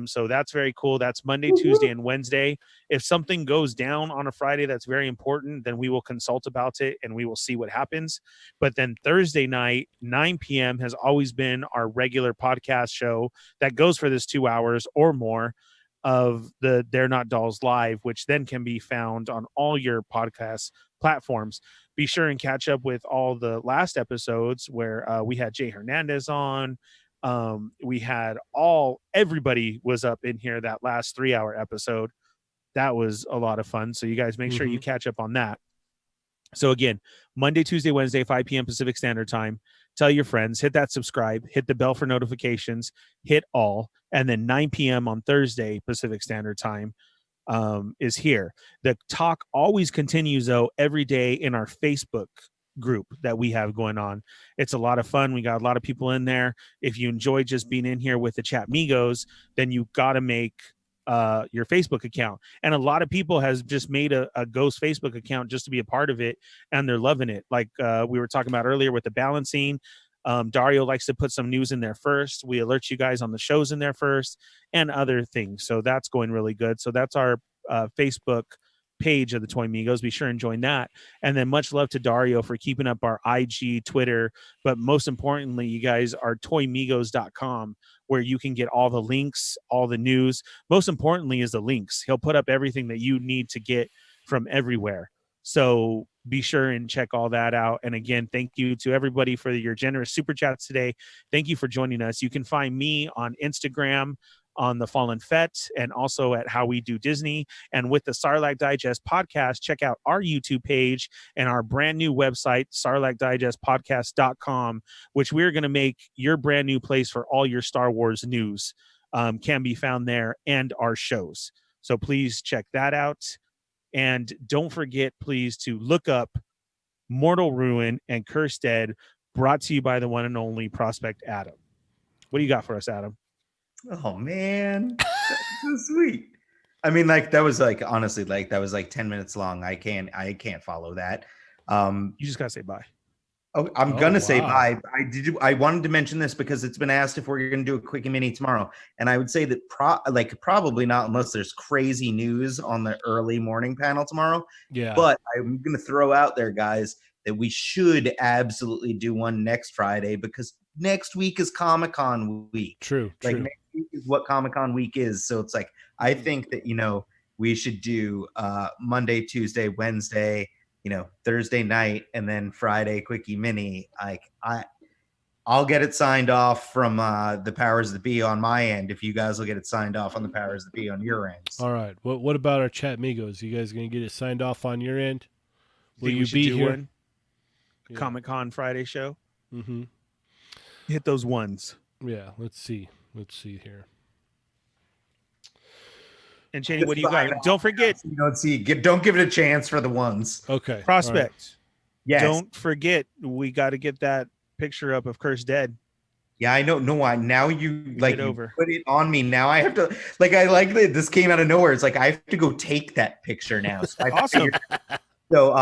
So that's very cool. That's Monday, Tuesday, and Wednesday. If something goes down on a Friday that's very important, then we will consult about it and we will see what happens. But then Thursday night, 9 p.m. has always been our regular podcast show that goes for this 2 hours or more of the They're Not Dolls Live, which then can be found on all your podcast platforms. Be sure and catch up with all the last episodes where we had Jay Hernandez on. We had everybody was up in here that last 3-hour episode. That was a lot of fun. So you guys make sure you catch up on that. So again, Monday, Tuesday, Wednesday, 5 p.m. Pacific Standard Time. Tell your friends, hit that subscribe, hit the bell for notifications, hit all, and then 9 p.m. on Thursday, Pacific Standard Time is here. The talk always continues, though, every day in our Facebook group that we have going on. It's a lot of fun. We got a lot of people in there. If you enjoy just being in here with the Chat Migos, then you got to make your Facebook account. And a lot of people has just made a ghost Facebook account just to be a part of it, and they're loving it. Like we were talking about earlier with the balancing. Dario likes to put some news in there first. We alert you guys on the shows in there first and other things. So that's going really good. So that's our Facebook page of the Toy Migos. Be sure and join that. And then much love to Dario for keeping up our IG, Twitter, but most importantly, you guys are toymigos.com, where you can get all the links, all the news. Most importantly is the links. He'll put up everything that you need to get from everywhere. So be sure and check all that out. And again, thank you to everybody for your generous super chats today. Thank you for joining us. You can find me on Instagram on the Fallen Fett and also at How We Do Disney. And with the Sarlacc Digest podcast, check out our YouTube page and our brand new website, sarlaccdigestpodcast.com, which we're going to make your brand new place for all your Star Wars news. Can be found there, and our shows. So please check that out. And don't forget, please, to look up Mortal Ruin and Cursed Dead, brought to you by the one and only Prospect Adam. What do you got for us, Adam? Oh man, that's so sweet. I mean, like that was like honestly, like that was like 10 minutes long. I can't follow that. You just gotta say bye. Oh, I'm gonna say wow. bye. I wanted to mention this because it's been asked if we're gonna do a quickie mini tomorrow, and I would say that probably not unless there's crazy news on the early morning panel tomorrow. Yeah. But I'm gonna throw out there, guys, that we should absolutely do one next Friday because next week is Comic-Con week. True. Like next week is what Comic-Con week is. So it's like I think that we should do Monday, Tuesday, Wednesday, Thursday night, and then Friday quickie mini. Like I'll get it signed off from the powers that be on my end. If you guys will get it signed off on the powers that be on your ends. All right. What about our chat migos? You guys gonna get it signed off on your end? Will Think we you should be do here? one? Yeah. Comic-Con Friday show. Mm-hmm. Hit those ones. Yeah. Let's see here. And Cheney, what do you got? Don't forget, Don't give it a chance for the ones. Okay. Prospect. All right. Yes. Don't forget, we got to get that picture up of Cursed Dead. Yeah, I know. No, why? Now you Get you over. put it on me. Now I have to. I like that this came out of nowhere. It's like I have to go take that picture now. So Awesome. So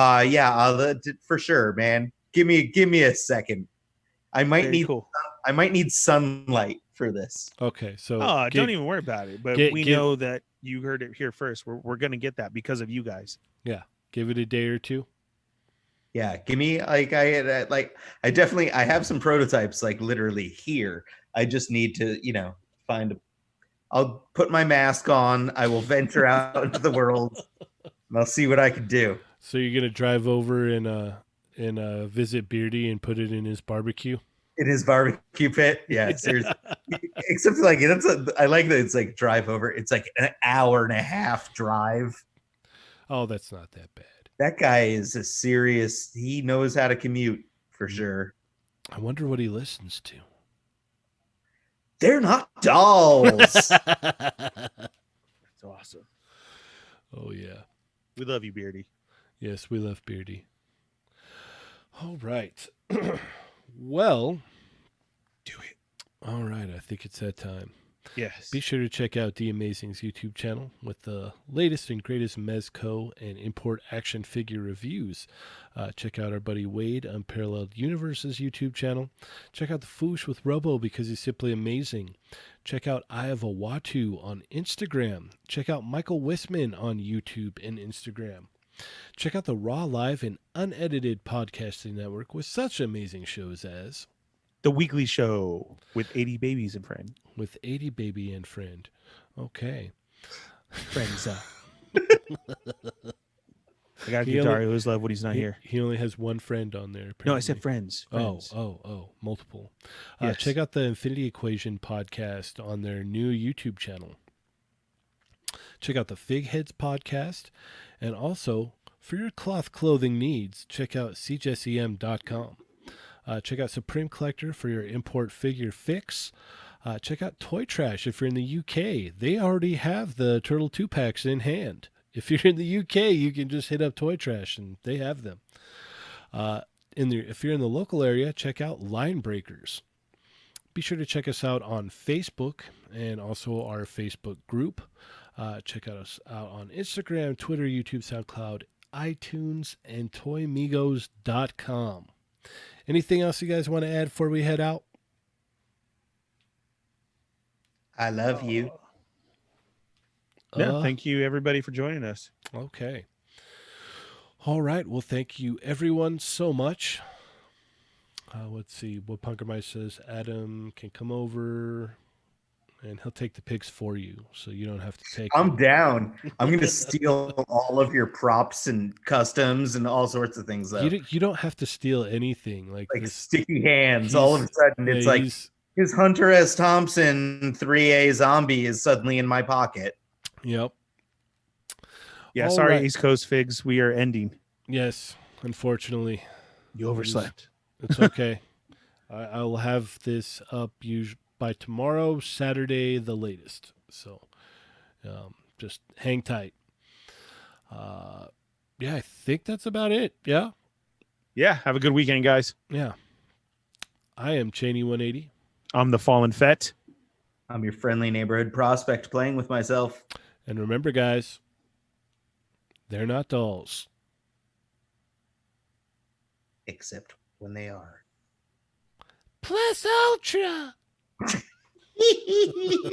for sure, man. Give me a second. I might Very need cool. I might need sunlight for this. Okay. So Don't even worry about it. But we know that you heard it here first. We're gonna get that because of you guys. Yeah. Give it a day or two. Yeah, give me I have some prototypes literally here. I just need to I'll put my mask on. I will venture out into the world, and I'll see what I can do. So you're gonna drive over and visit Beardy and put it in his barbecue. In his barbecue pit, yeah. Seriously, except I like that it's drive over. It's like an hour and a half drive. Oh, that's not that bad. That guy is a serious. He knows how to commute for sure. I wonder what he listens to. They're not dolls. That's awesome. Oh yeah. We love you, Beardy. Yes, we love Beardy. All right. Well, Do it. all right. I think it's that time. Yes. Be sure to check out The Amazing's YouTube channel with the latest and greatest Mezco and import action figure reviews. Check out our buddy Wade, Unparalleled Universe's YouTube channel. Check out The Foosh with Robo because he's simply amazing. Check out I Have a Watu on Instagram. Check out Michael Wisman on YouTube and Instagram. Check out the Raw Live and Unedited Podcasting Network with such amazing shows as The Weekly Show with 80 Babies and Friend. With 80 Baby and Friend. Okay. Friends. I got to give Dario his love when he's not here. He only has one friend on there. Apparently. No, I said friends. Oh, multiple. Yes. Check out the Infinity Equation podcast on their new YouTube channel. Check out the Fig Heads podcast. And also, for your cloth clothing needs, check out cjsem.com. Check out Supreme Collector for your import figure fix. Check out Toy Trash if you're in the UK. They already have the Turtle 2-packs in hand. If you're in the UK, you can just hit up Toy Trash and they have them. If you're in the local area, check out Line Breakers. Be sure to check us out on Facebook and also our Facebook group. Check us out on Instagram, Twitter, YouTube, SoundCloud, iTunes, and toymigos.com. Anything else you guys want to add before we head out? I love you. Yeah, thank you everybody for joining us. Okay. All right. Well, thank you everyone so much. Let's see what Punkermeister says. Adam can come over. and he'll take the pics for you, so you don't have to take I'm them. down. I'm gonna steal all of your props and customs and all sorts of things though. You don't have to steal anything like Like this. sticky hands. All of a sudden, Yeah, it's like he's his Hunter S. Thompson 3A zombie is suddenly in my pocket. yep. Yeah, All sorry, right. East Coast Figs. We are ending. Yes, unfortunately, You overslept. it's okay. I will have this up by tomorrow, Saturday, the latest. So, just hang tight. Yeah, I think that's about it. Yeah, Yeah, have a good weekend, guys. yeah. I am Cheney 180, I'm the Fallen Fett. I'm your friendly neighborhood prospect playing with myself. and remember, guys, they're not dolls. Except when they are. Plus Ultra.